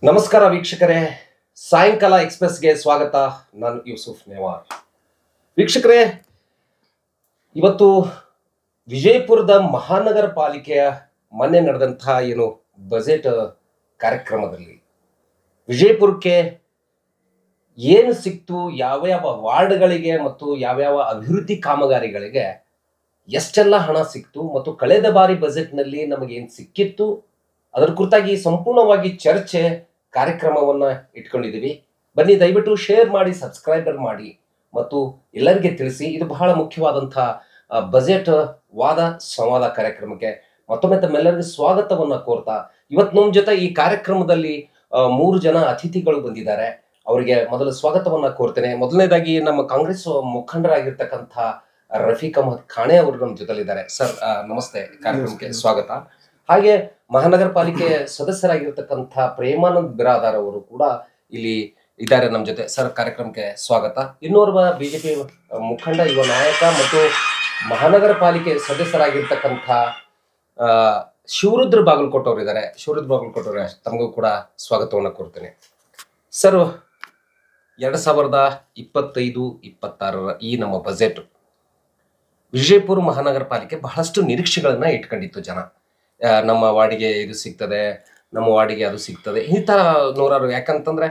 ನಮಸ್ಕಾರ ವೀಕ್ಷಕರೇ, ಸಾಯಂಕಾಲ ಎಕ್ಸ್‌ಪ್ರೆಸ್‌ಗೆ ಸ್ವಾಗತ. ನಾನು ಯೂಸುಫ್ ನೆವಾರ್. ವೀಕ್ಷಕರೇ, ಇವತ್ತು ವಿಜಯಪುರದ ಮಹಾನಗರ ಪಾಲಿಕೆಯ ಮೊನ್ನೆ ನಡೆದಂತಹ ಬಜೆಟ್ ಕಾರ್ಯಕ್ರಮದಲ್ಲಿ ವಿಜಯಪುರಕ್ಕೆ ಏನು ಸಿಕ್ತು, ಯಾವ್ಯಾವ ವಾರ್ಡ್ಗಳಿಗೆ ಮತ್ತು ಯಾವ್ಯಾವ ಅಭಿವೃದ್ಧಿ ಕಾಮಗಾರಿಗಳಿಗೆ ಎಷ್ಟೆಲ್ಲ ಹಣ ಸಿಕ್ತು ಮತ್ತು ಕಳೆದ ಬಾರಿ ಬಜೆಟ್ನಲ್ಲಿ ನಮಗೇನು ಸಿಕ್ಕಿತ್ತು ಅದರ ಕುರಿತಾಗಿ ಸಂಪೂರ್ಣವಾಗಿ ಚರ್ಚೆ ಕಾರ್ಯಕ್ರಮವನ್ನ ಇಟ್ಕೊಂಡಿದ್ದೀವಿ. ಬನ್ನಿ, ದಯವಿಟ್ಟು ಶೇರ್ ಮಾಡಿ, ಸಬ್ಸ್ಕ್ರೈಬರ್ ಮಾಡಿ ಮತ್ತು ಎಲ್ಲರಿಗೆ ತಿಳಿಸಿ. ಇದು ಬಹಳ ಮುಖ್ಯವಾದಂತಹ ಬಜೆಟ್ ವಾದ ಸಂವಾದ ಕಾರ್ಯಕ್ರಮಕ್ಕೆ ಮತ್ತೊಮ್ಮೆ ತಮ್ಮೆಲ್ಲರಿಗೂ ಸ್ವಾಗತವನ್ನ ಕೋರ್ತಾ, ಇವತ್ತು ನಮ್ಮ ಜೊತೆ ಈ ಕಾರ್ಯಕ್ರಮದಲ್ಲಿ 3 ಜನ ಅತಿಥಿಗಳು ಬಂದಿದ್ದಾರೆ. ಅವರಿಗೆ ಮೊದಲು ಸ್ವಾಗತವನ್ನ ಕೋರ್ತೇನೆ. ಮೊದಲನೇದಾಗಿ ನಮ್ಮ ಕಾಂಗ್ರೆಸ್ ಮುಖಂಡರಾಗಿರ್ತಕ್ಕಂಥ ರಫೀಕ್ ಅಹಮದ್ ಖಾಣೆ ಅವರು ನಮ್ಮ ಜೊತೆಲಿದ್ದಾರೆ. ಸರ್ ನಮಸ್ತೆ, ಕಾರ್ಯಕ್ರಮಕ್ಕೆ ಸ್ವಾಗತ. ಹಾಗೆ ಮಹಾನಗರ ಪಾಲಿಕೆ ಸದಸ್ಯರಾಗಿರ್ತಕ್ಕಂಥ ಪ್ರೇಮಾನಂದ್ ಬಿರಾದಾರ್ ಅವರು ಕೂಡ ಇಲ್ಲಿ ಇದ್ದಾರೆ ನಮ್ಮ ಜೊತೆ. ಸರ್, ಕಾರ್ಯಕ್ರಮಕ್ಕೆ ಸ್ವಾಗತ. ಇನ್ನೋರ್ವ ಬಿಜೆಪಿ ಮುಖಂಡ, ಯುವ ನಾಯಕ ಮತ್ತು ಮಹಾನಗರ ಪಾಲಿಕೆ ಸದಸ್ಯರಾಗಿರ್ತಕ್ಕಂಥ ಶಿವರುದ್ರ ಬಾಗಲಕೋಟೆ ಅವರು ಇದ್ದಾರೆ. ಶಿವರುದ್ರ ಬಾಗಲಕೋಟೆ ಅವರೇ, ತಮಗೂ ಕೂಡ ಸ್ವಾಗತವನ್ನು ಕೋರ್ತೇನೆ. ಸರ್, 2025-26 ಈ ನಮ್ಮ ಬಜೆಟ್ ವಿಜಯಪುರ ಮಹಾನಗರ ಪಾಲಿಕೆ ಬಹಳಷ್ಟು ನಿರೀಕ್ಷೆಗಳನ್ನ ಇಟ್ಕೊಂಡಿತ್ತು. ಜನ ನಮ್ಮ ವಾರ್ಡಿಗೆ ಇದು ಸಿಗ್ತದೆ, ನಮ್ಮ ವಾರ್ಡಿಗೆ ಅದು ಸಿಗ್ತದೆ, ಈ ತರ ನೂರಾರು. ಯಾಕಂತಂದ್ರೆ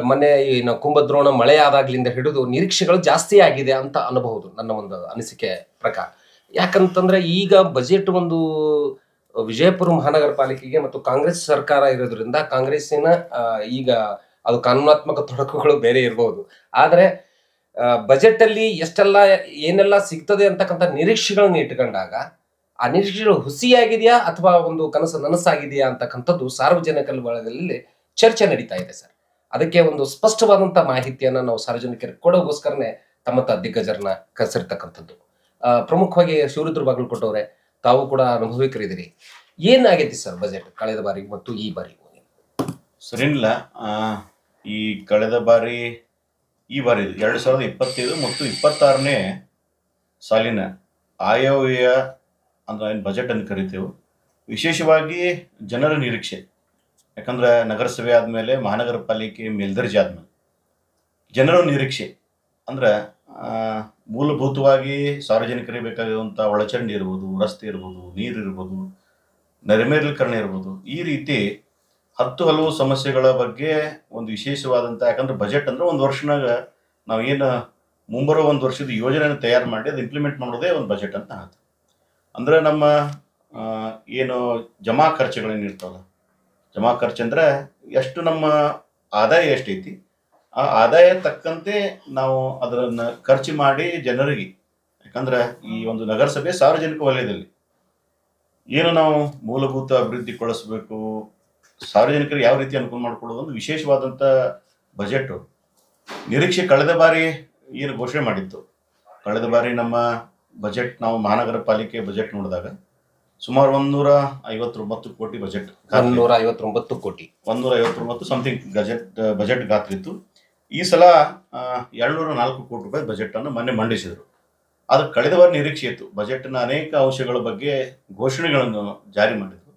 ಮೊನ್ನೆ ನಾವು ಕುಂಭದ್ರೋಣ ಮಳೆ ಆದಾಗ್ಲಿಂದ ಹಿಡಿದು ನಿರೀಕ್ಷೆಗಳು ಜಾಸ್ತಿ ಆಗಿದೆ ಅಂತ ಅನ್ನಬಹುದು, ನನ್ನ ಒಂದು ಅನಿಸಿಕೆ ಪ್ರಕಾರ. ಯಾಕಂತಂದ್ರೆ ಈಗ ಬಜೆಟ್ ಒಂದು ವಿಜಯಪುರ ಮಹಾನಗರ ಪಾಲಿಕೆಗೆ ಮತ್ತು ಕಾಂಗ್ರೆಸ್ ಸರ್ಕಾರ ಇರೋದ್ರಿಂದ ಕಾಂಗ್ರೆಸ್ಸಿನ ಈಗ ಅದು ಕಾನೂನಾತ್ಮಕ ತೊಡಕುಗಳು ಬೇರೆ ಇರಬಹುದು. ಆದ್ರೆ ಬಜೆಟ್ ಅಲ್ಲಿ ಎಷ್ಟೆಲ್ಲ ಏನೆಲ್ಲ ಸಿಗ್ತದೆ ಅಂತಕ್ಕಂಥ ನಿರೀಕ್ಷೆಗಳನ್ನ ಇಟ್ಕೊಂಡಾಗ ಆ ನಿರೀಕ್ಷೆಗಳು ಹುಸಿಯಾಗಿದೆಯಾ ಅಥವಾ ಒಂದು ನನಸಾಗಿದೆಯಾ ಅಂತಕ್ಕಂಥದ್ದು ಸಾರ್ವಜನಿಕರ ಬಳಗದಲ್ಲಿ ಚರ್ಚೆ ನಡೀತಾ ಇದೆ ಸರ್. ಅದಕ್ಕೆ ಒಂದು ಸ್ಪಷ್ಟವಾದಂತ ಮಾಹಿತಿಯನ್ನ ನಾವು ಸಾರ್ವಜನಿಕರಿಗೆ ಕೊಡೋಗೋಸ್ಕರನೇ ತಮ್ಮ ದಿಗ್ಗಜರನ್ನ ಕರೆಸಿರ್ತಕ್ಕಂಥದ್ದು. ಪ್ರಮುಖವಾಗಿ ಶಿವರುದ್ರ ಬಾಗಲಕೋಟೆ ಅವರೇ, ತಾವು ಕೂಡ ಅನುಭವಿಕರಿದ್ದೀರಿ. ಏನಾಗೈತಿ ಸರ್ ಬಜೆಟ್ ಕಳೆದ ಬಾರಿ ಮತ್ತು ಈ ಬಾರಿ? ಸರಿಲ್ಲ, ಈ ಕಳೆದ ಬಾರಿ ಈ ಬಾರಿ 2025 ಮತ್ತು 26ನೇ ಸಾಲಿನ ಆಯವ್ಯಯ ಅಂದ್ರೆ ಏನು ಬಜೆಟ್ ಅನ್ನು ಕರಿತೇವೆ, ವಿಶೇಷವಾಗಿ ಜನರ ನಿರೀಕ್ಷೆ. ಯಾಕಂದ್ರೆ ನಗರಸಭೆ ಆದಮೇಲೆ ಮಹಾನಗರ ಪಾಲಿಕೆ ಮೇಲ್ದರ್ಜೆ ಆದ್ಮೇಲೆ ಜನರ ನಿರೀಕ್ಷೆ ಅಂದ್ರೆ ಮೂಲಭೂತವಾಗಿ ಸಾರ್ವಜನಿಕರಿಗೆ ಬೇಕಾಗಿರುವಂಥ ಒಳಚರಂಡಿ ಇರ್ಬೋದು, ರಸ್ತೆ ಇರ್ಬೋದು, ನೀರು ಇರ್ಬೋದು, ನೈರ್ಮಲ್ಯೀಕರಣ ಇರ್ಬೋದು, ಈ ರೀತಿ ಹಲವು ಸಮಸ್ಯೆಗಳ ಬಗ್ಗೆ ಒಂದು ವಿಶೇಷವಾದಂಥ. ಯಾಕಂದ್ರೆ ಬಜೆಟ್ ಅಂದ್ರೆ ಒಂದು ವರ್ಷನಾಗ ನಾವು ಏನು ಮುಂಬರೋ ಒಂದು ವರ್ಷದ ಯೋಜನೆಯನ್ನು ತಯಾರು ಮಾಡಿ ಅದು ಇಂಪ್ಲಿಮೆಂಟ್ ಮಾಡೋದೇ ಒಂದು ಬಜೆಟ್ ಅಂತ ಹೇಳ್ತೀವಿ. ಅಂದ್ರೆ ನಮ್ಮ ಏನು ಜಮಾ ಖರ್ಚುಗಳೇನು ಇರ್ತಾವಲ್ಲ, ಜಮಾ ಖರ್ಚು ಅಂದ್ರೆ ಎಷ್ಟು ನಮ್ಮ ಆದಾಯ ಎಷ್ಟೈತಿ, ಆ ಆದಾಯ ತಕ್ಕಂತೆ ನಾವು ಅದನ್ನು ಖರ್ಚು ಮಾಡಿ ಜನರಿಗೆ. ಯಾಕಂದ್ರೆ ಈ ಒಂದು ನಗರಸಭೆ ಸಾರ್ವಜನಿಕ ವಲಯದಲ್ಲಿ ಏನು ನಾವು ಮೂಲಭೂತ ಅಭಿವೃದ್ಧಿಗೊಳಿಸಬೇಕು, ಸಾರ್ವಜನಿಕರಿಗೆ ಯಾವ ರೀತಿ ಅನುಕೂಲ ಮಾಡಿಕೊಡೋದು ಒಂದು ವಿಶೇಷವಾದಂಥ ಬಜೆಟ್ ನಿರೀಕ್ಷೆ. ಕಳೆದ ಬಾರಿ ಏನು ಘೋಷಣೆ ಮಾಡಿತ್ತು, ಕಳೆದ ಬಾರಿ ನಮ್ಮ ಬಜೆಟ್ ನಾವು ಮಹಾನಗರ ಪಾಲಿಕೆ ಬಜೆಟ್ ನೋಡಿದಾಗ ಸುಮಾರು 159 ಕೋಟಿ ಬಜೆಟ್, 159 ಕೋಟಿ, 159 ಸಮಥಿಂಗ್ ಬಜೆಟ್ ಗಾತ್ರ ಇತ್ತು. ಈ ಸಲ 204 ಕೋಟಿ ರೂಪಾಯಿ ಬಜೆಟ್ ಅನ್ನು ಮೊನ್ನೆ ಮಂಡಿಸಿದರು. ಅದು ಕಳೆದ ಬಾರಿ ನಿರೀಕ್ಷೆ ಇತ್ತು. ಬಜೆಟ್ನ ಅನೇಕ ಅಂಶಗಳ ಬಗ್ಗೆ ಘೋಷಣೆಗಳನ್ನು ಜಾರಿ ಮಾಡಿದ್ರು.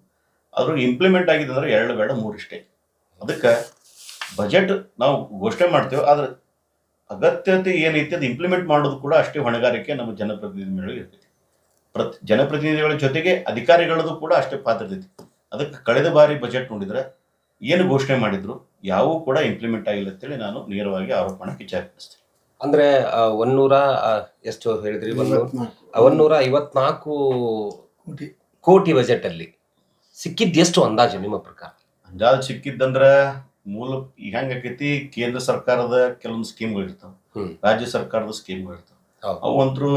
ಅದ್ರ ಇಂಪ್ಲಿಮೆಂಟ್ ಆಗಿದೆ ಅಂದ್ರೆ 2 ಬೇಡ 3 ಇಷ್ಟೇ. ಅದಕ್ಕೆ ಬಜೆಟ್ ನಾವು ಘೋಷಣೆ ಮಾಡ್ತೇವೆ, ಆದ್ರೆ ಅಗತ್ಯತೆ ಏನೈತಿ ಅದು ಇಂಪ್ಲಿಮೆಂಟ್ ಮಾಡೋದು ಕೂಡ ಅಷ್ಟೇ ಹೊಣೆಗಾರಿಕೆ ನಮ್ಮ ಜನಪ್ರತಿನಿಧಿಗಳಿಗೆ ಇರ್ತೈತಿ. ಜನಪ್ರತಿನಿಧಿಗಳ ಜೊತೆಗೆ ಅಧಿಕಾರಿಗಳದ್ದು ಕೂಡ ಅಷ್ಟೇ ಪಾತ್ರ ಇರ್ತೈತಿ. ಅದಕ್ಕೆ ಕಳೆದ ಬಾರಿ ಬಜೆಟ್ ನೋಡಿದ್ರೆ ಏನು ಘೋಷಣೆ ಮಾಡಿದ್ರು ಯಾವೂ ಕೂಡ ಇಂಪ್ಲಿಮೆಂಟ್ ಆಗಿಲ್ಲ ಅಂತೇಳಿ ನಾನು ನೇರವಾಗಿ ಆರೋಪ ಮಾಡಕ್ಕೆ ವಿಚಾರಿಸ್ತೇನೆ. ಅಂದ್ರೆ 100 ಎಷ್ಟು ಹೇಳಿದ್ರಿ, 154 ಕೋಟಿ ಬಜೆಟ್ ಅಲ್ಲಿ ಸಿಕ್ಕಿದ್ ಎಷ್ಟು ಅಂದಾಜು ನಿಮ್ಮ ಪ್ರಕಾರ? ಅಂದಾಜು ಸಿಕ್ಕಿದ್ದಂದ್ರ ಮೂಲ ಈಗ ಹೆಂಗಾಕೈತಿ, ಕೇಂದ್ರ ಸರ್ಕಾರದ ಕೆಲವೊಂದು ಸ್ಕೀಮ್ಗಳು ಇರ್ತಾವ, ರಾಜ್ಯ ಸರ್ಕಾರದ ಸ್ಕೀಮ್ಗಳು ಇರ್ತಾವ. ಅವು ಅಂತೂ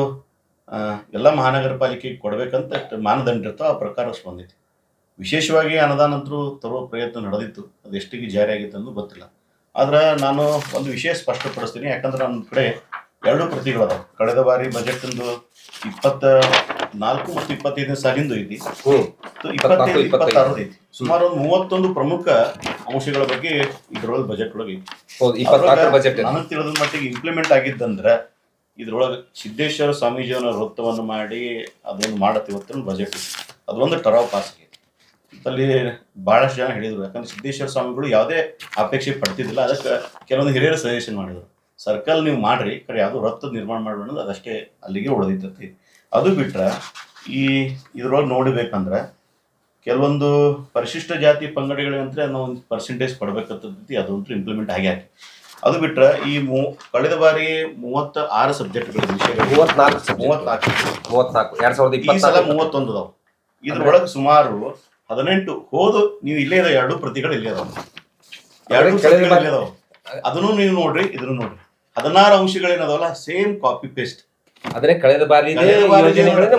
ಎಲ್ಲ ಮಹಾನಗರ ಪಾಲಿಕೆಗೆ ಕೊಡ್ಬೇಕಂತ ಮಾನದಂಡ ಇರ್ತಾವ, ಆ ಪ್ರಕಾರ ಬಂದೈತಿ. ವಿಶೇಷವಾಗಿ ಅನುದಾನ ಅಂತೂ ತರುವ ಪ್ರಯತ್ನ ನಡೆದಿತ್ತು. ಅದು ಎಷ್ಟಿಗೆ ಜಾರಿ ಆಗಿತ್ತು ಅನ್ನೋದು ಗೊತ್ತಿಲ್ಲ. ಆದ್ರೆ ನಾನು ಒಂದು ವಿಷಯ ಸ್ಪಷ್ಟಪಡಿಸ್ತೀನಿ. ಯಾಕಂದ್ರೆ ನನ್ನ ಕಡೆ 2 ಪ್ರತಿಗಳದಾವ. ಕಳೆದ ಬಾರಿ ಬಜೆಟ್ 24 ಮತ್ತು 25ನೇ ಸಾಲಿಂದು ಐತಿ, 25-26 ಐತಿ. ಸುಮಾರು ಒಂದು 31 ಪ್ರಮುಖ ಅಂಶಗಳ ಬಗ್ಗೆ ಇದ್ರೊಳಗೆ ಬಜೆಟ್ ಒಳಗೆ ಐತಿ. ನನಗೆ ತಿಳಿದ ಮಟ್ಟಿಗೆ ಇಂಪ್ಲಿಮೆಂಟ್ ಆಗಿದ್ದಂದ್ರೆ ಇದ್ರೊಳಗೆ ಸಿದ್ದೇಶ್ವರ ಸ್ವಾಮೀಜಿಯವರ ವೃತ್ತವನ್ನು ಮಾಡಿ ಅದೊಂದು ಮಾಡತ್ತೆ. ಇವತ್ತಿನ ಬಜೆಟ್ ಅದೊಂದು ಟರಾವ್ ಪಾಸ್ ಆಗೈತಿ. ಅಲ್ಲಿ ಬಹಳಷ್ಟು ಜನ ಹೇಳಿದ್ರು. ಯಾಕಂದ್ರೆ ಸಿದ್ದೇಶ್ವರ ಸ್ವಾಮಿಗಳು ಯಾವುದೇ ಅಪೇಕ್ಷೆ ಪಡ್ತಿದ್ದಿಲ್ಲ. ಅದಕ್ಕೆ ಕೆಲವೊಂದು ಹಿರಿಯರು ಸಜೆಷನ್ ಮಾಡಿದ್ರು, ಸರ್ಕಲ್ ನೀವು ಮಾಡ್ರಿ, ಕಡೆ ಯಾವುದು ರಕ್ತದ ನಿರ್ಮಾಣ ಮಾಡಬೇಡ, ಅದಷ್ಟೇ ಅಲ್ಲಿಗೆ ಉಳಿದೈತತಿ. ಅದು ಬಿಟ್ರೆ ಇದ್ರೊಳಗೆ ನೋಡಬೇಕಂದ್ರೆ ಕೆಲವೊಂದು ಪರಿಶಿಷ್ಟ ಜಾತಿ ಪಂಗಡಗಳಿಗಂತಲೇ ಅನ್ನೋ ಒಂದು ಪರ್ಸೆಂಟೇಜ್ ಕೊಡ್ಬೇಕಂತೈತಿ. ಅದಂತೂ ಇಂಪ್ಲಿಮೆಂಟ್ ಆಗಿ ಅದು ಬಿಟ್ರೆ ಕಳೆದ ಬಾರಿ 36 ಸಬ್ಜೆಕ್ಟ್ಗಳ ವಿಷಯಗಳು, 34 ಈ ಸಲ 31 ಅದಾವ. ಇದ್ರೊಳಗೆ ಸುಮಾರು 18 ಹೋದು ನೀವು ಇಲ್ಲೇ ಇದಾವೆ, 2 ಪ್ರತಿಗಳು ಇಲ್ಲೇ ಅದಾವ, 2 ಪ್ರತಿಗಳು ಇಲ್ಲೇ ಅದಾವ. ಅದನ್ನು ನೀವು ನೋಡ್ರಿ, ಇದನ್ನು ನೋಡ್ರಿ. 16 ಅಂಶಗಳೇನದಾವಲ್ಲ ಸೇಮ್ ಕಾಪಿ ಪೇಸ್ಟ್. ಆದ್ರೆ ಕಳೆದ ಬಾರಿ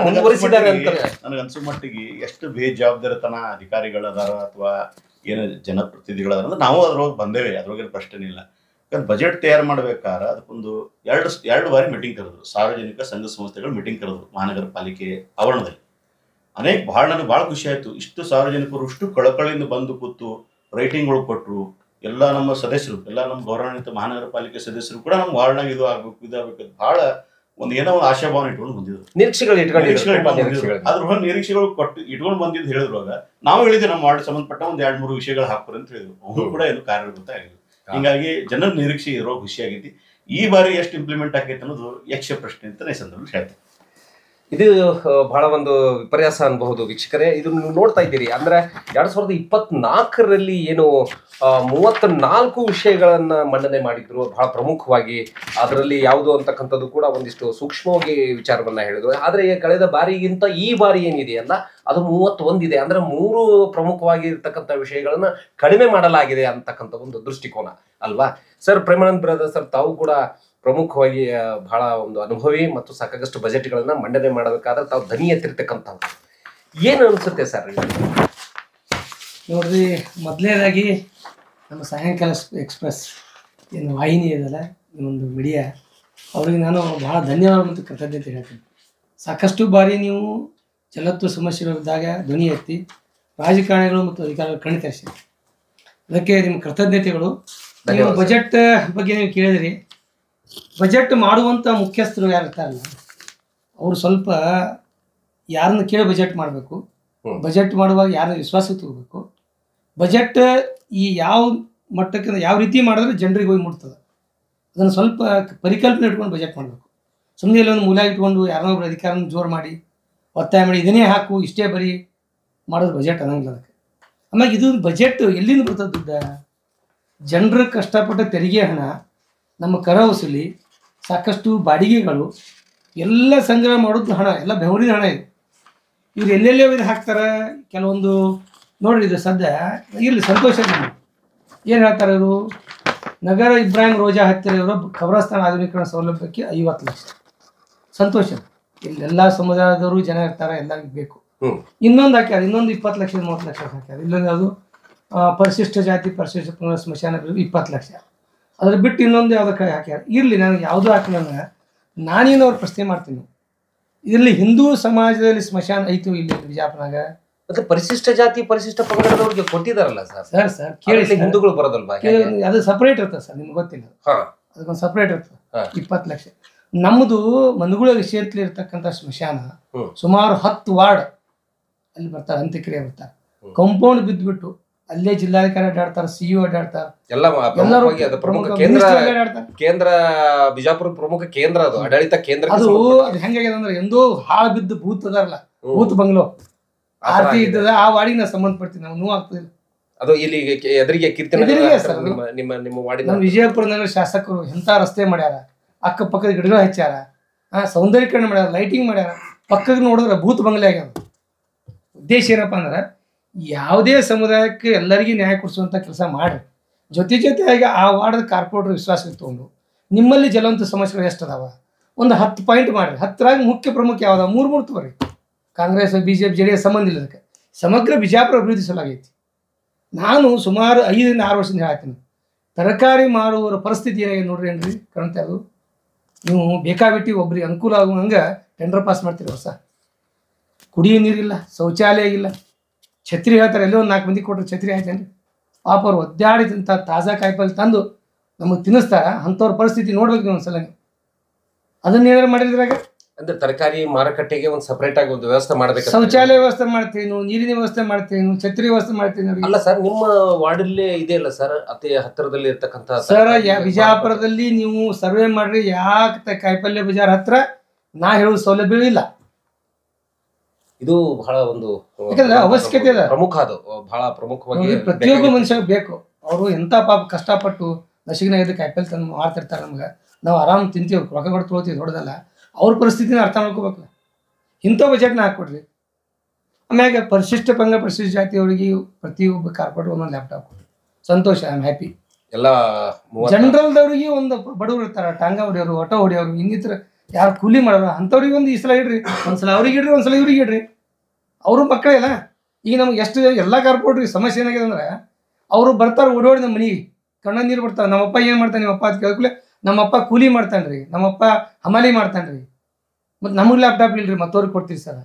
ಮುಂದುವರಿಸಿದ್ದಾರೆ ಅಂತ ನನಗನ್ಸೋ ಮಟ್ಟಿಗೆ ಎಷ್ಟು ಬೇಜವಾಬ್ದಾರಿತನ ಅಧಿಕಾರಿಗಳದಾರ ಅಥವಾ ಏನು ಜನಪ್ರತಿನಿಧಿಗಳದಾರ ಅಂದ್ರೆ ನಾವು ಅದ್ರೊಳಗೆ ಬಂದೇವೆ, ಅದ್ರೊಳಗೆ ಪ್ರಶ್ನೆ ಇಲ್ಲ. ಯಾಕಂದ್ರೆ ಬಜೆಟ್ ತಯಾರು ಮಾಡ್ಬೇಕಾದ್ರೆ ಅದಕ್ಕೊಂದು ಎರಡು ಬಾರಿ ಮೀಟಿಂಗ್ ಕರೆದ್ರು. ಸಾರ್ವಜನಿಕ ಸಂಘ ಸಂಸ್ಥೆಗಳು ಮೀಟಿಂಗ್ ಕರೆದ್ರು ಮಹಾನಗರ ಪಾಲಿಕೆ ಆವರಣದಲ್ಲಿ. ನನಗೆ ಭಾಳ ಖುಷಿ ಆಯ್ತು. ಇಷ್ಟು ಸಾರ್ವಜನಿಕರು ಇಷ್ಟು ಕಳಕಳಿಯಿಂದ ಬಂದು ಕೂತು ರೈಟಿಂಗ್ಗಳು ಕೊಟ್ಟರು. ಎಲ್ಲ ನಮ್ಮ ಸದಸ್ಯರು, ಎಲ್ಲ ನಮ್ಮ ಗೌರವಾನ್ವಿತ ಮಹಾನಗರ ಪಾಲಿಕೆ ಸದಸ್ಯರು ಕೂಡ ನಮ್ಮ ವಾರ್ಡ್ನಾಗ ಇದು ಆಗ್ಬೇಕು ಭಾಳ ಏನೋ ಒಂದು ಆಶಾಭಾವನೆ ಇಟ್ಕೊಂಡು ಬಂದಿದ್ರು, ನಿರೀಕ್ಷೆಗಳು ಇಟ್ಕೊಂಡು ಬಂದಿದ್ದು ಹೇಳಿದ್ರುವಾಗ ನಾವು ಹೇಳಿದ್ವಿ ನಮ್ಮ ವಾರ್ಡ್ ಸಂಬಂಧಪಟ್ಟ ಒಂದು 2-3 ವಿಷಯಗಳು ಹಾಕ್ತಾರೆ ಅಂತ ಹೇಳಿದ್ರು. ಅವರು ಕೂಡ ಏನು ಕಾರ್ಯಗತ ಆಗಿಲ್ಲ. ಹಿಂಗಾಗಿ ಜನರ ನಿರೀಕ್ಷೆ ಇರೋ ಖುಷಿ ಆಗೈತಿ. ಈ ಬಾರಿ ಎಷ್ಟು ಇಂಪ್ಲಿಮೆಂಟ್ ಆಗೈತೆ ಅನ್ನೋದು ಯಕ್ಷ ಪ್ರಶ್ನೆ ಅಂತ ಸಂದರ್ಭ ಹೇಳ್ತೇನೆ. ಇದು ಬಹಳ ಒಂದು ವಿಪರ್ಯಾಸ ಅನ್ಬಹುದು ವೀಕ್ಷಕರೇ. ಇದು ನೀವು ನೋಡ್ತಾ ಇದ್ದೀರಿ. ಅಂದ್ರೆ 2024ರಲ್ಲಿ ಏನು 34 ವಿಷಯಗಳನ್ನ ಮಂಡನೆ ಮಾಡಿದ್ರು, ಬಹಳ ಪ್ರಮುಖವಾಗಿ. ಅದರಲ್ಲಿ ಯಾವುದು ಅಂತಕ್ಕಂಥದ್ದು ಕೂಡ ಒಂದಿಷ್ಟು ಸೂಕ್ಷ್ಮವಾಗಿ ವಿಚಾರವನ್ನ ಹೇಳಿದ್ರು. ಆದ್ರೆ ಕಳೆದ ಬಾರಿಗಿಂತ ಈ ಬಾರಿ ಏನಿದೆಯಲ್ಲ ಅದು 31 ಇದೆ. ಅಂದ್ರೆ 3 ಪ್ರಮುಖವಾಗಿ ಇರ್ತಕ್ಕಂಥ ವಿಷಯಗಳನ್ನ ಕಡಿಮೆ ಮಾಡಲಾಗಿದೆ ಅಂತಕ್ಕಂಥ ಒಂದು ದೃಷ್ಟಿಕೋನ ಅಲ್ವಾ ಸರ್? ಪ್ರೇಮಾನಂದ್ ಬ್ರದರ್ ಸರ್, ತಾವು ಕೂಡ ಪ್ರಮುಖವಾಗಿ ಬಹಳ ಒಂದು ಅನುಭವಿ ಮತ್ತು ಸಾಕಷ್ಟು ಬಜೆಟ್ಗಳನ್ನ ಮಂಡನೆ ಮಾಡಬೇಕಾದ್ರೆ ತಾವು ಧ್ವನಿ ಎತ್ತಿರ್ತಕ್ಕಂಥವ್ರು. ಏನು ಅನ್ಸುತ್ತೆ ಸರ್? ನೋಡ್ರಿ, ಮೊದಲನೇದಾಗಿ ನಮ್ಮ ಸಾಯಂಕಾಲ ಎಕ್ಸ್ಪ್ರೆಸ್ ಏನು ವಾಹಿನಿ ಇದಲ್ಲ, ಇನ್ನೊಂದು ಮೀಡಿಯಾ, ಅವ್ರಿಗೆ ನಾನು ಭಾಳ ಧನ್ಯವಾದ ಮತ್ತು ಕೃತಜ್ಞತೆ ಹೇಳ್ತೀನಿ. ಸಾಕಷ್ಟು ಬಾರಿ ನೀವು ಜಲತ್ವ ಸಮಸ್ಯೆ ಇದ್ದಾಗ ಧ್ವನಿ ಎತ್ತಿ ರಾಜಕಾರಣಿಗಳು ಮತ್ತು ಅಧಿಕಾರಿಗಳು ಕಣ್ಣು ತರಿಸಿ, ಅದಕ್ಕೆ ನಿಮ್ಮ ಕೃತಜ್ಞತೆಗಳು. ನೀವು ಬಜೆಟ್ ಬಗ್ಗೆ ನೀವು ಕೇಳಿದ್ರಿ. ಬಜೆಟ್ ಮಾಡುವಂಥ ಮುಖ್ಯಸ್ಥರು ಯಾರು ಇರ್ತಾರಲ್ಲ, ಅವರು ಸ್ವಲ್ಪ ಯಾರನ್ನ ಕೇಳಿ ಬಜೆಟ್ ಮಾಡಬೇಕು, ಬಜೆಟ್ ಮಾಡುವಾಗ ಯಾರನ್ನ ವಿಶ್ವಾಸ ತಗೋಬೇಕು, ಬಜೆಟ್ ಈ ಯಾವ ಮಟ್ಟಕ್ಕೆ ಯಾವ ರೀತಿ ಮಾಡಿದ್ರೆ ಜನರಿಗೆ ಹೋಗಿ ಮುಟ್ತದೆ, ಅದನ್ನು ಸ್ವಲ್ಪ ಪರಿಕಲ್ಪನೆ ಇಟ್ಕೊಂಡು ಬಜೆಟ್ ಮಾಡಬೇಕು. ಸುಮ್ಮನೆ ಇಲ್ಲೊಂದು ಮೂಲ ಇಟ್ಕೊಂಡು ಯಾರನ್ನೋ ಒಬ್ಬರು ಅಧಿಕಾರನ ಜೋರು ಮಾಡಿ ಒತ್ತಾಯ ಮಾಡಿ ಇದನ್ನೇ ಹಾಕು ಇಷ್ಟೇ ಬರೀ ಮಾಡೋದು ಬಜೆಟ್ ಅನ್ನಂಗಿಲ್ಲ. ಅದಕ್ಕೆ ಆಮೇಲೆ ಇದು ಬಜೆಟ್ ಎಲ್ಲಿಂದ ಬರ್ತದೆ? ದುಡ್ಡ ಜನರ ಕಷ್ಟಪಟ್ಟ ತೆರಿಗೆ ಹಣ, ನಮ್ಮ ಕರ ವಸೂಲಿ, ಸಾಕಷ್ಟು ಬಾಡಿಗೆಗಳು ಎಲ್ಲ ಸಂಗ್ರಹ ಮಾಡೋದು ಹಣ, ಎಲ್ಲ ಬೆವರಿನ ಹಣ ಇದು. ಇವ್ರು ಎಲ್ಲೆಲ್ಲೇ ಇದು ಹಾಕ್ತಾರೆ. ಕೆಲವೊಂದು ನೋಡ್ರಿ, ಇದು ಸದ್ಯ ಇರಲಿ ಸಂತೋಷ. ಏನು ಹೇಳ್ತಾರೆ ಇವರು? ನಗರ ಇಬ್ರಾಹಿಂ ರೋಜಾ ಹತ್ತಿರ ಇವರು ಖಬರಸ್ಥಾನ ಆಧುನೀಕರಣ ಸೌಲಭ್ಯಕ್ಕೆ 50 ಲಕ್ಷ. ಸಂತೋಷ. ಇಲ್ಲೆಲ್ಲ ಸಮುದಾಯದವರು ಜನ ಇರ್ತಾರೆ, ಎಲ್ಲರಿಗೂ ಬೇಕು. ಇನ್ನೊಂದು ಹಾಕ್ಯಾರ, ಇನ್ನೊಂದು 20 ಲಕ್ಷ 30 ಲಕ್ಷ ಹಾಕ್ಯಾರ. ಇಲ್ಲೊಂದು ಅದು ಪರಿಶಿಷ್ಟ ಜಾತಿ ಪರಿಶಿಷ್ಟ ಪಂಗಡ ಸ್ಮಶಾನ 20 ಲಕ್ಷ. ಅದ್ರ ಬಿಟ್ಟು ಇನ್ನೊಂದು ಯಾವುದಕ್ಕೆ ಹಾಕ್ಯಾರ. ಇರಲಿ, ನನಗೆ ಯಾವುದೂ ಹಾಕಿಲ್ಲ. ನಾನೇನು ಅವ್ರು ಪ್ರಶ್ನೆ ಮಾಡ್ತೀನಿ, ಇದರಲ್ಲಿ ಹಿಂದೂ ಸಮಾಜದಲ್ಲಿ ಸ್ಮಶಾನ ಐತು ಇಲ್ಲಿ ಬಿಜಾಪುರನಾಗ? ಮತ್ತೆ ಪರಿಶಿಷ್ಟ ಜಾತಿ ಪರಿಶಿಷ್ಟ ಪಂಗಡದವ್ರಿಗೆ ಕೊಟ್ಟಿದಾರಲ್ಲ ಸರ್. ಸರ್ ಕೇಳಿ, ಹಿಂದೂಗಳು ಬರೋದಲ್ವಾ? ಅದು ಸಪ್ರೇಟ್ ಇರ್ತದೆ ಸರ್, ನಿಮ್ಗೆ ಗೊತ್ತಿಲ್ಲ. ಅದಕ್ಕೊಂದು ಸಪ್ರೇಟ್ ಇರ್ತದೆ. 20 ಲಕ್ಷ. ನಮ್ಮದು ಮನುಗುಳ ವಿಷಯದಲ್ಲಿ ಇರ್ತಕ್ಕಂಥ ಸ್ಮಶಾನ ಸುಮಾರು 10 ವಾರ್ಡ್ ಅಲ್ಲಿ ಬರ್ತಾರೆ, ಅಂತ್ಯಕ್ರಿಯೆ ಬರ್ತಾರೆ. ಕಾಂಪೌಂಡ್ ಬಿದ್ದುಬಿಟ್ಟು ಅಲ್ಲೇ ಜಿಲ್ಲಾಧಿಕಾರಿ ಅಡ್ಡಾಡ್ತಾರೆ, ಸಿಇಒ ಅಡ್ಡಾಡ್ತಾರೆ, ಎಲ್ಲರೂ ಕೇಂದ್ರ ಬಿಜಾಪುರ ಪ್ರಮುಖ ಕೇಂದ್ರ, ಅದು ಆಡಳಿತ ಕೇಂದ್ರ. ಅದು ಹೆಂಗಾಗ್ಯದ ಅಂದ್ರೆ ಎಂದೋ ಹಾಳು ಬಿದ್ದು ಭೂತ್ ಅದಾರಲ್ಲ, ಭೂತ್ ಬಂಗ್ಲೋ ಆರ್ತಿ ಇದ್ದದ ಆ ವಾಡಿಗೆ ನಾವು ಸಂಬಂಧಪಡ್ತೀವಿ. ನಾವು ನೋವು ಆಗ್ತದಿಲ್ಲ. ಅದು ಇಲ್ಲಿ ಎದುರಿಗೆ ನಿಮ್ಮ ವಾಡಿ. ನಮ್ಮ ವಿಜಯಪುರ ನಗರ ಶಾಸಕರು ಎಂಥ ರಸ್ತೆ ಮಾಡ್ಯಾರ, ಅಕ್ಕಪಕ್ಕದ ಗಿಡಗಳು ಹಚ್ಚಾರ, ಸೌಂದರ್ಯೀಕರಣ ಮಾಡ್ಯಾರ, ಲೈಟಿಂಗ್ ಮಾಡ್ಯಾರ. ಪಕ್ಕಕ್ಕೆ ನೋಡಿದ್ರೆ ಭೂತ್ ಬಂಗ್ಲೆ ಆಗ್ಯಾವ. ಉದ್ದೇಶ ಏನಪ್ಪ ಅಂದ್ರೆ ಯಾವುದೇ ಸಮುದಾಯಕ್ಕೆ ಎಲ್ಲರಿಗೂ ನ್ಯಾಯ ಕೊಡಿಸುವಂಥ ಕೆಲಸ ಮಾಡಿರಿ. ಜೊತೆಯಾಗಿ ಆ ವಾರ್ಡದ ಕಾರ್ಪೊರೇಟರ್ ವಿಶ್ವಾಸ ಇಟ್ಕೊಂಡು ನಿಮ್ಮಲ್ಲಿ ಜಲವಂತ ಸಮಸ್ಯೆಗಳು ಎಷ್ಟು ಅದಾವ ಒಂದು 10 ಪಾಯಿಂಟ್ ಮಾಡಿರಿ. 10ರಾಗ ಮುಖ್ಯ ಪ್ರಮುಖ ಯಾವ್ದು? 3 ತಗೋರಿ. ಕಾಂಗ್ರೆಸ್ BJP JDS ಸಂಬಂಧ ಇಲ್ಲ. ಅದಕ್ಕೆ ಸಮಗ್ರ ಬಿಜಾಪುರ ಅಭಿವೃದ್ಧಿ ಸಲಾಗೈತಿ. ನಾನು ಸುಮಾರು 5 ರಿಂದ 6 ವರ್ಷದಿಂದ ಹೇಳ್ತೀನಿ, ತರಕಾರಿ ಮಾರುವವರ ಪರಿಸ್ಥಿತಿ ಏನಾಗಿದೆ ನೋಡ್ರಿ. ಏನ್ರಿ ಕಾಣ್ತಾ ಅದು? ನೀವು ಬೇಕಾಬಿಟ್ಟು ಒಬ್ರಿಗೆ ಅನುಕೂಲ ಆಗುವಂಗೆ ಟೆಂಡರ್ ಪಾಸ್ ಮಾಡ್ತೀರಿ. ಹೊಸ ಕುಡಿಯೋ ನೀರಿಲ್ಲ, ಶೌಚಾಲಯ ಇಲ್ಲ, ಛತ್ರಿ ಹೇಳ್ತಾರೆ. ಎಲ್ಲೋ ಒಂದು 4 ಮಂದಿ ಕೊಟ್ಟರೆ ಛತ್ರಿ ಆಯ್ತೇನ್ರಿ? ಪಾಪ ಅವ್ರು ಒದ್ದಾಡಿದಂಥ ತಾಜಾ ಕಾಯಿಪಲ್ಲೆ ತಂದು ನಮಗೆ ತಿನ್ನಿಸ್ತಾರ. ಅಂಥವ್ರ ಪರಿಸ್ಥಿತಿ ನೋಡ್ಬೇಕು ನೀವು ಒಂದ್ಸಲ. ಅದನ್ನೇನಾರು ಮಾಡಿದ್ರಾಗ ಅಂದ್ರೆ ತರಕಾರಿ ಮಾರುಕಟ್ಟೆಗೆ ಒಂದು ಸಪರೇಟ್ ಆಗಿ ಒಂದು ವ್ಯವಸ್ಥೆ ಮಾಡ್ಬೇಕು. ಶೌಚಾಲಯ ವ್ಯವಸ್ಥೆ ಮಾಡ್ತೀವಿ, ನೀರಿನ ವ್ಯವಸ್ಥೆ ಮಾಡ್ತೀವಿ, ಛತ್ರಿ ವ್ಯವಸ್ಥೆ ಮಾಡ್ತೀವಿ. ಅಲ್ಲ ಸರ್, ನಿಮ್ಮ ವಾರ್ಡಲ್ಲೇ ಇದೆ ಅಲ್ಲ ಸರ್ ಅತಿ ಹತ್ತಿರದಲ್ಲಿ ಇರ್ತಕ್ಕಂಥ ಸರ್? ವಿಜಯಪುರದಲ್ಲಿ ನೀವು ಸರ್ವೆ ಮಾಡ್ರಿ, ಯಾಕೆ ಕಾಯಿಪಲ್ಯ ಬಜಾರ್ ಹತ್ರ ನಾ ಹೇಳುವ ಸೌಲಭ್ಯ ಇಲ್ಲ. ಇದು ಬಹಳ ಒಂದು ಯಾಕಂದ್ರೆ ಅವಶ್ಯಕತೆ ಇದೆ, ಪ್ರಮುಖ, ಅದು ಬಹಳ ಪ್ರಮುಖವಾಗಿ ಪ್ರತಿಯೊಬ್ಬ ಮನುಷ್ಯ ಬೇಕು. ಅವರು ಎಂತ ಪಾಪ ಕಷ್ಟಪಟ್ಟು ನಸಿಗಿನಾಗ ಕಾಯಿಪಲ್ಯ ತಂದು ಮಾಡ್ತಿರ್ತಾರೆ. ನಮ್ಗೆ ನಾವು ಆರಾಮ್ ತಿಂತೀವಿ, ರೊಕ್ಕ ಕೊಟ್ಟು ತೊಗೊಳ್ತೀವಿ, ದೊಡ್ಡದಲ್ಲ. ಅವ್ರ ಪರಿಸ್ಥಿತಿನ ಅರ್ಥ ಮಾಡ್ಕೋಬೇಕು. ಇಂಥ ಬಜೆಟ್ನ ಹಾಕ್ಕೊಡ್ರಿ. ಆಮ್ಯಾಗ ಪರಿಶಿಷ್ಟ ಜಾತಿಯವರಿಗೆ ಪ್ರತಿಯೊಬ್ಬ ಕಾರ್ಪೊರೇಟ್ ಒಂದೊಂದು ಲ್ಯಾಪ್ಟಾಪ್ ಕೊಡ್ರಿ. ಸಂತೋಷ, ಐ ಆಮ್ ಹ್ಯಾಪಿ. ಎಲ್ಲ ಜನರಲ್ದವ್ರಿಗೆ ಒಂದು ಬಡವರು ಇರ್ತಾರ, ಟಾಂಗ ಹೊಡಿಯೋರು, ಆಟೋ ಹೊಡಿಯೋರು, ಇನ್ನಿತರ ಯಾರು ಕೂಲಿ ಮಾಡೋರು, ಅಂಥವ್ರಿಗೆ ಒಂದು ಈ ಸಲ ಇಡ್ರಿ, ಒಂದ್ಸಲ ಅವ್ರಿಗೆ ಇಡ್ರಿ, ಒಂದ್ಸಲ ಇವ್ರಿಗೆ ಇಡ್ರಿ. ಅವರು ಮಕ್ಕಳೇ ಅಲ್ಲ. ಈಗ ನಮ್ಗೆ ಎಷ್ಟು ಎಲ್ಲ ಕಾರ್ಪೊರೇಟ್ರಿಗೆ ಸಮಸ್ಯೆ ಏನಾಗಿದೆ ಅಂದ್ರೆ, ಅವರು ಬರ್ತಾರೆ ಓಡೋಡಿ ನಮ್ಮ ಮನೆಗೆ, ಕಣ್ಣ ನೀರು ಬರ್ತಾವೆ. ನಮ್ಮಪ್ಪ ಏನು ಮಾಡ್ತಾನೆ, ನಿಮ್ಮಪ್ಪ ಅಂತ ಕೇಳ್ಕೊಳ್ಳಿ, ನಮ್ಮಪ್ಪ ಕೂಲಿ ಮಾಡ್ತಾನ್ರಿ, ನಮ್ಮಪ್ಪ ಹಮಾಲಿ ಮಾಡ್ತಾನ್ರಿ, ಮತ್ತು ನಮಗೆ ಲ್ಯಾಪ್ಟಾಪ್ ಇಲ್ರಿ, ಮತ್ತವ್ರಿಗೆ ಕೊಡ್ತೀರಿ ಸರ್,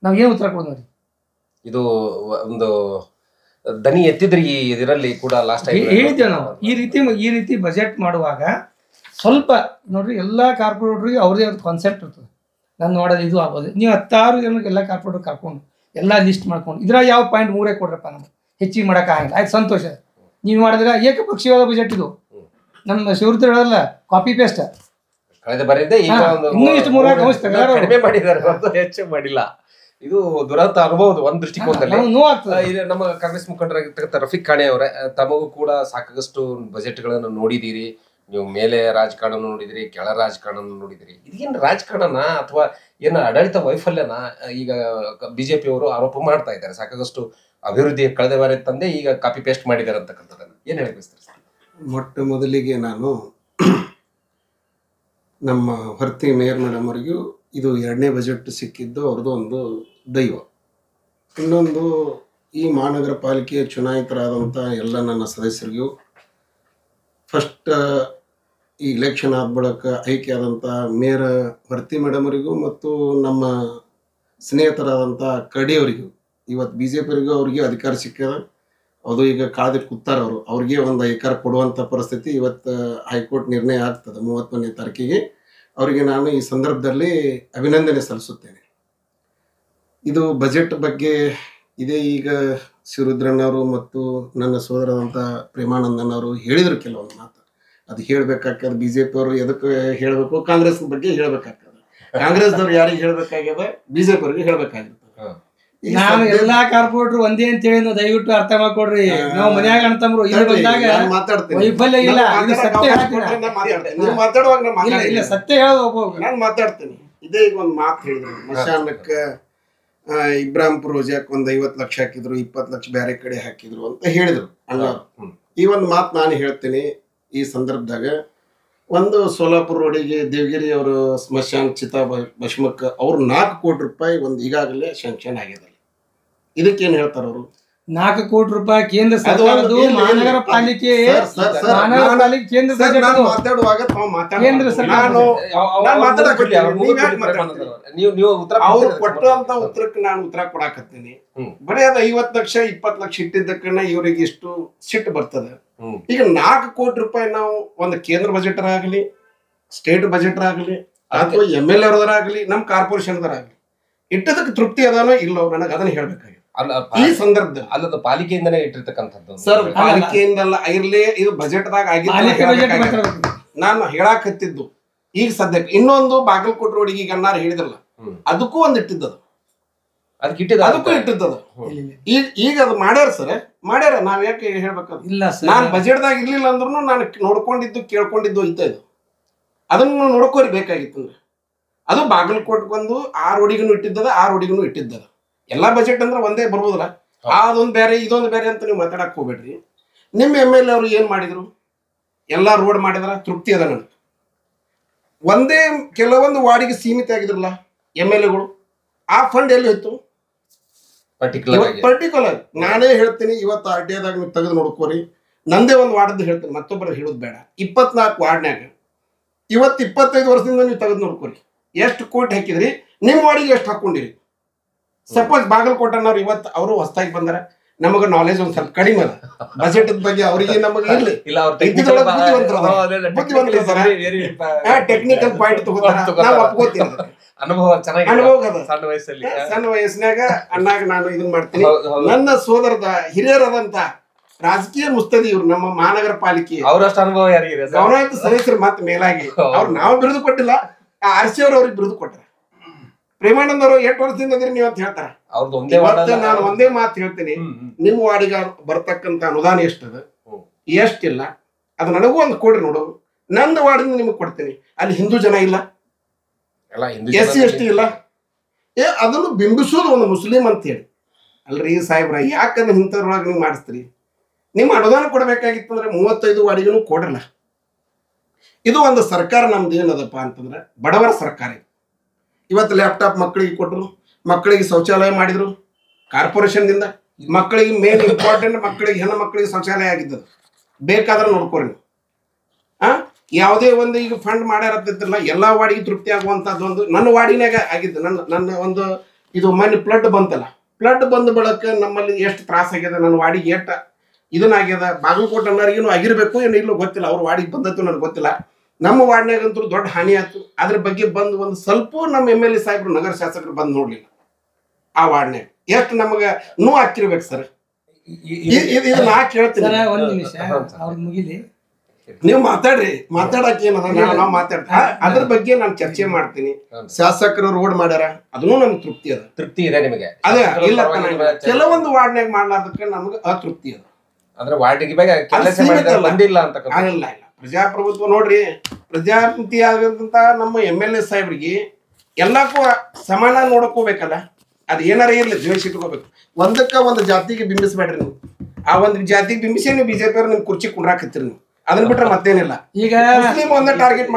ನಾವು ಏನು ಉತ್ತರ ಕೊಡೋದ್ರಿ? ಇದು ಒಂದು ದನಿ ಎತ್ತಿದ್ರಿ ಇದರಲ್ಲಿ ಕೂಡ ಲಾಸ್ಟ್ ಹೇಳಿದ್ದೇವೆ ನಾವು. ಈ ರೀತಿ ಬಜೆಟ್ ಮಾಡುವಾಗ ಸ್ವಲ್ಪ ನೋಡ್ರಿ, ಎಲ್ಲ ಕಾರ್ಪೊರೇಟ್ರಿಗೆ ಅವ್ರದೇ ಒಂದು ಕಾನ್ಸೆಪ್ಟ್ ಇರ್ತದೆ. ನಾನು ನೋಡೋದು ಇದು ಆಗೋದು. ನೀವು 16 ಜನಕ್ಕೆ ಎಲ್ಲ ಕಾರ್ಪೊರೇಟ್ ಕರ್ಕೊಂಡು ಎಲ್ಲ ಲಿಸ್ಟ್ ಮಾಡ್ಕೊಂಡು ಇದ್ರ ಯಾವ ಪಾಯಿಂಟ್ 3 ಕೊಡ್ರಪ್ಪ, ನಮ್ಗೆ ಹೆಚ್ಚಿಗೆ ಮಾಡೋಕ್ಕಾಗಿಲ್ಲ, ಆಯ್ತು ಸಂತೋಷ. ನೀವು ಮಾಡಿದ್ರೆ ಏಕಪಕ್ಷೀಯವಾದ ಬಜೆಟ್ ಇದು. ನಮ್ಮ ಶಿವೃತ್ತಿ ಹೇಳಲ್ಲ, ಕಾಪಿ ಪೇಸ್ಟ್. ಕಳೆದ ಬಾರಿಯಿಂದ ಈಗ ಇನ್ನೂ ಇಷ್ಟು ಕಡಿಮೆ ಮಾಡಿದ್ದಾರೆ, ಹೆಚ್ಚು ಮಾಡಿಲ್ಲ. ಇದು ದುರಂತ ಅನುಭವದ ಒಂದು ದೃಷ್ಟಿಕೋನದಲ್ಲಿ ನಮ್ಮ ಕಾಂಗ್ರೆಸ್ ಮುಖಂಡರಾಗಿರ್ತಕ್ಕಂಥ ರಫೀಕ್ ಖಾಣೆ ಅವರೇ, ತಮಗೂ ಕೂಡ ಸಾಕಷ್ಟು ಬಜೆಟ್ಗಳನ್ನು ನೋಡಿದ್ದೀರಿ. ನೀವು ಮೇಲೆ ರಾಜಕಾರಣ ನೋಡಿದಿರಿ, ಕೆಳ ರಾಜಕಾರಣ ನೋಡಿದಿರಿ. ಇದೇನು ರಾಜಕಾರಣನ ಅಥವಾ ಏನು ಆಡಳಿತ ವೈಫಲ್ಯನ ಈಗ ಬಿಜೆಪಿ ಅವರು ಆರೋಪ ಮಾಡ್ತಾ ಇದ್ದಾರೆ. ಸಾಕಷ್ಟು ಅಭಿವೃದ್ಧಿ ಕಳೆದ ಬಾರಿ ತಂದೆ ಈಗ ಕಾಪಿ ಪೇಸ್ಟ್ ಮಾಡಿದ್ದಾರೆ ಅಂತಕ್ಕಂಥದ್ದನ್ನು ಏನ್ ಹೇಳ್ಬಿಸ್ತಾರೆ ಸರ್? ಮೊಟ್ಟ ಮೊದಲಿಗೆ ನಾನು ನಮ್ಮ ಹೊರ್ತಿ ಮೇಯರ್ ಮೇಡಮ್ ಅವರಿಗೂ ಇದು 2ನೇ ಬಜೆಟ್ ಸಿಕ್ಕಿದ್ದು ಅವ್ರದ್ದು ಒಂದು ದೈವ. ಇನ್ನೊಂದು, ಈ ಮಹಾನಗರ ಪಾಲಿಕೆಯ ಚುನಾಯಿತರಾದಂಥ ಎಲ್ಲ ನನ್ನ ಸದಸ್ಯರಿಗೂ ಫಸ್ಟ್ ಈ ಇಲೆಕ್ಷನ್ ಆದ ಬಳಿಕ ಆಯ್ಕೆ ಆದಂಥ ಮೇಯರ್ ಹೊರ್ತಿ ಮೇಡಮ್ ಅವರಿಗೂ ಮತ್ತು ನಮ್ಮ ಸ್ನೇಹಿತರಾದಂಥ ಕಡಿಯವರಿಗೂ, ಇವತ್ತು BJP ಅವ್ರಿಗೆ ಅಧಿಕಾರ ಸಿಕ್ಕದ. ಅದು ಈಗ ಕಾದಿಟ್ಟು ಕೂತಾರ. ಅವ್ರಿಗೆ ಒಂದು ಅಧಿಕಾರ ಕೊಡುವಂಥ ಪರಿಸ್ಥಿತಿ ಇವತ್ತು ಹೈಕೋರ್ಟ್ ನಿರ್ಣಯ ಆಗ್ತದೆ 31ನೇ ತಾರೀಕಿಗೆ. ಅವರಿಗೆ ನಾನು ಈ ಸಂದರ್ಭದಲ್ಲಿ ಅಭಿನಂದನೆ ಸಲ್ಲಿಸುತ್ತೇನೆ. ಇದು ಬಜೆಟ್ ಬಗ್ಗೆ ಇದೇ ಈಗ ಶಿವರುದ್ರಣ್ಣವರು ಮತ್ತು ನನ್ನ ಸೋದರದಂಥ ಪ್ರೇಮಾನಂದನ್ ಅವರು ಹೇಳಿದರು ಕೆಲವೊಂದು ಮಾತು. ಅದು ಹೇಳಬೇಕಾಗ್ತದೆ. BJP ಅವರು ಎದಕ್ಕೆ ಹೇಳಬೇಕು, ಕಾಂಗ್ರೆಸ್ ಬಗ್ಗೆ ಹೇಳಬೇಕಾಗ್ತದೆ. ಕಾಂಗ್ರೆಸ್ದವ್ರು ಯಾರಿಗೆ ಹೇಳಬೇಕಾಗ್ಯದ, BJP ಅವ್ರಿಗೆ ಹೇಳಬೇಕಾಗಿರ್ತದೆ. ನಾನು ಎಲ್ಲಾ ಕಾರ್ಪೊರೇಟರ್ ಒಂದೇ ಅಂತ ಹೇಳಿ ನೀವು ದಯವಿಟ್ಟು ಅರ್ಥ ಮಾಡ್ಕೊಡ್ರಿ. ನಾವು ಮನ್ಯಾಗ ಅಣ್ತಂಬ್ರು ಇಲ್ಲಿ ಬಂದಾಗ ವೈಫಲ್ಯ ಇಲ್ಲ, ಸತ್ಯ ಇಲ್ಲ, ಸತ್ಯ ಹೇಳೋದು ನಾನು ಮಾತಾಡ್ತೀನಿ. ಇದೇ ಈಗ ಒಂದು ಮಾತು ಹೇಳಿದ್ರು, ಮಶಾನಕ್ಕೆ ಇಬ್ರಾಹಿಂಪುರ ರೋಜಾಕ್ ಒಂದು 50 ಲಕ್ಷ ಹಾಕಿದ್ರು, 20 ಲಕ್ಷ ಬೇರೆ ಕಡೆ ಹಾಕಿದ್ರು ಅಂತ ಹೇಳಿದ್ರು ಅಣ್ಣವ್ರು. ಈ ಒಂದು ಮಾತು ನಾನು ಹೇಳ್ತೀನಿ ಈ ಸಂದರ್ಭದಾಗ. ಒಂದು ಸೋಲಾಪುರ ರೋಡಿಗೆ ದೇವಗಿರಿ ಅವರು ಸ್ಮಶಾನ ಚಿತಾ ಭಸ್ಮಕ್ಕೆ ಅವ್ರು 4 ಕೋಟಿ ರೂಪಾಯಿ ಒಂದು ಈಗಾಗಲೇ ಶಾಂಕ್ಷನ್ ಆಗಿದೆ. ಇದಕ್ಕೇನು ಹೇಳ್ತಾರ ಅವರು? 4 ಕೋಟಿ ರೂಪಾಯಿ ಕೇಂದ್ರ ಸರ್ಕಾರದ್ದು ಮಹಾನಗರ ಪಾಲಿಕೆ ಕೇಂದ್ರ ಮಾತಾಡುವಾಗ ಕೇಂದ್ರ ಅವ್ರು ಕೊಟ್ಟಂತ ಉತ್ತರಕ್ಕೆ ನಾನು ಉತ್ತರ ಕೊಡಾಕತ್ತೀನಿ. ಬರೀ ಅದು 50 ಲಕ್ಷ 20 ಲಕ್ಷ ಇಟ್ಟಿದ್ದಕ್ಕನ್ನ ಇವ್ರಿಗೆ ಇಷ್ಟು ಸಿಟ್ಟು ಬರ್ತದೆ. ಈಗ 4 ಕೋಟಿ ರೂಪಾಯಿ ನಾವು ಒಂದು ಕೇಂದ್ರ ಬಜೆಟ್ ಆಗಲಿ, ಸ್ಟೇಟ್ ಬಜೆಟ್ ಆಗಲಿ, ಅಥವಾ MLA ಅವರಾಗಲಿ, ನಮ್ಮ ಕಾರ್ಪೊರೇಷನ್ ಆಗಲಿ ಇಟ್ಟದಕ್ಕೆ ತೃಪ್ತಿ ಅದಾನೋ ಇಲ್ಲೋ ನನಗೆ ಅದನ್ನ ಹೇಳ್ಬೇಕಾಗಿದೆ ಈ ಸಂದರ್ಭದಲ್ಲಿ. ಅಲ್ಲದ ಪಾಲಿಕೆಯಿಂದನೇ ಇಟ್ಟಿರ್ತಕ್ಕಂಥದ್ದು ಸರ್, ಪಾಲಿಕೆಯಿಂದಲ್ಲ ಇರ್ಲಿ, ಇದು ಬಜೆಟ್ದಾಗ ಆಗಿದ್ದು ನಾನು ಹೇಳಾಕತ್ತಿದ್ದು. ಈಗ ಸದ್ಯಕ್ಕೆ ಇನ್ನೊಂದು ಬಾಗಲಕೋಟೆ ರೋಡಿಗೆ ಈಗ ಅನ್ನಾರು ಹೇಳಿದ್ರಲ್ಲ, ಅದಕ್ಕೂ ಒಂದು ಇಟ್ಟಿದ್ದದು, ಅದಕ್ಕೂ ಇಟ್ಟಿದ್ದದು. ಈಗ ಅದು ಮಾಡ್ಯಾರ ಸರ್, ಮಾಡ್ಯಾರ. ನಾವ್ ಯಾಕೆ ಹೇಳ್ಬೇಕಲ್ಲ? ನಾನ್ ಬಜೆಟ್ದಾಗ ಇರ್ಲಿಲ್ಲ ಅಂದ್ರೂ ನಾನು ನೋಡ್ಕೊಂಡಿದ್ದು ಕೇಳ್ಕೊಂಡಿದ್ದು ಇದ್ದ ಇದು, ಅದನ್ನು ನೋಡ್ಕೋರಿ ಬೇಕಾಗಿತ್ತು. ಅದು ಬಾಗಲಕೋಟ್ಗೊಂದು ಆ ರೋಡಿಗೂ ಇಟ್ಟಿದ್ದದ, ಆ ರೋಡಿಗೂ ಇಟ್ಟಿದ್ದದ. ಎಲ್ಲಾ ಬಜೆಟ್ ಅಂದ್ರೆ ಒಂದೇ ಬರ್ಬೋದಲ್ಲ, ಅದೊಂದು ಬೇರೆ ಇದೊಂದು ಬೇರೆ ಅಂತ ನೀವು ಮಾತಾಡಕ್ ಹೋಗ್ಬೇಡ್ರಿ. ನಿಮ್ಮ MLA ಅವರು ಏನ್ ಮಾಡಿದ್ರು? ಎಲ್ಲಾ ರೋಡ್ ಮಾಡಿದ್ರ, ತೃಪ್ತಿ ಅದ ನನಗೆ. ಒಂದೇ ಕೆಲವೊಂದು ವಾರ್ಡಿಗೆ ಸೀಮಿತ ಆಗಿದ್ರಲ್ಲ MLAಗಳು, ಆ ಫಂಡ್ ಎಲ್ಲಿ ಹೋಯ್ತು? ಪರ್ಟಿಕ್ಯುಲರ್ ನಾನೇ ಹೇಳ್ತೀನಿ. ಇವತ್ತು RTIದಾಗ ನೀವು ತೆಗೆದು ನೋಡ್ಕೋರಿ. ನಂದೇ ಒಂದು ವಾರ್ಡ್ದು ಹೇಳ್ತೀನಿ, ಮತ್ತೊಬ್ಬರು ಹೇಳೋದು ಬೇಡ. 24 ವಾರ್ಡ್ನ್ಯಾಗ ಇವತ್ತು 25 ವರ್ಷದಿಂದ ನೀವು ತೆಗೆದು ನೋಡ್ಕೋರಿ, ಎಷ್ಟು ಕೋಟಿ ಹಾಕಿದ್ರಿ, ನಿಮ್ಮ ವಾರ್ಡಿಗೆ ಎಷ್ಟು ಹಾಕೊಂಡಿರಿ. ಸಪೋಸ್ ಬಾಗಲಕೋಟನವ್ರು ಇವತ್ತು ಅವರು ಹೊಸದಾಗಿ ಬಂದಾರ, ನಮಗ ನಾಲೆಜ್ ಒಂದ್ ಸ್ವಲ್ಪ ಕಡಿಮೆ ಅದ ಬಜೆಟ್ ಬಗ್ಗೆ, ಅವರಿಗೆ ನಮಗೆ ಇರ್ಲಿ ಟೆಕ್ನಿಕಲ್ ಪಾಯಿಂಟ್ ತಗೋತಾರ, ನಾವು ಒಪ್ಕೋತೀವಿ. ಅನುಭವ ಚೆನ್ನಾಗಿ ಅನುಭವ ಅದ. ಸಣ್ಣ ವಯಸ್ಸಲ್ಲಿ ಸಣ್ಣ ವಯಸ್ಸಿನಾಗ ಅಣ್ಣಾಗ ನಾನು ಇದನ್ನ ಮಾಡ್ತೀನಿ. ಹೌದು. ನನ್ನ ಸೋದರದ ಹಿರಿಯರಾದಂತ ರಾಜಕೀಯ ಮುಸ್ತದಿ ಇವ್ರು ನಮ್ಮ ಮಹಾನಗರ ಪಾಲಿಕೆ ಅವರಷ್ಟು ಅನುಭವ ಯಾರಿಗಿದೆ ಗೌರವಾನ್ವಿತ ಸದಸ್ಯರು ಮತ್ತೆ ಮೇಲಾಗಿ ಅವ್ರು ನಾವು ಬಿರುದು ಕೊಟ್ಟಿಲ್ಲ, ಆರ್ಸಿ ಅವ್ರಿಗೆ ಬಿರುದು ಕೊಟ್ಟರೆ. ಪ್ರೇಮಾನಂದ್ ಅವರು 8 ವರ್ಷದಿಂದ ಅದ್ರಿ ನೀವು ಅಂತ ಹೇಳ್ತಾರ. ಅವ್ರದ್ದು ಒಂದೇ ನಾನು ಒಂದೇ ಮಾತು ಹೇಳ್ತೀನಿ, ನಿಮ್ಮ ವಾರ್ಡಿಗ ಬರ್ತಕ್ಕಂತ ಅನುದಾನ ಎಷ್ಟದ ಎಷ್ಟಿಲ್ಲ ಅದು ನನಗೂ ಒಂದು ಕೊಡ್ರಿ ನೋಡು. ನಂದು ವಾರ್ಡಿಂದ ನಿಮಗೆ ಕೊಡ್ತೀನಿ. ಅಲ್ಲಿ ಹಿಂದೂ ಜನ ಇಲ್ಲ, SC ST ಇಲ್ಲ, ಅದನ್ನು ಬಿಂಬಿಸೋದು ಒಂದು ಮುಸ್ಲಿಂ ಅಂತ ಹೇಳಿ. ಅಲ್ರಿ ಸಾಹೇಬ್ರ, ಯಾಕಂದ್ರೆ ಇಂಥದ್ರೊಳಗೆ ನೀವು ಮಾಡಿಸ್ತೀರಿ? ನಿಮ್ಮ ಅನುದಾನ ಕೊಡಬೇಕಾಗಿತ್ತು ಅಂದ್ರೆ 35 ವಾರ್ಡಿಗೂ ಕೊಡ್ರಲ್ಲ. ಇದು ಒಂದು ಸರ್ಕಾರ ನಮ್ದು ಏನದಪ್ಪ ಅಂತಂದ್ರೆ ಬಡವರ ಸರ್ಕಾರ. ಇವತ್ತು ಲ್ಯಾಪ್ಟಾಪ್ ಮಕ್ಕಳಿಗೆ ಕೊಟ್ಟರು, ಮಕ್ಕಳಿಗೆ ಶೌಚಾಲಯ ಮಾಡಿದ್ರು ಕಾರ್ಪೊರೇಷನ್ದಿಂದ. ಮಕ್ಕಳಿಗೆ ಮೇನ್ ಇಂಪಾರ್ಟೆಂಟ್, ಮಕ್ಕಳಿಗೆ ಹೆಣ್ಣು ಮಕ್ಕಳಿಗೆ ಶೌಚಾಲಯ ಆಗಿದ್ದದು, ಬೇಕಾದ್ರೆ ನೋಡ್ಕೊರಿ ನೀವು. ಯಾವುದೇ ಒಂದು ಈಗ ಫಂಡ್ ಮಾಡ್ಯಾರತ್ತಿಲ್ಲ, ಎಲ್ಲ ವಾರ್ಡಿಗೆ ತೃಪ್ತಿ ಆಗುವಂಥದ್ದು ಒಂದು ನನ್ನ ವಾರ್ಡಿನಾಗ ಆಗಿದ್ದು. ನನ್ನ ಒಂದು ಇದು ಮೊನ್ನೆ ಫ್ಲಡ್ ಬಂತಲ್ಲ, ಫ್ಲಡ್ ಬಂದ ಬಳಕ ನಮ್ಮಲ್ಲಿ ಎಷ್ಟು ತ್ರಾಸ ಆಗ್ಯದ, ನನ್ನ ವಾರ್ಡಿಗೆ ಎಷ್ಟು ಇದನ್ನಾಗ್ಯದ. ಬಾಗಲಕೋಟೆ ಅನ್ನೋರಿಗೇನು ಆಗಿರ್ಬೇಕು ಏನೋ ಇಲ್ಲೋ ಗೊತ್ತಿಲ್ಲ, ಅವ್ರ ವಾರ್ಡಿಗೆ ಬಂದತ್ತು ನನಗೆ ಗೊತ್ತಿಲ್ಲ. ನಮ್ಮ ವಾರ್ಡ್ನಾಗಂತೂ ದೊಡ್ಡ ಹಾನಿ ಆಯ್ತು. ಅದ್ರ ಬಗ್ಗೆ ಬಂದು ಒಂದು ಸ್ವಲ್ಪ ನಮ್ಮ MLA ಸಾಹೇಬ್ರು ನಗರ ಶಾಸಕರು ಬಂದು ನೋಡ್ಲಿಲ್ಲ. ಆ ವಾರ್ಡ್ನಾಗ ಎಷ್ಟು ನಮಗೆ ನೋವು ಹಾಕಿರ್ಬೇಕು ಸರ್. ಇದು ನಾ ಕೇಳ್ತೀನಿ. ಒಂದು ನಿಮಿಷ ಅವ್ರಿಗೆ ಮುಗಿಲಿ, ನೀವು ಮಾತಾಡ್ರಿ, ಮಾತಾಡಕ್ಕೆ ಏನದ ನಾವು ಮಾತಾಡ್ತಾ ಅದ್ರ ಬಗ್ಗೆ ನಾನು ಚರ್ಚೆ ಮಾಡ್ತೀನಿ. ಶಾಸಕರು ರೋಡ್ ಮಾಡ್ಯಾರ, ಅದನ್ನು ನಮ್ಗೆ ತೃಪ್ತಿ ಇದೆ ನಿಮಗೆ. ಅದ ಇಲ್ಲ, ಕೆಲವೊಂದು ವಾರ್ಡ್ನಾಗ ಮಾಡ್ಲಾರ್ದಕ್ಕೆ ನಮ್ಗೆ ಅತೃಪ್ತಿ ಅದ. ಅಂದ್ರೆ ವಾರ್ಡಿಗೆ ಬಂದಿಲ್ಲ ಅಂತ ಇಲ್ಲ. ಪ್ರಜಾಪ್ರಭುತ್ವ ನೋಡ್ರಿ, ಪ್ರಜಾಪ್ರತಿ ಆಗಂತ ನಮ್ಮ MLA ಸಾಹೇಬ್ರಿಗೆ ಎಲ್ಲಕ್ಕೂ ಸಮಾನ ನೋಡ್ಕೋಬೇಕಲ್ಲ. ಅದು ಏನಾರ ಇರ್ಲಿ, ದ್ವೇಷ ಇಟ್ಕೋಬೇಕು. ಒಂದು ಜಾತಿಗೆ ಬಿಂಬಿಸ್ಬೇಡ್ರಿ ನೀವು. ಆ ಒಂದು ಜಾತಿಗೆ ಬಿಂಬಿಸಿ ನೀವು BJP ಅವ್ರು ನಿಮ್ ಕುರ್ಚಿ ಕುಂಡ್ರಾಕತ್ತೀರಿ ನೀವು. ಅದನ್ನ ಬಿಟ್ರೆ ಮತ್ತೇನಿಲ್ಲ. ಈಗ ಮುಸ್ಲಿಂ ಒಂದ ಟಾರ್ಗೆಟ್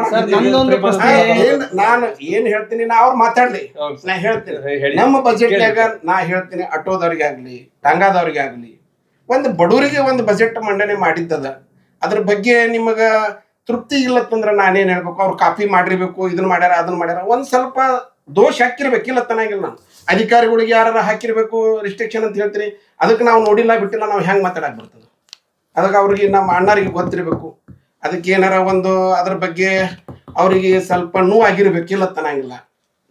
ನಾನು ಏನ್ ಹೇಳ್ತೀನಿ, ನಾ ಅವ್ರು ಮಾತಾಡ್ಲಿ, ನಾ ಹೇಳ್ತೀನಿ. ನಮ್ಮ ಬಜೆಟ್ನಾಗ ನಾ ಹೇಳ್ತೀನಿ, ಆಟೋದವ್ರಿಗೆ ಆಗ್ಲಿ, ಟಾಂಗಾದವ್ರಿಗೆ ಆಗ್ಲಿ, ಒಂದು ಬಡವರಿಗೆ ಒಂದು ಬಜೆಟ್ ಮಂಡನೆ ಮಾಡಿದ್ದದ. ಅದ್ರ ಬಗ್ಗೆ ನಿಮಗ ತೃಪ್ತಿ ಇಲ್ಲತ್ತಂದ್ರೆ ನಾನೇನ್ ಹೇಳ್ಬೇಕು? ಅವ್ರು ಕಾಪಿ ಮಾಡಿರ್ಬೇಕು, ಇದನ್ನ ಮಾಡ್ಯಾರ ಅದನ್ನ ಮಾಡ್ಯಾರ, ಒಂದ್ ಸ್ವಲ್ಪ ದೋಷ ಹಾಕಿರ್ಬೇಕಿಲ್ಲ ತನಾಗಿಲ್ಲ. ನಾನು ಅಧಿಕಾರಿಗಳಿಗೆ ಯಾರು ಹಾಕಿರ್ಬೇಕು ರಿಸ್ಟ್ರಿಕ್ಷನ್ ಅಂತ ಹೇಳ್ತೀನಿ. ಅದಕ್ಕೆ ನಾವು ನೋಡಿಲ್ಲ ಬಿಟ್ಟಿಲ್ಲ, ನಾವು ಹೆಂಗ್ ಮಾತಾಡಕ್ ಬರ್ತದೆ? ಅದಕ್ಕೆ ಅವ್ರಿಗೆ ನಮ್ಮ ಅಣ್ಣರಿಗೆ ಗೊತ್ತಿರಬೇಕು. ಅದಕ್ಕೆ ಏನಾರ ಒಂದು ಅದ್ರ ಬಗ್ಗೆ ಅವರಿಗೆ ಸ್ವಲ್ಪ ನೋವು ಆಗಿರ್ಬೇಕಿಲ್ಲ ತನಾಗಿಲ್ಲ.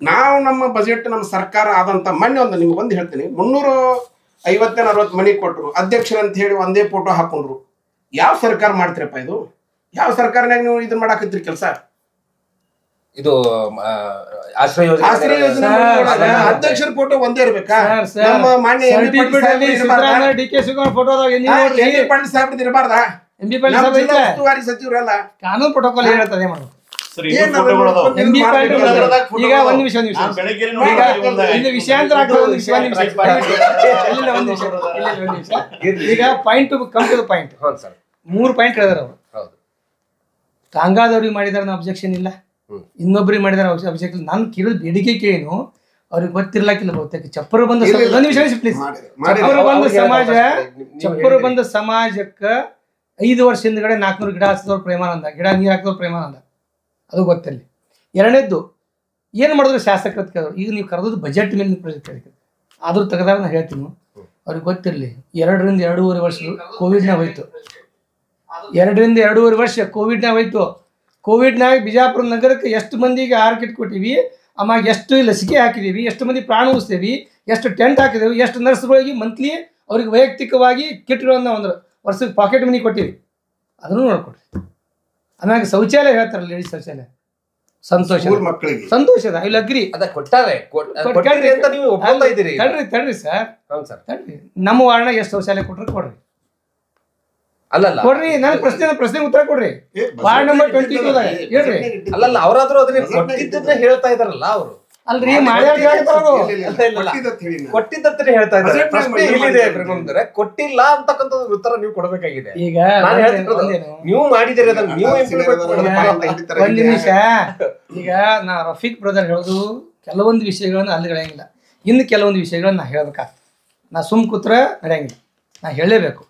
ನಾವು ನಮ್ಮ ಬಜೆಟ್ ನಮ್ಮ ಸರ್ಕಾರ ಆದಂತ ಮೊನ್ನೆ ನಿಮ್ಗೆ ಒಂದು ಹೇಳ್ತೀನಿ, 350-40 ಮನೆ ಕೊಟ್ಟರು, ಅಧ್ಯಕ್ಷರಂತ ಹೇಳಿ ಒಂದೇ ಫೋಟೋ ಹಾಕೊಂಡ್ರು. ಯಾವ ಸರ್ಕಾರ ಮಾಡ್ತೀರಪ್ಪ ಇದು? ಯಾವ ಸರ್ಕಾರನಾಗ ನೀವು ಇದನ್ನ ಮಾಡಾಕತ್ರಿ ಕೆಲಸ? ಇದು ಆಶ್ರಯ ಯೋಜನೆ ಅಧ್ಯಕ್ಷರ ಫೋಟೋ ಒಂದೇ ಇರ್ಬೇಕಾ? ನಮ್ಮ ಮಾನ್ಯ ಇರಬಾರ್ದಾ? ಉಸ್ತುವಾರಿ ಸಚಿವರಲ್ಲ, ಕಾನೂನು ಪ್ರೋಟೋಕಾಲ್ ಹೇಳ್ತದೆ ಮಾಡೋದು. ಈಗ ಒಂದ್ ನಿಮಿಷ ವಿಷಯಾಂತರ ಈಗ point come to the point. 3 point ಹೇಳಿದಾರೆ ಅವರು. ಟಾಂಗಾದವ್ರಿಗೆ ಮಾಡಿದಾರೆ ಅಬ್ಜೆಕ್ಷನ್ ಇಲ್ಲ, ಇನ್ನೊಬ್ರಿಗೆ ಮಾಡಿದಾರೆ ಅಬ್ಜೆಕ್ಷನ್. ನಾನು ಕೇಳಿದ ಬೇಡಿಕೆ ಕೇಳೇನು ಅವ್ರಿಗೆ ಗೊತ್ತಿರ್ಲಾಕಿಲ್ಲ ಬಹುತೇಕ. ಚಪ್ಪರು ಬಂದ ಚಪ್ಪರು ಬಂದ ಸಮಾಜಕ್ಕ 5 ವರ್ಷ ಹಿಂದ್ಗಡೆ 400 ಗಿಡ ಹಚ್ಚಿದವ್ರು ಪ್ರೇಮಾನಂದ, ಗಿಡ ನೀರು ಹಾಕಿದವ್ರು ಪ್ರೇಮಾನಂದ, ಅದು ಗೊತ್ತಿಲ್ಲ. ಎರಡನೇದ್ದು ಏನು ಮಾಡಿದ್ರು ಶಾಸಕರ ಕೇಳಿದ್ರು. ಈಗ ನೀವು ಕರೆದದ್ದು ಬಜೆಟ್ ಮೇಲೆ ಪ್ರಾಜೆಕ್ಟ್ ಕೇಳಿದ್ರು, ಆದ್ರೂ ತೆಗೆದಾಗ ನಾನು ಹೇಳ್ತೀನಿ ಅವ್ರಿಗೆ ಗೊತ್ತಿರಲಿ. 2-2.5 ವರ್ಷ ಕೋವಿಡ್ನಾಗ ಹೋಯ್ತು. 2-2.5 ವರ್ಷ ಕೋವಿಡ್ನಾಗ ಹೋಯ್ತು. ಕೋವಿಡ್ನಾಗ ಬಿಜಾಪುರ ನಗರಕ್ಕೆ ಎಷ್ಟು ಮಂದಿಗೆ ಕಿಟ್ ಕೊಟ್ಟಿವಿ, ಆಮ್ಯಾಗ ಎಷ್ಟು ಲಸಿಕೆ ಹಾಕಿದೀವಿ, ಎಷ್ಟು ಮಂದಿ ಪ್ರಾಣ ಉಳಿಸ್ತೇವಿ, ಎಷ್ಟು ಟೆಂಟ್ ಹಾಕಿದೇವಿ, ಎಷ್ಟು ನರ್ಸ್ಗಳಿಗೆ ಮಂತ್ಲಿ ಅವ್ರಿಗೆ ವೈಯಕ್ತಿಕವಾಗಿ ಕಿಟ್ಗಳನ್ನ ಒಂದು ವರ್ಷಕ್ಕೆ ಪಾಕೆಟ್ ಮನಿ ಕೊಟ್ಟಿವಿ, ಅದನ್ನು ನೋಡ್ಕೊಡ್ರಿ. ಆಮ್ಯಾಗ ಶೌಚಾಲಯ ಹೇಳ್ತಾರಲ್ಲ, ಲೇಡೀಸ್ ಶೌಚಾಲಯ, ಸಂತೋಷದ ಇಲ್ಲಿ ಅಗ್ರಿ ತಡ್ರಿ ಸರ್, ತಡ್ರಿ. ನಮ್ಮ ವಾರ್ಡ್ನಾಗ ಎಷ್ಟು ಶೌಚಾಲಯ ಕೊಡ್ರಿ ಕೊಡ್ರಿ. ನಾನು ಪ್ರಶ್ನೆ ಉತ್ತರ ಕೊಡ್ರಿ. ವಾರ್ಡ್ ನಂಬರ್ 22 ಹೇಳ್ರಿ. ಅಲ್ಲಲ್ಲ, ಅವರಾದ್ರೂ ಅದನ್ನ ಕೊಟ್ಟಿದ್ದನ್ನ ಹೇಳ್ತಾ ಇದಾರಲ್ಲ ಅವರು. ಅಲ್ರಿ ಕೊಟ್ಟಿದ್ದಂತಾನೆ ಹೇಳ್ತಾ ಇದ್ದಾರೆ. ಪ್ರಶ್ನೆ ಇಲ್ಲಿದೆ ಕೊಟ್ಟಿಲ್ಲ ಅಂತಕ್ಕಂಥದ್ದು ಉತ್ತರ ನೀವು ಕೊಡಬೇಕಾಗಿದೆ. ಈಗ ನೀವು ಮಾಡಿದಿರಿ ಅದನ್ನ ನೀವು ಒಂದ್ ನಿಮಿಷ. ಈಗ ನಾ ರಫೀಕ್ ಬ್ರದರ್ ಹೇಳೋದು ಕೆಲವೊಂದು ವಿಷಯಗಳನ್ನ ಅಲ್ಲಿ ನಡೆಯಂಗಿಲ್ಲ, ಇನ್ನು ಕೆಲವೊಂದು ವಿಷಯಗಳನ್ನ ನಾ ಹೇಳ್ಬೇಕಾಗ್ತದೆ. ನಾ ಸುಮ್ ಕೂತ್ರ ನಡೆಯಂಗಿಲ್ಲ, ನಾ ಹೇಳಲೇಬೇಕು.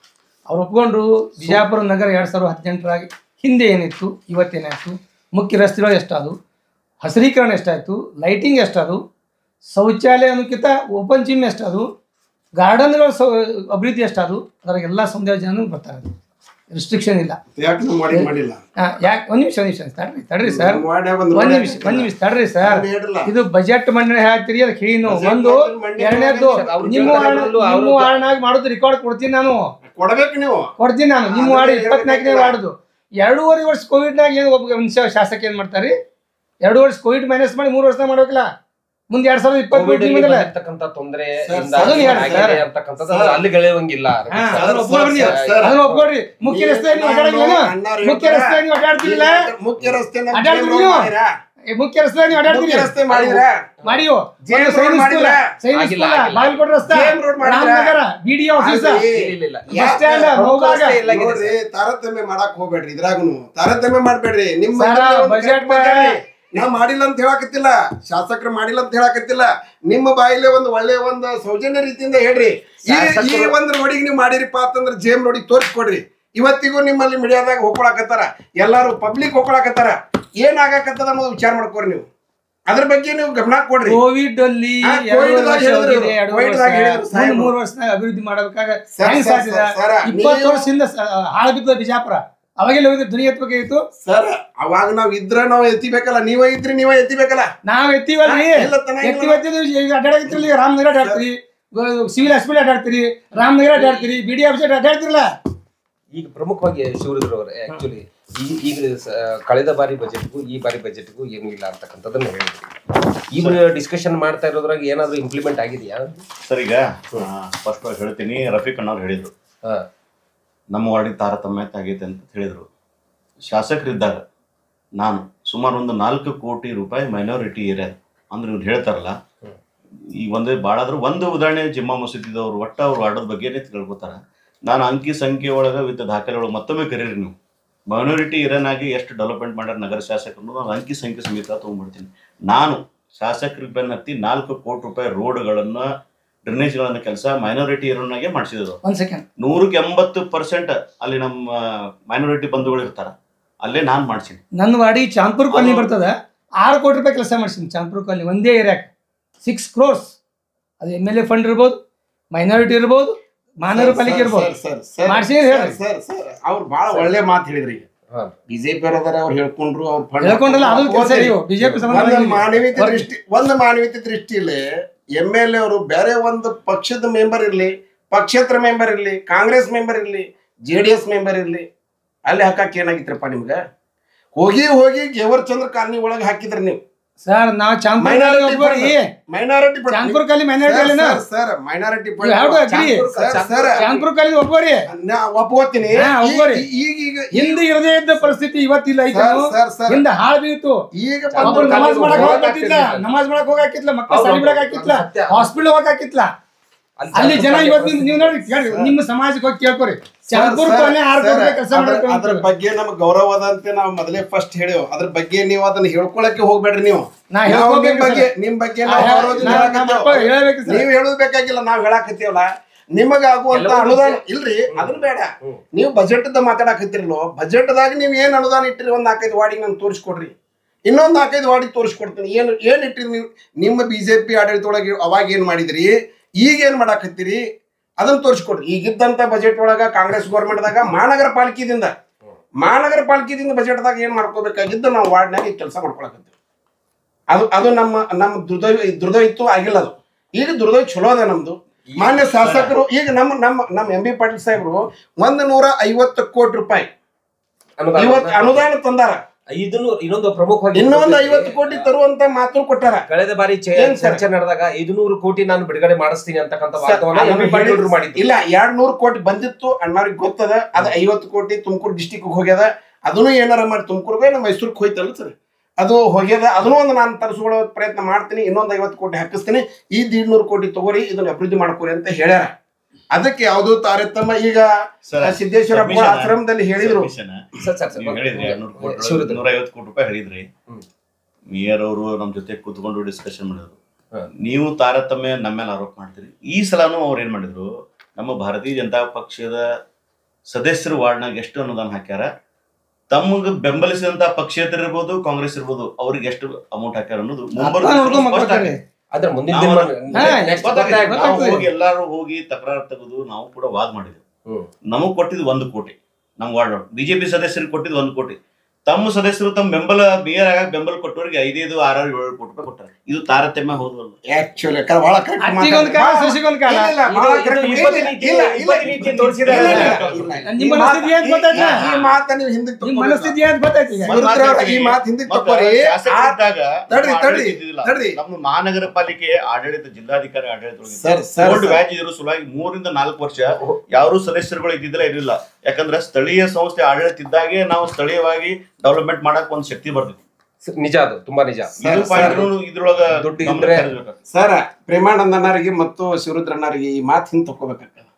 ಅವ್ರು ಒಪ್ಕೊಂಡ್ರು ಬಿಜಾಪುರ ನಗರ 2018 ಹಿಂದೆ ಏನಿತ್ತು, ಇವತ್ತೇನಾಯ್ತು, ಮುಖ್ಯ ರಸ್ತೆಗಳು ಎಷ್ಟಾದವು, ಹಸಿರೀಕರಣ ಎಷ್ಟಾಯಿತು, ಲೈಟಿಂಗ್ ಎಷ್ಟಾದವು, ಶೌಚಾಲಯ ಅನ್ನೋಕ್ಕಿಂತ ಓಪನ್ ಜಿಮ್ ಎಷ್ಟಾದವು, ಗಾರ್ಡನ್ಗಳ ಅಭಿವೃದ್ಧಿ ಎಷ್ಟಾದವು, ಅದರ ಎಲ್ಲ ಸಮುದಾಯ ಜನ ಬರ್ತಾರೆ. ರಿಸ್ಟ್ರಿಕ್ಷನ್ ಇಲ್ಲ. ಯಾಕೆ ನಾವು ಮಾಡಿಲ್ಲ ಯಾಕೆ ಒಂದ್ ನಿಮಿಷ ತಡ್ರಿ ಸರ್, ಒಂದ್ ಒಂದ್ ನಿಮಿಷ ತಡ್ರಿ ಸರ್. ಇದು ಬಜೆಟ್ ಮಂಡನೆ ಹೇಳ್ತೀರಿ, ಅದಕ್ಕೆ ಹೇಳಿ ಒಂದು. ಎರಡನೇದು ನಿಮ್ಮ ವಾರ್ಡ್ನಾಗ ಮಾಡೋದು ರೆಕಾರ್ಡ್ ಕೊಡ್ತೀನಿ ನಾನು, ಕೊಡ್ಬೇಕು ನೀವು ಕೊಡ್ತೀನಿ ನಾನು. ನಿಮ್ಮ ವಾರ್ಡ್ 24ನೇ ವಾರ್ಡ್ದು 2.5 ವರ್ಷ ಕೋವಿಡ್ನಾಗ ಏನು ಒಬ್ಬ ಶಾಸಕ ಏನ್ ಮಾಡ್ತಾರೆ? 2 ವರ್ಷ ಕೋವಿಡ್ ಮೈನಸ್ ಮಾಡಿ 3 ವರ್ಷ ಮಾಡ್ಬೇಕಲ್ಲ. ಮುಂದೆ 2020 ತೊಂದರೆ ಒಪ್ಕೊಡ್ರಿ. ಮುಖ್ಯ ರಸ್ತೆ ನೀವು ಅಡ್ಡಾಡಂಗಿಲ್ಲ, ಮುಖ್ಯ ರಸ್ತೆ ನೀವು ಅಡ್ಡಾಡ್ತಿಲ್ಲ, ಮುಖ್ಯ ರಸ್ತೆ ನೀವು ಅಡ್ಡಾಡ್ತೀರಿ ಮಾಡಿಯೋ. ಬಾಗಲಕೋಟೆ ರಸ್ತೆ, Ramanagara BDO office, bus stand, ತಾರತಮ್ಯ ಮಾಡಕ್ ಹೋಗ್ಬೇಡ್ರಿ. ಇದ್ರಾಗನು ತಾರತಮ್ಯ ಮಾಡ್ಬೇಡ್ರಿ. ನಿಮ್ಮ ಬಜೆಟ್ ನಾ ಮಾಡಿಲ್ಲ ಅಂತ ಹೇಳಕತ್ತಿಲ್ಲ, ಶಾಸಕರು ಮಾಡಿಲ್ಲ ಅಂತ ಹೇಳಕತ್ತಿಲ್ಲ. ನಿಮ್ಮ ಬಾಯಿಲೆ ಒಂದು ಒಳ್ಳೆ ಒಂದು ಸೌಜನ್ಯ ರೀತಿಯಿಂದ ಹೇಳ್ರಿ. ಈ ಒಂದು ರೋಡಿಗೆ ನೀವು ಮಾಡಿರಿಪ್ಪ ಅಂತಂದ್ರೆ ಜೇಮ್ ರೋಡಿಗೆ ತೋರಿಸ್ಕೊಡ್ರಿ. ಇವತ್ತಿಗೂ ನಿಮ್ಮಲ್ಲಿ ಮೀಡಿಯಾದಾಗ ಹೋಗ್ಕೊಳಕತ್ತಾರ, ಎಲ್ಲಾರು ಪಬ್ಲಿಕ್ ಹೋಗ್ಕೊಳಕತ್ತಾರ. ಏನ್ ಆಗಾಕತ್ತದ ಅನ್ನೋದು ವಿಚಾರ ಮಾಡ್ಕೊರಿ ನೀವು. ಅದ್ರ ಬಗ್ಗೆ ನೀವು ಗಮನ ಕೊಡ್ರಿ. ಕೋವಿಡ್ ಅಲ್ಲಿ 3 ವರ್ಷನಾಗ ಅಭಿವೃದ್ಧಿ ಮಾಡಬೇಕಾಗ 20 ವರ್ಷದಿಂದ ಹಾಳು ಬಿದ್ದ ಬಿಜಾಪುರ. ಅವಾಗೆಲ್ಲ ಧ್ವನಿ ಎತ್ತಬೇಕಾಗಿತ್ತು ಸರ್. ಅವಾಗ ನಾವ್ ಇದ್ರ ನಾವ್ ಎತ್ತಿಬೇಕಲ್ಲ, ನೀವೇ ಇದ್ರಿ ನೀವೇ ಎತ್ತಿಬೇಕಲ್ಲ. ನಾವ್ ಎತ್ತಿವಲ್ರಿ, ಅಡ್ಡಾಡಾಗಿರ್ಲಿ. ರಾಮನಗರ ಅಡ್ಡಾಡ್ತೀರಿ, ಸಿವಿಲ್ ಹಾಸ್ಪಿಟಲ್ ಅಡ್ಡಾಡ್ತೀರಿ, ರಾಮನಗರ ಅಡ್ಡಾಡ್ತೀರಿ, BDO ಆಫೀಸ್ ಅಡ್ಡಾಡ್ತಿರಲ್ಲ. ಈಗ ಪ್ರಮುಖವಾಗಿ ಶಿವರುದ್ರ ಅವರೇ, ಆಕ್ಚುಲಿ ಈಗ ಕಳೆದ ಬಾರಿ ಬಜೆಟ್ಗೂ ಈ ಬಾರಿ ಬಜೆಟ್ಗೂ ಏನೂ ಇಲ್ಲ ಅಂತಕ್ಕಂಥದ್ದನ್ನ ಹೇಳಿದ್ರಿ. ಈಗ ಡಿಸ್ಕಷನ್ ಮಾಡ್ತಾ ಇರೋದ್ರಾಗ ಏನಾದ್ರು ಇಂಪ್ಲಿಮೆಂಟ್ ಆಗಿದೆಯಾ ಸರ್? ಈಗ ಸ್ಪಷ್ಟವಾಗಿ ಹೇಳ್ತೀನಿ. ರಫೀಕ್ ಅಣ್ಣವ್ರು ಹೇಳಿದ್ರು ನಮ್ಮ ವಾರ್ಡಿಗೆ ತಾರತಮ್ಯ ಆಗೈತೆ ಅಂತ ಹೇಳಿದರು. ಶಾಸಕರಿದ್ದಾಗ ನಾನು ಸುಮಾರು ಒಂದು 4 ಕೋಟಿ ರೂಪಾಯಿ ಮೈನಾರಿಟಿ ಏರಿಯಾ ಅಂದ್ರೆ ಇವ್ರು ಹೇಳ್ತಾರಲ್ಲ, ಈಗ ಒಂದೇ ಭಾಳ ಆದ್ರೂ ಒಂದು ಉದಾಹರಣೆ ಜಿಮ್ಮಾ ಮಸೀದಿದವ್ರು ಒಟ್ಟು ಅವ್ರು ವಾರ್ಡದ ಬಗ್ಗೆನೇ ತಿಳ್ಕೊತಾರೆ. ನಾನು ಅಂಕಿ ಸಂಖ್ಯೆ ಒಳಗೆ ವಿತ್ ದಾಖಲೆ ಒಳಗೆ ಮತ್ತೊಮ್ಮೆ ಕರೀರಿ ನೀವು. ಮೈನಾರಿಟಿ ಏರಿಯಾನಾಗಿ ಎಷ್ಟು ಡೆವಲಪ್ಮೆಂಟ್ ಮಾಡ್ಯಾರ ನಗರ ಶಾಸಕರು ನಾನು ಅಂಕಿ ಸಂಖ್ಯೆ ಸಮೇತ ತೊಗೊಂಡ್ಬಿಡ್ತೀನಿ. ನಾನು ಶಾಸಕರಿಗೆ ಬೆನ್ನತ್ತಿ 4 ಕೋಟಿ ರೂಪಾಯಿ ರೋಡ್ಗಳನ್ನು, ಡ್ರೈನೇಜ್ಗಳನ್ನ ಕೆಲಸ ಮೈನಾರಿಟಿ ಏರಿಯಾನಾಗೆ ಮಾಡಿಸಿದ್ರು. 180% ಅಲ್ಲಿ ನಮ್ಮ ಮೈನಾರಿಟಿ ಬಂಧುಗಳು ಇರ್ತಾರ, ಅಲ್ಲೇ ನಾನು ಮಾಡ್ತೀನಿ. ನನ್ನ ವಾಡಿ ಚಾಂಪುರ್ ಕಾಲನಿ ಬರ್ತದ, 6 ಕೋಟಿ ರೂಪಾಯಿ ಕೆಲಸ ಮಾಡ್ತೀನಿ ಚಾಂಪುರ್ ಕಾಲನಿ ಒಂದೇ ಏರಿಯಾಕ್ಕೆ. 6 crores. ಅದು MLA ಫಂಡ್ ಇರ್ಬೋದು, ಮೈನಾರಿಟಿ ಇರ್ಬೋದು, ಮಹಾನಗರ ಪಾಲಿಕೆ ಇರ್ಬೋದು. ಅವ್ರು ಬಹಳ ಒಳ್ಳೆ ಮಾತು ಹೇಳಿದ್ರಿ. ಬಿಜೆಪಿ ಅವರದಾರ ಅವ್ರು ಹೇಳ್ಕೊಂಡ್ರು, ಒಂದು ಮಾನವೀಯತೆ ದೃಷ್ಟಿಯಲ್ಲಿ MLA ಅವರು ಬೇರೆ ಒಂದು ಪಕ್ಷದ ಮೆಂಬರ್ ಇರ್ಲಿ, ಪಕ್ಷೇತರ ಮೆಂಬರ್ ಇರ್ಲಿ, ಕಾಂಗ್ರೆಸ್ ಮೆಂಬರ್ ಇರ್ಲಿ, JDS ಮೆಂಬರ್ ಇರ್ಲಿ, ಅಲ್ಲಿ ಹಾಕಕ್ ಏನಾಗಿತ್ರಪ್ಪ ನಿಮ್ಗ? ಹೋಗಿ ಗೇವರ್ ಚಂದ್ರ ಕಾಲನಿ ಒಳಗೆ ಹಾಕಿದ್ರಿ ನೀವು ಸರ್. ನಾವು ಚಾಂಪುರ್ ಕಾಲನಿ ಮೈನಾರಿಟಿ ಒಬ್ಬರಿ ಒಪ್ಕೋತೀನಿ. ಹಿಂದೆ ಇರದೇ ಇದ್ದ ಪರಿಸ್ಥಿತಿ ಇವತ್ತಿಲ್ಲ. ಹಿಂದೆ ಹಾಳು ಬೀಳ್ತು. ಈಗ ನಮಾಜ್ ಮಾಡಕ್ ಹೋಗಾಕಿತ್ಲ, ಮಕ್ಕಳು ಸಾಲಿ ಬಿಡಕ್ ಹಾಕಿತ್ಲ, ಹಾಸ್ಪಿಟಲ್ ಹೋಗಕ್ ಹಾಕಿತ್ಲ. ಅಲ್ಲಿ ಜನ ಇವತ್ತು ನೀವು ನೋಡಿ ನಿಮ್ಮ ಸಮಾಜಕ್ಕೆ ಹೋಗಿ ಕೇಳ್ಕೊರಿ. ಅದ್ರ ಬಗ್ಗೆ ನಮ್ಗೆ ಗೌರವ ಅದ ಅಂತ ನಾವು ಮೊದಲೇ ಫಸ್ಟ್ ಹೇಳೇವ್. ಅದ್ರ ಬಗ್ಗೆ ನೀವು ಅದನ್ನ ಹೇಳ್ಕೊಳಕ್ಕೆ ಹೋಗ್ಬೇಡ್ರಿ. ನೀವು ನಿಮ್ ಬಗ್ಗೆ ನೀವ್ ಹೇಳೋದ್ ಬೇಕಾಗಿಲ್ಲ, ನಾವ್ ಹೇಳಾಕತ್ತೀವಲ್ಲ. ನಿಮಗಾಗುವಂತ ಅನುದಾನ ಇಲ್ರಿ, ಅದನ್ನ ಬೇಡ. ನೀವು ಬಜೆಟ್ ಮಾತಾಡಕತ್ತಿರಲ್ಲ, ಬಜೆಟ್ದಾಗ ನೀವ್ ಏನ್ ಅನುದಾನ ಇಟ್ಟಿರಿ ಒಂದ್ 4-5 ವಾರ್ಡಿಗೆ ನಮ್ಗೆ ತೋರಿಸ್ಕೊಡ್ರಿ. ಇನ್ನೊಂದ್ 4-5 ವಾರ್ಡಿಗೆ ತೋರಿಸ್ಕೊಡ್ತೀನಿ. ಏನ್ ಇಟ್ಟಿರಿ ನೀವು? ನಿಮ್ಮ BJP ಆಡಳಿತೊಳಗೆ ಅವಾಗ ಏನ್ ಮಾಡಿದ್ರಿ, ಈಗ ಏನ್ ಮಾಡಾಕತ್ತೀರಿ ಅದನ್ನ ತೋರಿಸ್ಕೊಡ್ರಿ. ಈಗಿದ್ದಂತ ಬಜೆಟ್ ಒಳಗ ಕಾಂಗ್ರೆಸ್ ಗೌರ್ಮೆಂಟ್ದಾಗ ಮಹಾನಗರ ಪಾಲಿಕೆದಿಂದ ಬಜೆಟ್ದಾಗ ಏನ್ ಮಾಡ್ಕೋಬೇಕಾಗಿದ್ದು ನಾವು ವಾರ್ಡ್ನಾಗ ಕೆಲಸ ಮಾಡ್ಕೊಳಕತ್ತೀವಿ. ಅದು ನಮ್ಮ ದುರ್ದೈವ ಇತ್ತು, ಆಗಿಲ್ಲ. ಅದು ಈಗ ದುರ್ದೈವ ಚಲೋ ಅದ ನಮ್ದು. ಮಾನ್ಯ ಶಾಸಕರು ಈಗ ನಮ್ಮ MB ಪಾಟೀಲ್ ಸಾಹೇಬ್ರು 150 ಕೋಟಿ ರೂಪಾಯಿ ಇವತ್ತು ಅನುದಾನ ತಂದಾರ. ಇನ್ನೊಂದು ಪ್ರಮುಖವಾಗಿ ಇನ್ನೊಂದು 50 ಕೋಟಿ ತರುವಂತ ಮಾತು ಕೊಟ್ಟಾರ. ಕಳೆದ ಬಾರಿ ಚರ್ಚೆ ನಡೆದಾಗ 500 ಕೋಟಿ ನಾನು ಬಿಡುಗಡೆ ಮಾಡಿಸ್ತೀನಿ ಅಂತಕ್ಕಂಥ ವಾಗ್ದಾನ ಮಾಡಿದ್ರು. ಇಲ್ಲ, 200 ಕೋಟಿ ಬಂದಿತ್ತು ಅಣ್ಣವ್ರಿಗೆ ಗೊತ್ತದ. ಅದು 50 ಕೋಟಿ ತುಮಕೂರು ಡಿಸ್ಟಿಕ್ ಹೋಗ್ಯದ. ಅದನ್ನು ಏನಾರ ಮಾಡಿ ತುಮಕೂರ್ಗೆ ನಮ್ಮ ಮೈಸೂರಿಗೆ ಹೋಯ್ತಲ್ಲ ಸರ್, ಅದು ಹೋಗ್ಯದ. ಅದನ್ನು ಒಂದು ನಾನು ತರಿಸ್ಕೊಳ್ಳೋ ಪ್ರಯತ್ನ ಮಾಡ್ತೀನಿ. ಇನ್ನೊಂದು 50 ಕೋಟಿ ಹಾಕಿಸ್ತೀನಿ. ಈ 150 ಕೋಟಿ ತಗೋರಿ, ಇದನ್ನ ಅಭಿವೃದ್ಧಿ ಮಾಡ್ಕೋರಿ ಅಂತ ಹೇಳ್ಯಾರ. ಅದಕ್ಕೆ ಯಾವ್ದು ತಾರತಮ್ಯ ಈಗ ಸಿದ್ದೇಶ್ವರಪ್ಪ ಆಶ್ರಮದಲ್ಲಿ ಹೇಳಿದ್ರು. 150 ಕೋಟಿ ರೂಪಾಯಿ ಹೇಳಿದ್ರಿ. ಮೇಯರ್ ಅವರು ನಮ್ ಜೊತೆ ಕೂತ್ಕೊಂಡು ಡಿಸ್ಕಷನ್ ಮಾಡಿದ್ರು. ನೀವು ತಾರತಮ್ಯ ನಮ್ಮ ಮೇಲೆ ಆರೋಪ ಮಾಡ್ತೀರಿ. ಈ ಸಲನೂ ಅವ್ರು ಏನ್ ಮಾಡಿದ್ರು, ನಮ್ಮ ಭಾರತೀಯ ಜನತಾ ಪಕ್ಷದ ಸದಸ್ಯರು ವಾರ್ಡ್ನಾಗ ಎಷ್ಟು ಅನುದಾನ ಹಾಕ್ಯಾರ, ತಮಗೆ ಬೆಂಬಲಿಸಿದಂತ ಪಕ್ಷೇತರ ಇರ್ಬೋದು, ಕಾಂಗ್ರೆಸ್ ಇರ್ಬೋದು, ಅವ್ರಿಗೆ ಎಷ್ಟು ಅಮೌಂಟ್ ಹಾಕ್ಯಾರ ಅನ್ನೋದು ಅದ್ರ ಮುಂದಿನ ಹೋಗಿ ಎಲ್ಲಾರು ಹೋಗಿ ತಕರಾರು ತೆಗೆದು ನಾವು ಕೂಡ ವಾದ ಮಾಡಿದ್ವಿ. ನಮಗ್ ಕೊಟ್ಟಿದ್ದು 1 ಕೋಟಿ. ನಮ್ಮ ವಾರ್ಡ್ ಬಿಜೆಪಿ ಸದಸ್ಯರಿಗೆ ಕೊಟ್ಟಿದ್ದು 1 ಕೋಟಿ, ತಮ್ಮ ಸದಸ್ಯರು ತಮ್ಮ ಮೇಯರ್ ಆಗ ಬೆಂಬಲ ಕೊಟ್ಟವರಿಗೆ 5, 6, 7 ಕೋಟಿ ರೂಪಾಯಿ ಕೊಟ್ಟಾರೆ. ಇದು ತಾರತಮ್ಯ ಹೌದಲ್ಲ? ಆಕ್ಚುಲಿ ಬಹಳ ಕರೆಕ್ಟ್ ಅತ್ತಿಗೊಂದು ಕಾಲ ಸಸಿಗೊಂದು ಕಾಲ ನಿಮ್ಮ ಮನಸ್ಥಿತಿ ಏನ್ ಗೊತ್ತಾಯ್ತಾ? ಈ ಮಾತ ನೀವು ಹಿಂದಕ್ಕೆ ನಿಮ್ಮ ಮನಸ್ಥಿತಿ ಏನ್ ಗೊತ್ತಾಯ್ತು ಈಗ? ಈ ಮಾತು ಹಿಂದಕ್ಕೆ ತಕ್ಕೋರಿ. ನಮ್ಮ ಮಹಾನಗರ ಪಾಲಿಕೆ ಆಡಳಿತ ಜಿಲ್ಲಾಧಿಕಾರಿ ಸರ್, ಆಡಳಿತ ವ್ಯಾಜ್ ಇರೋ ಸಲುವಾಗಿ 3 ರಿಂದ 4 ವರ್ಷ ಯಾರು ಸದಸ್ಯರುಗಳು ಇದ್ದಿದ್ದಿಲ್ಲ, ಇರಲಿಲ್ಲ. ಯಾಕಂದ್ರೆ ಸ್ಥಳೀಯ ಸಂಸ್ಥೆ ಆಡಳಿತ ಇದ್ದಾಗೆ ನಾವು ಸ್ಥಳೀಯವಾಗಿ ಡೆವಲಪ್ಮೆಂಟ್ ಮಾಡಕ್ ಒಂದ್ ಶಕ್ತಿ ಬರ್ತೈತಿ. ನಿಜ, ಅದು ತುಂಬಾ ನಿಜ. ಇದ್ರೊಳಗ ದುಡ್ಡು ಇದ್ರೆ ಸರ್, ಪ್ರೇಮಾನಂದನವರಿಗೆ ಮತ್ತು ಶಿವರುದ್ರಣ್ಣರಿಗೆ ಈ ಮಾತು ಹಿಂದ್ ತಕೋಬೇಕಾಗ್ತದೆ.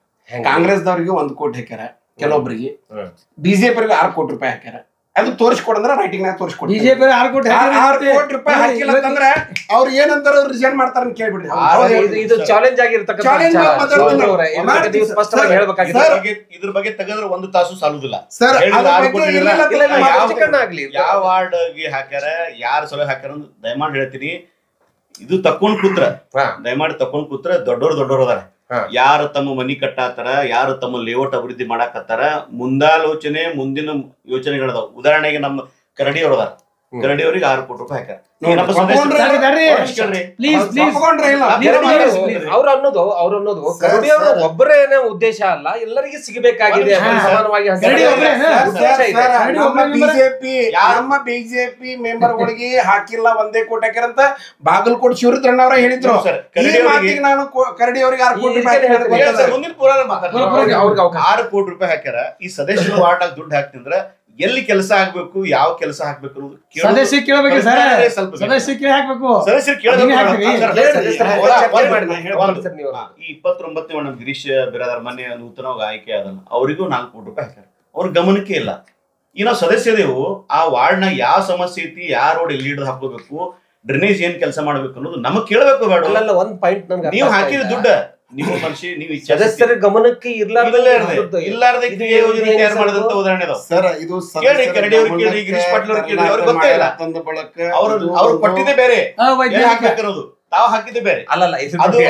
ಕಾಂಗ್ರೆಸ್ದವ್ರಿಗೆ 1 ಕೋಟಿ ಹಾಕ್ಯಾರ, ಕೆಲವೊಬ್ಬರಿಗೆ ಬಿಜೆಪಿ 6 ಕೋಟಿ ರೂಪಾಯಿ ಹಾಕ್ಯಾರ. ಅದು ತೋರಿಸ್ಕೊಡಂದ್ರೆ ರೈಟಿಂಗ್ ನಾಗ ತೋರಿಸ್ಕೊಡಿ. ಬಿಜೆಪಿ 6 ಕೋಟಿ 6 ಕೋಟಿ ರೂಪಾಯಿ ಹಾಕಿಲ್ಲ ಅಂತಂದ್ರೆ ಅವ್ರು ಏನಂತಾರ ರಿಸೈನ್ ಮಾಡ್ತಾರ ಅಂತ ಕೇಳ್ಬಿಡ್ರಿ. ಇದು ಚಾಲೆಂಜ್ ಆಗಿರ್ತಕ್ಕಂಥ ಸ್ಪಷ್ಟವಾಗಿ ಹೇಳ್ಬೇಕಾಗಿದೆ. ಇದ್ರ ಬಗ್ಗೆ ತೆಗೆದ್ರೆ 1 ತಾಸು ಸಾಲುದಿಲ್ಲ ಸರ್. ಯಾವ ವಾರ್ಡ್ಗೆ ಹಾಕ್ಯಾರ, ಯಾರು ಸಲಹೆ ಹಾಕ್ಯಾರ ಅಂತ ದಯಮಾಡಿ ಹೇಳ್ತೀನಿ. ಇದು ತಕೊಂಡ್ ಕೂತ್ರ ದೊಡ್ಡೋರು ಅದಾರ. ಯಾರು ತಮ್ಮ ಮನಿ ಕಟ್ಟಾತಾರ, ಯಾರು ತಮ್ಮ ಲೇಔಟ್ ಅಭಿವೃದ್ಧಿ ಮಾಡಾಕತ್ತಾರ, ಮುಂದಿನ ಯೋಚನೆಗಳದಾವ. ಉದಾಹರಣೆಗೆ ನಮ್ಮ ಕರಡಿಯವ್ರು ಅದಾರ, ಕರಡಿಯವ್ರಿಗೆ 6 ಕೋಟಿ ರೂಪಾಯಿ ಹಾಕ್ಯಾರ. ಅವ್ರು ಅನ್ನೋದು ಕರಡಿಯವ್ರ ಒಬ್ಬರೇನೇ ಉದ್ದೇಶ ಅಲ್ಲ, ಎಲ್ಲರಿಗೆ ಸಿಗಬೇಕಾಗಿದೆ ಸಮಾನವಾಗಿ. ನಮ್ಮ ಬಿಜೆಪಿ ಮೆಂಬರ್ಗಳಿಗೆ ಹಾಕಿಲ್ಲ 1 ಕೋಟಿ ಹಾಕ್ಯಾರಂತ ಬಾಗಲಕೋಟೆ ಶಿವರುದ್ರಣ್ಣ ಅವರ ಹೇಳಿದ್ರು. ನಾನು ಕರಡಿ ಅವ್ರಿಗೆ 6 ಕೋಟಿ ರೂಪಾಯಿ 6 ಕೋಟಿ ರೂಪಾಯಿ ಹಾಕ್ಯಾರ. ಈ ಸದಸ್ಯರು ವಾರ್ಡ್ ದುಡ್ಡು ಹಾಕ್ತಿಂದ್ರ ಎಲ್ಲಿ ಕೆಲಸ ಆಗ್ಬೇಕು, ಯಾವ ಕೆಲಸ ಹಾಕ್ಬೇಕು ಅನ್ನೋದು ಸದಸ್ಯ ಕೇಳಬೇಕು ಸರ್. ಸದಸ್ಯ ಕೇಳಿ ಹಾಕ್ಬೇಕು. ಸದಸ್ಯರು ಕೇಳಬೇಕು. ಈ 29 ನಮ್ಮ ಗಿರೀಶ್ ಬಿರಾದಾರ್ ಮೊನ್ನೆ ನೂತನವಾಗಿ ಆಯ್ಕೆ ಅದನ್ನ ಅವರಿಗೂ 4 ಕೋಟಿ ರೂಪಾಯಿ ಹಾಕ್ಯಾರ. ಅವ್ರ ಗಮನಕ್ಕೆ ಇಲ್ಲ. ಈ ನಾವು ಸದಸ್ಯದೇವು ಆ ವಾರ್ಡ್ ನ ಯಾವ ಸಮಸ್ಯೆ ಐತಿ, ಯಾವ ರೋಡ್ ಎಲ್ಲಿ ಹಿಡಿದು ಹಾಕೋಬೇಕು, ಡ್ರೈನೇಜ್ ಏನ್ ಕೆಲಸ ಮಾಡ್ಬೇಕು ಅನ್ನೋದು ನಮಗ್ ಕೇಳಬೇಕು. ಬೇಡ ಒಂದ್ ಪಾಯಿಂಟ್ ನೀವು ಹಾಕಿದ ದುಡ್ಡು ನಿಮ್ಮ ಮನುಷ್ಯ ನೀವು ಸದಸ್ಯರ ಗಮನಕ್ಕೆ ಇರ್ಲಾರ್ದೆ ಮಾಡಿದಂತ ಉದಾಹರಣೆ ಅದಾವ ಸರ್. ಇದು ಕೇಳಿ, ಕರಡಿ ಅವ್ರಿಗೆ ಕೇಳಿ, ಗಿರೀಶ್ ಪಾಟೀಲ್ ಅವ್ರಿಗೆ ಕೇಳಿ, ಅವ್ರಿಗೆ ಗೊತ್ತೇ ಇಲ್ಲ. ಅವ್ರು ಕೊಟ್ಟಿದ್ದೆ ಬೇರೆ, ಹಾಕ್ಬೇಕಿರೋದು ತಾವ್ ಹಾಕಿದ್ದೆ ಬೇರೆ. ಅಲ್ಲಲ್ಲ,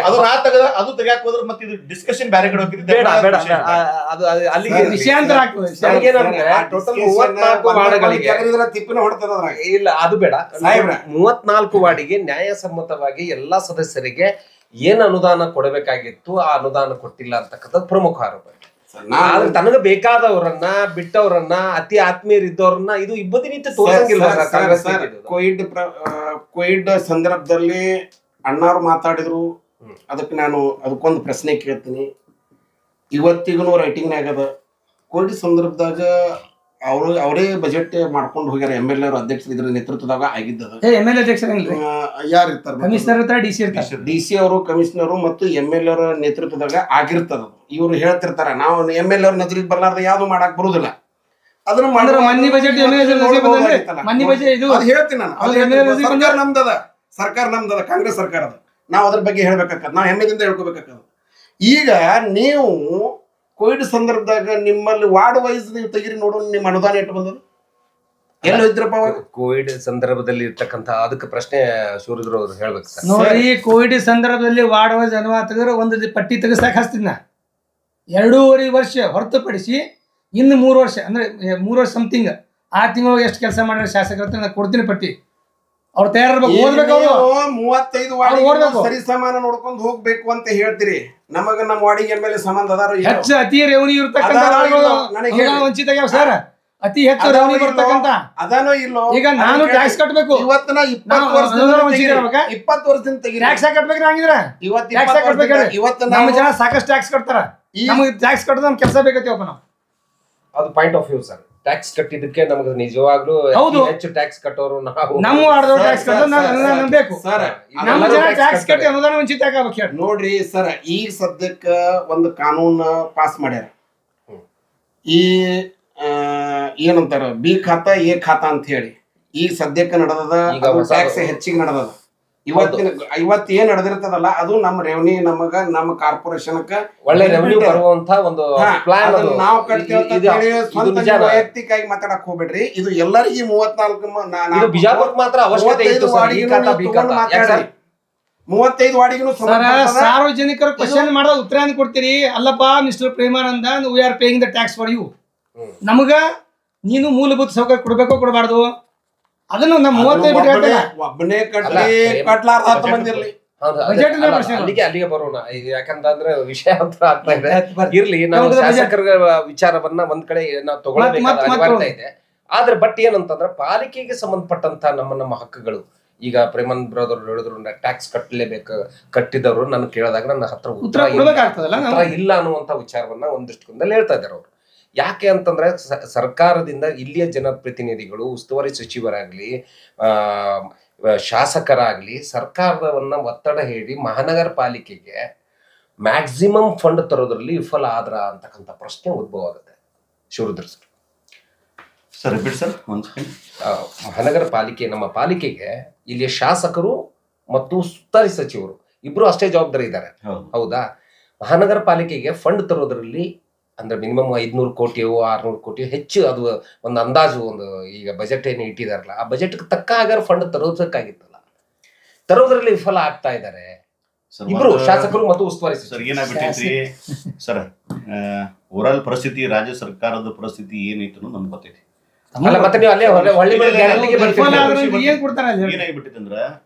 ಅದು ನಾ ತೆಗದ ಅದು ತೆಗ್ಯಾಕ್ ಹೋದ್ರೆ ಮತ್ತೆ ಇದು ಡಿಸ್ಕಷನ್ ಬೇರೆ ಕಡೆ ಹೋಗಿದ್ದೆ. ಅಲ್ಲಿಗೆ ವಿಷಯಾಂತರ ತಿಪ್ಪಿನ ಹೊಡ್ತದ ಇಲ್ಲ, ಅದು ಬೇಡ. 34 ವಾರ್ಡಿಗೆ ನ್ಯಾಯಸಮ್ಮತವಾಗಿ ಎಲ್ಲಾ ಸದಸ್ಯರಿಗೆ ಏನ್ ಅನುದಾನ ಕೊಡಬೇಕಾಗಿತ್ತು ಆ ಅನುದಾನ ಕೊಟ್ಟಿಲ್ಲ ಅಂತಕ್ಕಂಥದ್ದು ಪ್ರಮುಖ ಆರೋಪ. ತನಗ ಬೇಕಾದವರನ್ನ ಬಿಟ್ಟವರನ್ನ ಅತಿ ಆತ್ಮೀಯರಿದ್ದವ್ರನ್ನ ಇದು ಇಬ್ಬದಿ ರೀತಿ ತೋರಿಸಂಗಿಲ್ಲ. ಕೋವಿಡ್ ಸಂದರ್ಭದಲ್ಲಿ ಅಣ್ಣವ್ರು ಮಾತಾಡಿದ್ರು. ಅದಕ್ಕೊಂದು ಪ್ರಶ್ನೆ ಕೇಳ್ತೀನಿ. ಇವತ್ತಿಗೂ ರೈಟಿಂಗ್ ಆಗದ. ಕೋವಿಡ್ ಸಂದರ್ಭದಾಗ ಅವರೇ ಬಜೆಟ್ ಮಾಡ್ಕೊಂಡು ಹೋಗ್ಯಾರ. MLA ಅಧ್ಯಕ್ಷರು ಇದ್ರ ನೇತೃತ್ವದಾಗ ಆಗಿದ್ದದ. MLA ಅಧ್ಯಕ್ಷರು ಯಾರು ಇರ್ತಾರ? ಕಮಿಷನರ್ ಇರ್ತಾರೆ, DC ಇರ್ತಾರೆ. DC ಅವರು, ಕಮಿಷನರು ಮತ್ತು MLA ಅವರ ನೇತೃತ್ವದಾಗ ಆಗಿರ್ತದ. ಇವ್ರು ಹೇಳ್ತಿರ್ತಾರ ನಾವು MLA ಅವ್ರ ನಜರಿಗೆ ಬರ್ಲಾರ್ದ ಯಾವ್ದು ಮಾಡಕ್ ಬರುದಿಲ್ಲ. ಅದನ್ನ ಮನ್ನಿ ಬಜೆಟ್ ಹೇಳ್ತೀನಿ ನಾನು. ಸರ್ಕಾರ ನಮ್ದದ ಕಾಂಗ್ರೆಸ್ ಸರ್ಕಾರದ. ನಾವು ಅದ್ರ ಬಗ್ಗೆ ಹೇಳ್ಬೇಕಾಗ್ತದ. ನಾವು ಹೆಮ್ಮೆದಿಂದ ಹೇಳ್ಕೊಬೇಕಾಗ್ತದ. ಈಗ ನೀವು ಕೋವಿಡ್ ಸಂದರ್ಭದಾಗ ನಿಮ್ಮಲ್ಲಿ ವಾರ್ಡ್ ವೈಸ್ ನೀವು ತೆಗಿರಿ ನೋಡೋಣ, ನಿಮ್ಮ ಅನುದಾನ ಎಷ್ಟು ಬಂದದ? ಎಲ್ಲೋ ಇದ್ರಪ್ಪ ಕೋವಿಡ್ ಸಂದರ್ಭದಲ್ಲಿ ಇರ್ತಕ್ಕಂಥ ಅದಕ್ಕೆ ಪ್ರಶ್ನೆ ಶಿವರುದ್ರ ಅವರು ಹೇಳ್ಬೇಕು ಸರ್. ನೋಡಿ, ಕೋವಿಡ್ ಸಂದರ್ಭದಲ್ಲಿ ವಾರ್ಡ್ ವೈಸ್ ಅನುದಾನ ತೆಗೆದ್ರೆ ಒಂದು ಪಟ್ಟಿ ತೆಗಿಸ್ತಾಕ ಹಚ್ತೀನಿ ನಾ. 2.5 ವರ್ಷ ಹೊರತುಪಡಿಸಿ ಇನ್ನು 3 ವರ್ಷ ಅಂದ್ರೆ 3 ವರ್ಷ ಸಮಥಿಂಗ್ ಆ ತಿಂಗಳಿಗೆ ಎಷ್ಟು ಕೆಲಸ ಮಾಡಿದ್ರೆ ಶಾಸಕರ ಹತ್ರ ನಾನು ಕೊಡ್ತೀನಿ ಪಟ್ಟಿ. ಅವ್ರು ತಯಾರಿರ್ಬೇಕು, ಓದ್ಬೇಕು. 35 ವಾರ್ಡ್ ಸರಿ ಸಮಾನ ನೋಡ್ಕೊಂಡು ಹೋಗ್ಬೇಕು ಅಂತ ಹೇಳ್ತೀರಿ. ನಮಗ ನಮ್ಮ ವಾರ್ಡಿಗೆ MLA ಸಂಬಂಧ ಅದಾರ. ಹೆಚ್ಚು ಅತಿ ರೆವನ್ಯೂ ಇರ್ತಕ್ಕಂಥ ವಂಚಿತ ಆಗ್ಯಾವ ಸರ್. ಅತಿ ಹೆಚ್ಚು ರೆವನ್ಯೂ ಬರ್ತಕ್ಕಂಥ ಅದಾನೋ ಇಲ್ಲೋ. ಈಗ ನಾನು ಟ್ಯಾಕ್ಸ್ ಕಟ್ಟಬೇಕು. ಇವತ್ತಿನ 20 ವರ್ಷದಿಂದ ತೆಗಿ ಟ್ಯಾಕ್ಸ್ ಕಟ್ಬೇಕ್ರಿ. ಹಂಗಿದ್ರ ಟ್ಯಾಕ್ಸ್ ಕಟ್ಬೇಕ್ರಿ. ಇವತ್ತು ನಮ್ಮ ಜನ ಸಾಕಷ್ಟು ಟ್ಯಾಕ್ಸ್ ಕಟ್ತಾರ. ನಮಗೆ ಟ್ಯಾಕ್ಸ್ ಕಟ್ಟೋದು ನಮ್ಗೆ ಕೆಲಸ ಬೇಕತ್ತೀವಪ್ಪ ನಾವು. ಅದು point of view sir. Tax ಕಟ್ಟಿದ್ದಕ್ಕೆ ನಮಗೆ ನಿಜವಾಗ್ಲೂ ಹೆಚ್ಚು ಟ್ಯಾಕ್ಸ್ ಕಟ್ಟೋರು ನಾವು. ನಮ್ಮ ವಾರ್ಡ್ದವ್ರು ಟ್ಯಾಕ್ಸ್ ಕಟ್ಟೋದು ಬೇಕು ಸರ್. ನಮ್ಮ ಜನ ಟ್ಯಾಕ್ಸ್ ಕಟ್ಟಿ ಅನುದಾನ ವಂಚಿತ ಆಗಬೇಕು. ನೋಡ್ರಿ ಸರ್, ಈಗ ಸದ್ಯಕ್ಕ ಒಂದು ಕಾನೂನು ಪಾಸ್ ಮಾಡ್ಯಾರ. ಈ ಏನಂತಾರ ಬಿ ಖಾತಾ ಎ ಖಾತಾ ಅಂತ ಹೇಳಿ ಈಗ ಸದ್ಯಕ್ಕೆ ನಡೆದದ. ಟ್ಯಾಕ್ಸ್ ಹೆಚ್ಚಿಗೆ ನಡೆದದ. ಇವತ್ತು ಏನ್ ನಡೆದಿರ್ತದಲ್ಲ ಅದು ನಮ್ಮ ರೆವೆನ್ಯೂ, ನಮ್ಮ ಕಾರ್ಪೊರೇಷನ್ ಒಳ್ಳೆ ರೆವೆನ್ಯೂ ಬರುವಂತ ಒಂದು ಪ್ಲಾನ್ ನಾವು ಕಟ್ತೀವಿ. ವೈಯಕ್ತಿಕವಾಗಿ ಮಾತಾಡಕ್ ಹೋಗ್ಬೇಡ್ರಿ. ಇದು ಎಲ್ಲರಿಗೂ 34 ಬಿಜಾಪುರಕ್ಕೆ ಮಾತ್ರ ಅವಶ್ಯಕತೆ ಇತ್ತು. 35 ವಾರ್ಡಿಗೂ ಸಾರ್ವಜನಿಕರು ಕ್ವಶನ್ ಮಾಡಿದ ಉತ್ತರ ಕೊಡ್ತೀರಿ. ಅಲ್ಲಪ್ಪ mister Premananda, we are paying the tax for you. ನಮಗ ನೀನು ಮೂಲಭೂತ ಸೌಕರ್ಯ ಕೊಡ್ಬೇಕೋ ಕೊಡಬಾರ್ದು ಅದನ್ನು ನಮ್ಮ 35 ಬಿಟ್ಟು ಹೇಳ್ತೇನೆ. ಒಬ್ಬನೇ ಕಟ್ಲಾರ್ದ 10 ಮಂದಿ ಇರ್ಲಿ. ಬಜೆಟ್ ಅಲ್ಲಿಗೆ ಬರೋಣ. ಯಾಕಂತಂದ್ರೆ ವಿಷಯ ಅಂತ ಆಗ್ತಾ ಇದೆ. ಇರ್ಲಿ, ನಾವು ಶಾಸಕರ ವಿಚಾರವನ್ನ ಒಂದ್ ಕಡೆ ನಾವು ತಗೊಳ್ಬೇಕಾದ ಅನಿವಾರ್ಯತೆ ಇದೆ. ಆದ್ರೆ ಬಟ್ ಏನಂತಂದ್ರೆ ಪಾಲಿಕೆಗೆ ಸಂಬಂಧಪಟ್ಟಂತ ನಮ್ಮ ಹಕ್ಕುಗಳು, ಈಗ ಪ್ರೇಮನ್ ಬ್ರದರ್ ಹೇಳಿದ್ರು ಟ್ಯಾಕ್ಸ್ ಕಟ್ಟಲೇಬೇಕು, ಕಟ್ಟಿದವರು ನಾನು ಕೇಳಿದಾಗ ನನ್ನ ಹತ್ರ ಉತ್ತರ ಇಲ್ಲ ಅನ್ನುವಂತ ವಿಚಾರವನ್ನ ಒಂದಿಷ್ಟುಕೊಂದಲ್ಲಿ ಹೇಳ್ತಾ ಇದ್ದಾರೆ ಅವರು. ಯಾಕೆ ಅಂತಂದ್ರೆ ಸರ್ಕಾರದಿಂದ ಇಲ್ಲಿಯ ಜನಪ್ರತಿನಿಧಿಗಳು, ಉಸ್ತುವಾರಿ ಸಚಿವರಾಗ್ಲಿ, ಶಾಸಕರಾಗ್ಲಿ ಸರ್ಕಾರವನ್ನ ಒತ್ತಡ ಹೇಳಿ ಮಹಾನಗರ ಪಾಲಿಕೆಗೆ ಮ್ಯಾಕ್ಸಿಮಮ್ ಫಂಡ್ ತರೋದ್ರಲ್ಲಿ ವಿಫಲ ಆದ್ರ ಅಂತಕ್ಕಂಥ ಪ್ರಶ್ನೆ ಉದ್ಭವ ಆಗುತ್ತೆ. Shivarudra sir repeat sir. ಮಹಾನಗರ ಪಾಲಿಕೆ, ನಮ್ಮ ಪಾಲಿಕೆಗೆ ಇಲ್ಲಿಯ ಶಾಸಕರು ಮತ್ತು ಉಸ್ತುವಾರಿ ಸಚಿವರು ಇಬ್ರು ಅಷ್ಟೇ ಜವಾಬ್ದಾರಿ ಇದ್ದಾರೆ. ಹೌದಾ? ಮಹಾನಗರ ಪಾಲಿಕೆಗೆ ಫಂಡ್ ತರೋದ್ರಲ್ಲಿ ಅಂದ್ರೆ ಮಿನಿಮಮ್ 500 ಕೋಟಿಯೋ 600 ಕೋಟಿಯೋ ಹೆಚ್ಚು, ಅದು ಒಂದು ಅಂದಾಜು, ಒಂದು ಈಗ ಬಜೆಟ್ ಏನು ಇಟ್ಟಿದಾರಲ್ಲ ಆ ಬಜೆಟ್ಗೆ ತಕ್ಕ ಹಾಗಾರ ಫಂಡ್ ತರೋದಕ್ಕಾಗಿತ್ತಲ್ಲ, ತರೋದ್ರಲ್ಲಿ ವಿಫಲ ಆಗ್ತಾ ಇದ್ದಾರೆ ಇಬ್ರು ಶಾಸಕರು ಮತ್ತು ಉಸ್ತುವಾರಿ ಸರ್. ಏನಾಗ್ಬಿಟ್ಟೈತ್ರಿ ಸರ್, ಓವರಾಲ್ ಪರಿಸ್ಥಿತಿ, ರಾಜ್ಯ ಸರ್ಕಾರದ ಪರಿಸ್ಥಿತಿ ಏನೈತು ನಮ್ಗೆ ಗೊತ್ತೈತಿ. ಮತ್ತೆ ನೀವು ಅಲ್ಲೇ ಏನಾಗ್ಬಿಟ್ಟಿದೆ ಅಂದ್ರ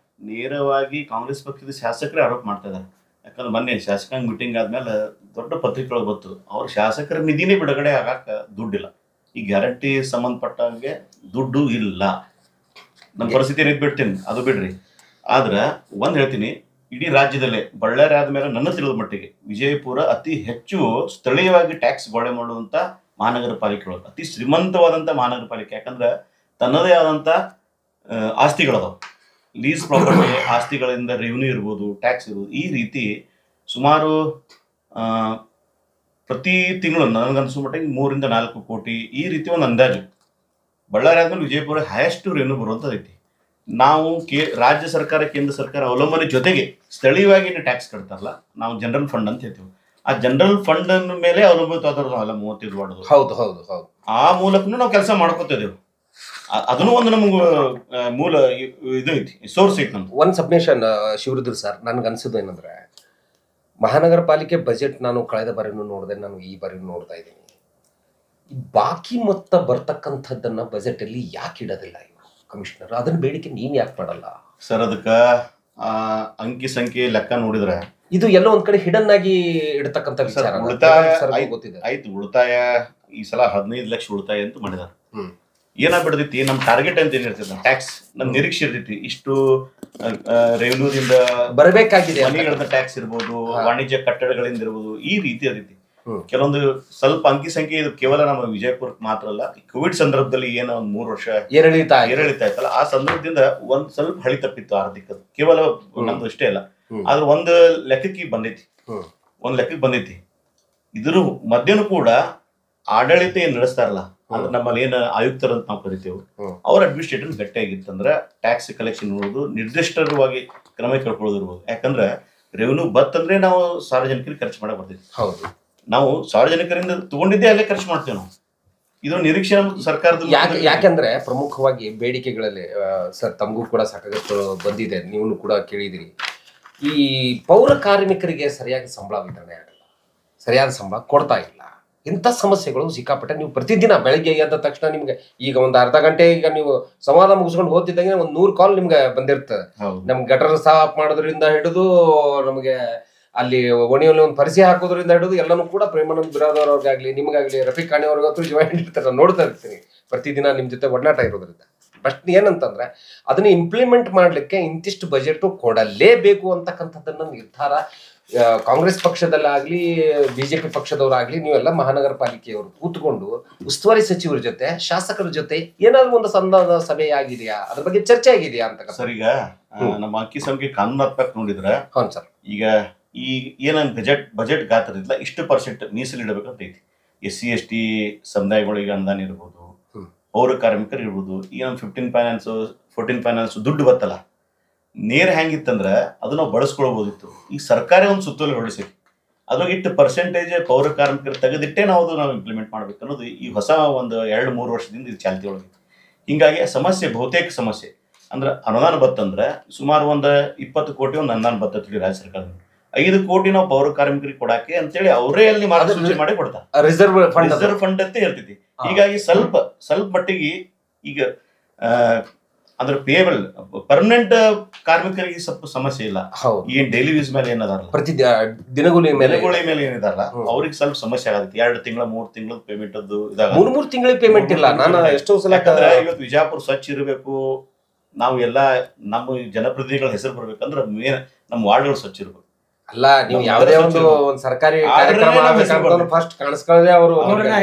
ನೇರವಾಗಿ ಕಾಂಗ್ರೆಸ್ ಪಕ್ಷದ ಶಾಸಕರೇ ಆರೋಪ ಮಾಡ್ತಾ ಇದಾರೆ. ಯಾಕಂದ್ರೆ ಮೊನ್ನೆ ಶಾಸಕಾಂಗ ಮೀಟಿಂಗ್ ಆದ್ಮೇಲೆ ದೊಡ್ಡ ಪತ್ರಿಕೆಗಳು ಬಂತು, ಅವ್ರ ಶಾಸಕರ ನಿಧಿನೇ ಬಿಡುಗಡೆ ಆಗಾಕ ದುಡ್ಡಿಲ್ಲ, ಈ ಗ್ಯಾರಂಟಿ ಸಂಬಂಧಪಟ್ಟಂಗೆ ದುಡ್ಡು ಇಲ್ಲ. ನಮ್ಮ ಪರಿಸ್ಥಿತಿ ಏನಿದ್ ಬಿಡ್ತೀನಿ, ಅದು ಬಿಡ್ರಿ. ಆದ್ರೆ ಒಂದ್ ಹೇಳ್ತೀನಿ, ಇಡೀ ರಾಜ್ಯದಲ್ಲೇ ಬಳ್ಳಾರಿ ಆದ್ಮೇಲೆ ನನ್ನ ತಿಳಿದ ಮಟ್ಟಿಗೆ ವಿಜಯಪುರ ಅತಿ ಹೆಚ್ಚು ಸ್ಥಳೀಯವಾಗಿ ಟ್ಯಾಕ್ಸ್ ಗೋಳೆ ಮಾಡುವಂತ ಮಹಾನಗರ ಪಾಲಿಕೆಗಳು, ಅತಿ ಶ್ರೀಮಂತವಾದಂಥ ಮಹಾನಗರ ಪಾಲಿಕೆ. ಯಾಕಂದ್ರೆ ತನ್ನದೇ ಆದಂಥ ಆಸ್ತಿಗಳದಾವ, ಲೀಸ್ ಪ್ರಾಪರ್ಟಿ ಆಸ್ತಿಗಳಿಂದ ರೆವಿನ್ಯೂ ಇರ್ಬೋದು, ಟ್ಯಾಕ್ಸ್ ಇರ್ಬೋದು. ಈ ರೀತಿ ಸುಮಾರು ಪ್ರತಿ ತಿಂಗಳು ನನಗನ್ಸೋ ಮಟ್ಟಿಗೆ 3 ರಿಂದ 4 ಕೋಟಿ ಈ ರೀತಿ ಒಂದು ಅಂದಾಜು. ಬಳ್ಳಾರಿ ಆದ್ಮೇಲೆ ವಿಜಯಪುರ ಹೈಯೆಸ್ಟ್ ರೆವಿನ್ಯೂ ಬರುವಂಥದ್ದು ಐತಿ. ನಾವು ರಾಜ್ಯ ಸರ್ಕಾರ, ಕೇಂದ್ರ ಸರ್ಕಾರ ಅವಲಂಬನೆ ಜೊತೆಗೆ ಸ್ಥಳೀಯವಾಗಿ ಟ್ಯಾಕ್ಸ್ ಕಟ್ತಾರಲ್ಲ, ನಾವು ಜನರಲ್ ಫಂಡ್ ಅಂತ ಹೇಳ್ತೀವಿ. ಆ ಜನರಲ್ ಫಂಡ್ ಮೇಲೆ ಅವಲಂಬಿತವಾದವ್ರು ನಾವೆಲ್ಲ 35 ವಾರ್ಡ್. ಹೌದು ಹೌದು ಹೌದು. ಆ ಮೂಲಕನೂ ನಾವು ಕೆಲಸ ಮಾಡ್ಕೊತಿದ್ದೇವೆ. ಅದನ್ನು ಒಂದು ನಮ್ಗೆ ಮೂಲ ಇದು ಐತಿ, ಸೋರ್ಸ್ ಐತಿ ನಮ್ಗೆ. ಒಂದು ಸಬ್ಮಿಷನ್ ಶಿವರುದ್ರ ಸರ್, ನನ್ಗೆ ಅನ್ಸೋದು ಏನಂದ್ರೆ ಮಹಾನಗರ ಪಾಲಿಕೆ ಬಜೆಟ್ ನಾನು ಕಳೆದ ಬಾರಿನೂ ನೋಡಿದೆ, ನಾನು ಈ ಬಾರಿನೂ ನೋಡ್ತಾ ಇದ್ದೀನಿ. ಬಾಕಿ ಮೊತ್ತ ಬರ್ತಕ್ಕಂಥದ್ದನ್ನ ಬಜೆಟ್ ಅಲ್ಲಿ ಯಾಕೆ ಇಡೋದಿಲ್ಲ ಇವರು ಕಮಿಷನರ್? ಅದನ್ನ ಬೇಡಿಕೆ ನೀನ್ ಯಾಕೆ ಮಾಡಲ್ಲ ಸರ್? ಅದಕ್ಕ ಅಂಕಿ ಸಂಖ್ಯೆ ಲೆಕ್ಕ ನೋಡಿದ್ರೆ ಇದು ಎಲ್ಲೋ ಒಂದ್ ಕಡೆ ಹಿಡನ್ ಆಗಿ ಇಡತಕ್ಕಂಥ ವಿಚಾರ. ಗೊತ್ತಿದೆ ಆಯ್ತು, ಉಳಿತಾಯ ಈ ಸಲ 15 ಲಕ್ಷ ಉಳಿತಾಯ ಅಂತ ಮಾಡಿದಾರೆ. ಏನಾಗ್ಬಿಡ್ತೈತಿ, ನಮ್ ಟಾರ್ಗೆಟ್ ಅಂತ ಏನ್ ಇರ್ತೈತಿ, ಟ್ಯಾಕ್ಸ್ ನಮ್ ನಿರೀಕ್ಷೆ ಇರ್ತೈತಿ, ಇಷ್ಟು ರೆವಿನ್ಯೂದಿಂದ ಬರಬೇಕಾಗಿದೆ, ಮನೆಗಳದ ಟ್ಯಾಕ್ಸ್ ಇರ್ಬೋದು, ವಾಣಿಜ್ಯ ಕಟ್ಟಡಗಳಿಂದ ಇರ್ಬೋದು, ಈ ರೀತಿ ಇರ್ತೈತಿ. ಕೆಲವೊಂದು ಸ್ವಲ್ಪ ಅಂಕಿ ಸಂಖ್ಯೆ ಇದು ಕೇವಲ ನಮ್ಮ ವಿಜಯಪುರಕ್ಕೆ ಮಾತ್ರ ಅಲ್ಲ, ಕೋವಿಡ್ ಸಂದರ್ಭದಲ್ಲಿ ಏನೋ ಒಂದ್ 3 ವರ್ಷ ಏರಿಳಿತ ಆಯ್ತಲ್ಲ, ಆ ಸಂದರ್ಭದಿಂದ ಒಂದ್ ಸ್ವಲ್ಪ ಹಳಿ ತಪ್ಪಿತ್ತು ಆರ್ಥಿಕ, ಕೇವಲ ನಮ್ದು ಅಷ್ಟೇ ಅಲ್ಲ. ಆದ್ರೆ ಒಂದ್ ಲೆಕ್ಕಕ್ಕೆ ಬಂದೈತಿ. ಇದ್ರ ಮಧ್ಯನೂ ಕೂಡ ಆಡಳಿತ ಏನ್ ನಡೆಸ್ತಾರಲ್ಲ, ಅಂದ್ರೆ ನಮ್ಮಲ್ಲಿ ಏನ್ ಆಯುಕ್ತರು ಅಂತ ನಾವು ಕರಿತೇವೆ, ಅವ್ರ ಅಡ್ಮಿನಿಸ್ಟ್ರೇಟರ್ ಗಟ್ಟಿಯಾಗಿತ್ತಂದ್ರೆ ಟ್ಯಾಕ್ಸ್ ಕಲೆಕ್ಷನ್ ನೋಡುದು, ನಿರ್ದಿಷ್ಟವಾಗಿ ಕ್ರಮ ಕಳ್ಕೊಳ್ಳೋದಿರ್ಬೋದು. ಯಾಕಂದ್ರೆ ರೆವಿನ್ಯೂ ಬತ್ತಂದ್ರೆ ನಾವು ಸಾರ್ವಜನಿಕರಿಗೆ ಖರ್ಚು ಮಾಡಕ್ ಬರ್ತೈತಿ. ಹೌದು, ನಾವು ಸಾರ್ವಜನಿಕರಿಂದ ತಗೊಂಡಿದ್ದೇ ಅಲ್ಲೇ ಖರ್ಚು ಮಾಡ್ತೇವೆ ನಾವು. ಇದು ನಿರೀಕ್ಷೆ ಸರ್ಕಾರದ. ಯಾಕಂದ್ರೆ ಪ್ರಮುಖವಾಗಿ ಬೇಡಿಕೆಗಳಲ್ಲಿ ಸರ್ ತಮಗೂ ಕೂಡ ಸಾಕಾಗಷ್ಟು ಬಂದಿದೆ, ನೀವು ಕೂಡ ಕೇಳಿದಿರಿ. ಈ ಪೌರ ಕಾರ್ಮಿಕರಿಗೆ ಸರಿಯಾಗಿ ಸಂಬಳ ವಿತರಣೆ ಆಗಲ್ಲ, ಸರಿಯಾದ ಸಂಬಳ ಕೊಡ್ತಾ ಇಲ್ಲ. ಇಂಥ ಸಮಸ್ಯೆಗಳು ಸಿಕ್ಕಾಪಟ್ಟೆ. ನೀವು ಪ್ರತಿದಿನ ಬೆಳಗ್ಗೆ ಎದ್ದ ತಕ್ಷಣ ನಿಮ್ಗೆ ಈಗ ಒಂದು ಅರ್ಧ ಗಂಟೆ, ಈಗ ನೀವು ಸಂವಾದ ಮುಗಿಸ್ಕೊಂಡು ಹೋಗ್ತಿದ್ದಂಗೆ ಒಂದು 100 ಕಾಲ್ ನಿಮ್ಗೆ ಬಂದಿರ್ತದೆ. ನಮ್ಗೆ ಗಟರ್ ಸಾಫ್ ಮಾಡೋದ್ರಿಂದ ಹಿಡಿದು ನಮಗೆ ಅಲ್ಲಿ ಒಣಿಯಲ್ಲಿ ಒಂದು ಪರಿಚಯ ಹಾಕೋದ್ರಿಂದ ಹಿಡಿದು ಎಲ್ಲನೂ ಕೂಡ ಪ್ರೇಮಾನಂದ್ ಬಿರಾದರ್ ಅವ್ರಿಗಾಗ್ಲಿ, ನಿಮ್ಗಾಗ್ಲಿ, ರಫೀಕ್ ಖಾನಿ ಅವ್ರಿಗಂತೂ ಜಾಯಿನ್ ಇರ್ತಾರೆ, ನೋಡ್ತಾ ಇರ್ತೀನಿ ಪ್ರತಿದಿನ ನಿಮ್ಮ ಜೊತೆ ಒಡನಾಟ ಇರೋದ್ರಿಂದ. ಬಟ್ ಏನಂತಂದ್ರೆ ಅದನ್ನ ಇಂಪ್ಲಿಮೆಂಟ್ ಮಾಡ್ಲಿಕ್ಕೆ ಇಂತಿಷ್ಟು ಬಜೆಟ್ ಕೊಡಲೇಬೇಕು ಅಂತಕ್ಕಂಥದ್ದನ್ನ ನಿರ್ಧಾರ ಕಾಂಗ್ರೆಸ್ ಪಕ್ಷದಲ್ಲಾಗ್ಲಿ ಬಿಜೆಪಿ ಪಕ್ಷದವರಾಗ್ಲಿ ನೀವೆಲ್ಲ ಮಹಾನಗರ ಪಾಲಿಕೆಯವರು ಕೂತ್ಕೊಂಡು ಉಸ್ತುವಾರಿ ಸಚಿವರ ಜೊತೆ, ಶಾಸಕರ ಜೊತೆ ಏನಾದ್ರು ಒಂದು ಸಂಧಾನ ಸಭೆ ಆಗಿದೆಯಾ, ಅದ್ರ ಬಗ್ಗೆ ಚರ್ಚೆ ಆಗಿದೆಯಾ ಅಂತ. ಸರ್, ಈಗ ನಮ್ಮ ಅಂಕಿ ಸಂಖ್ಯೆ ಕಾನೂನಾತ್ಮಕ ನೋಡಿದ್ರೆ, ಹೌದು ಸರ್, ಈಗ ಈ ಏನನ್ ಬಜೆಟ್ ಗಾತ್ರದಿಂದ ಇಷ್ಟು % ಮೀಸಲಿಡಬೇಕಂತ ಐತಿ. SC ST ಸಮುದಾಯಗಳಿಗೆ ಅನುದಾನ ಇರ್ಬೋದು, ಪೌರ ಕಾರ್ಮಿಕರು ಇರ್ಬೋದು. ಈ ನಮ್ಮ 15 ಫೈನಾನ್ಸ್ 14 ಫೈನಾನ್ಸ್ ದುಡ್ಡು ಬರ್ತಲ್ಲ, ನೇರ ಹೆಂಗಿತ್ತಂದ್ರೆ ಅದು ನಾವು ಬಳಸ್ಕೊಳ್ಬೋದಿತ್ತು. ಈ ಸರ್ಕಾರ ಒಂದು ಸುತ್ತೋಲೆ ಹೊರಡಿಸೈತಿ, ಅದ್ರಾಗ ಇಟ್ಟು ಪರ್ಸೆಂಟೇಜ್ ಪೌರ ಕಾರ್ಮಿಕರು ತೆಗೆದಿಟ್ಟೆ ನಾವು ಇಂಪ್ಲಿಮೆಂಟ್ ಮಾಡ್ಬೇಕು ಅನ್ನೋದು ಈ ಹೊಸ ಒಂದು 2-3 ವರ್ಷದಿಂದ ಇದು ಚಾಲ್ತಿ ಒಳಗೆ. ಹಿಂಗಾಗಿ ಬಹುತೇಕ ಸಮಸ್ಯೆ ಅಂದ್ರೆ ಅನುದಾನ ಬತ್ತಂದ್ರೆ ಸುಮಾರು ಒಂದು 20 ಕೋಟಿ ಒಂದು ಅನುದಾನ ಬರ್ತೈತಿ ರಾಜ್ಯ ಸರ್ಕಾರದಿಂದ. 5 ಕೋಟಿ ನಾವು ಪೌರ ಕಾರ್ಮಿಕರಿಗೆ ಕೊಡಾಕೆ ಅಂತೇಳಿ ಅವರೇ ಅಲ್ಲಿ ಮಾರ್ಗಸೂಚಿ ಮಾಡಿ ಕೊಡ್ತಾರೆ. ರಿಸರ್ವ್ ಫಂಡ್ ಅಂತ ಇರ್ತೈತಿ. ಹೀಗಾಗಿ ಸ್ವಲ್ಪ ಮಟ್ಟಿಗೆ ಈಗ ಅದ್ರ ಪೇಬಲ್ ಪರ್ಮನೆಂಟ್ ಕಾರ್ಮಿಕರಿಗೆ ಸ್ವಲ್ಪ ಸಮಸ್ಯೆ ಇಲ್ಲ. ಹೌದು, ಏನ್ ಡೈಲಿ ಯೂಸ್ ಮೇಲೆ ಏನದಾರಲ್ಲ, ಪ್ರತಿ ದಿನಗೂಲಿ ಮೇಲೆ ಏನಿದಾರಲ್ಲ ಅವ್ರಿಗೆ ಸ್ವಲ್ಪ ಸಮಸ್ಯೆ ಆಗತ್ತೆ. 2 ತಿಂಗಳ 3 ತಿಂಗಳ ಪೇಮೆಂಟ್ ಅದು ಇದಾಗ 3 ತಿಂಗಳಿಗೆ ಪೇಮೆಂಟ್ ಇಲ್ಲ. ನಾನು ಎಷ್ಟೋ ಸಲ ಇವತ್ತು ವಿಜಯಪುರ ಸ್ವಚ್ಛ ಇರಬೇಕು, ನಾವು ಎಲ್ಲ ನಮ್ಮ ಜನಪ್ರತಿನಿಧಿಗಳ ಹೆಸರು ಬರ್ಬೇಕಂದ್ರೆ ಮೇನ್ ನಮ್ಮ ವಾರ್ಡ್ಗಳು ಸ್ವಚ್ಛ ಇರ್ಬೇಕು. ಅಲ್ಲ, ನೀವು ಯಾವುದೇ ಒಂದು ಸರ್ಕಾರಿ ಕಾರ್ಯಕ್ರಮ ಫಸ್ಟ್ ಕಾಣಿಸ್ಕೊಳ್ಳದೆ ಅವರು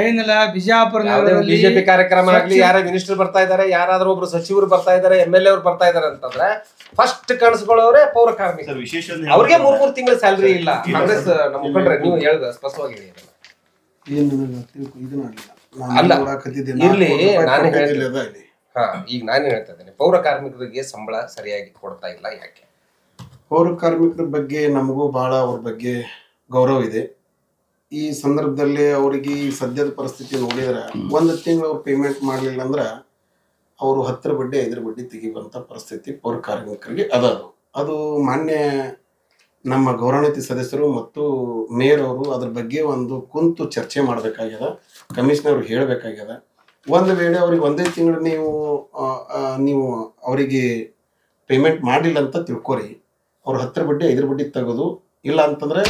ಏನಿಲ್ಲ ಬಿಜಾಪುರ ಬಿಜೆಪಿ ಕಾರ್ಯಕ್ರಮ ಆಗ್ಲಿ, ಯಾರ ಮಿನಿಸ್ಟರ್ ಬರ್ತಾ ಇದಾರೆ, ಯಾರಾದ್ರೂ ಒಬ್ರು ಸಚಿವರು ಬರ್ತಾ ಇದಾರೆ, MLA ಅವ್ರು ಬರ್ತಾ ಇದಾರೆ ಅಂತಂದ್ರೆ ಫಸ್ಟ್ ಕಾಣಿಸ್ಕೊಳ್ಳೋರೆ ಪೌರ ಕಾರ್ಮಿಕರು. ವಿಶೇಷ ಅವ್ರಿಗೆ 3 ತಿಂಗಳ ಸ್ಯಾಲರಿ ಇಲ್ಲ. ಕಾಂಗ್ರೆಸ್ ನಮ್ಮ ಮುಖಂಡ್ರೆ ನೀವು ಹೇಳಿದ ಸ್ಪಷ್ಟವಾಗಿ ಇರ್ಲಿ. ಈಗ ನಾನೇ ಹೇಳ್ತಾ ಇದ್ದೇನೆ, ಪೌರ ಕಾರ್ಮಿಕರಿಗೆ ಸಂಬಳ ಸರಿಯಾಗಿ ಕೊಡ್ತಾ ಇಲ್ಲ. ಯಾಕೆ? ಪೌರ ಕಾರ್ಮಿಕರ ಬಗ್ಗೆ ನಮಗೂ ಬಹಳ ಅವ್ರ ಬಗ್ಗೆ ಗೌರವ ಇದೆ. ಈ ಸಂದರ್ಭದಲ್ಲಿ ಅವರಿಗೆ ಈ ಸದ್ಯದ ಪರಿಸ್ಥಿತಿ ನೋಡಿದ್ರೆ 1 ತಿಂಗಳು ಅವ್ರು ಪೇಮೆಂಟ್ ಮಾಡಲಿಲ್ಲ ಅಂದ್ರೆ ಅವರು 10 ಬಡ್ಡಿ 5 ಬಡ್ಡಿ ತೆಗಿಯುವಂಥ ಪರಿಸ್ಥಿತಿ ಪೌರ ಕಾರ್ಮಿಕರಿಗೆ ಅದು ಮಾನ್ಯ ನಮ್ಮ ಗೌರವಾನ್ವಿತ ಸದಸ್ಯರು ಮತ್ತು ಮೇಯರ್ ಅವರು ಅದ್ರ ಬಗ್ಗೆ ಒಂದು ಕುಂತು ಚರ್ಚೆ ಮಾಡಬೇಕಾಗ್ಯದ. ಕಮಿಷನರ್ ಹೇಳಬೇಕಾಗ್ಯದ. ಒಂದು ವೇಳೆ ಅವ್ರಿಗೆ 1 ತಿಂಗಳು ನೀವು ಅವರಿಗೆ ಪೇಮೆಂಟ್ ಮಾಡಲಿಲ್ಲ ಅಂತ ತಿಳ್ಕೊರಿ, ಅವ್ರು 10 ಬಡ್ಡಿ 5 ಬಡ್ಡಿ ತೆಗೆದು ಇಲ್ಲ ಅಂತಂದ್ರೆ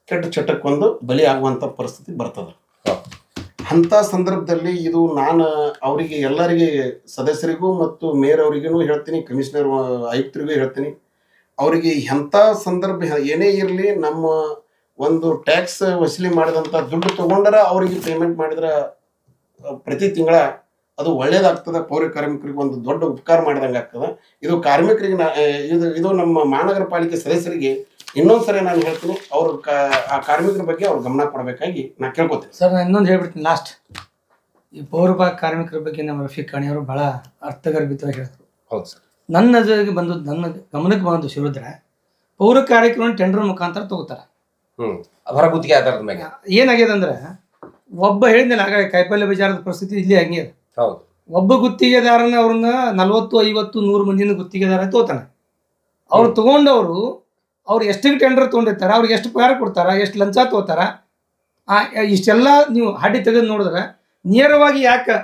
ಕೆಟ್ಟ ಚಟಕ್ಕೊಂದು ಬಲಿ ಆಗುವಂಥ ಪರಿಸ್ಥಿತಿ ಬರ್ತದೆ. ಅಂಥ ಸಂದರ್ಭದಲ್ಲಿ ಇದು ನಾನು ಅವರಿಗೆ ಎಲ್ಲರಿಗೆ ಸದಸ್ಯರಿಗೂ ಮತ್ತು ಮೇಯರ್ ಅವರಿಗೂ ಹೇಳ್ತೀನಿ, ಕಮಿಷನರ್ ಆಯುಕ್ತರಿಗೂ ಹೇಳ್ತೀನಿ, ಅವರಿಗೆ ಎಂಥ ಸಂದರ್ಭ ಏನೇ ಇರಲಿ ನಮ್ಮ ಒಂದು ಟ್ಯಾಕ್ಸ್ ವಸೂಲಿ ಮಾಡಿದಂಥ ದುಡ್ಡು ತೊಗೊಂಡರ ಅವರಿಗೆ ಪೇಮೆಂಟ್ ಮಾಡಿದ್ರೆ ಪ್ರತಿ ತಿಂಗಳ ಅದು ಒಳ್ಳೇದಾಗ್ತದೆ. ಪೌರ ಕಾರ್ಮಿಕರಿಗೆ ಒಂದು ದೊಡ್ಡ ಉಪಕಾರ ಮಾಡಿದಂಗೆ ಆಗ್ತದೆ. ಇದು ಕಾರ್ಮಿಕರಿಗೆ ಇದು ನಮ್ಮ ಮಹಾನಗರ ಪಾಲಿಕೆ ಸದಸ್ಯರಿಗೆ ಇನ್ನೊಂದ್ಸರಿ ನಾನು ಹೇಳ್ತೀನಿ, ಅವ್ರ ಆ ಕಾರ್ಮಿಕರ ಬಗ್ಗೆ ಅವ್ರು ಗಮನ ಕೊಡಬೇಕಾಗಿ ನಾನು ಕೇಳ್ಕೊತೀನಿ. ಸರ್, ನಾನು ಇನ್ನೊಂದು ಹೇಳ್ಬಿಡ್ತೀನಿ ಲಾಸ್ಟ್. ಈ ಪೌರ ಕಾರ್ಮಿಕರ ಬಗ್ಗೆ ನಮ್ಮ ರಫೀಕ್ ಕಾಣಿ ಅವರು ಬಹಳ ಅರ್ಥಗರ್ಭಿತವಾಗಿ ಹೇಳಿದ್ರು. ಹೌದು ಸರ್. ನನ್ನ ಗಮನಕ್ಕೆ ಬಂದು ಶಿವರುದ್ರೆ ಪೌರ ಕಾರ್ಮಿಕರನ್ನ ಟೆಂಡರ್ ಮುಖಾಂತರ ತಗೋತಾರೆ. ಹೊರಗುತ್ತಿಗೆ ಆಧಾರದ ಮೇಲೆ ಏನಾಗ್ಯದ ಅಂದ್ರೆ ಒಬ್ಬ ಹೇಳಿದ್ನಲ್ಲ ಆಗ ಕಾಯಿಪಲ್ಯ ಬಜಾರದ ಪರಿಸ್ಥಿತಿ ಇಲ್ಲಿ ಹಂಗೆ. ಹೌದು, ಒಬ್ಬ ಗುತ್ತಿಗೆದಾರನ ಅವ್ರನ್ನ 40, 50, 100 ಮಂದಿನ ಗುತ್ತಿಗೆದಾರ ತಗೋತಾನೆ. ಅವ್ರು ತಗೊಂಡವರು ಅವ್ರು ಎಷ್ಟಿಗೆ ಟೆಂಡರ್ ತೊಗೊಂಡಿರ್ತಾರೆ, ಅವ್ರಿಗೆ ಎಷ್ಟು ಪಗಾರ ಕೊಡ್ತಾರ, ಎಷ್ಟು ಲಂಚ ತಗೋತಾರ, ಇಷ್ಟೆಲ್ಲ ನೀವು ಹಾಡಿ ತೆಗೆದು ನೋಡಿದ್ರೆ ನೇರವಾಗಿ ಯಾಕೆ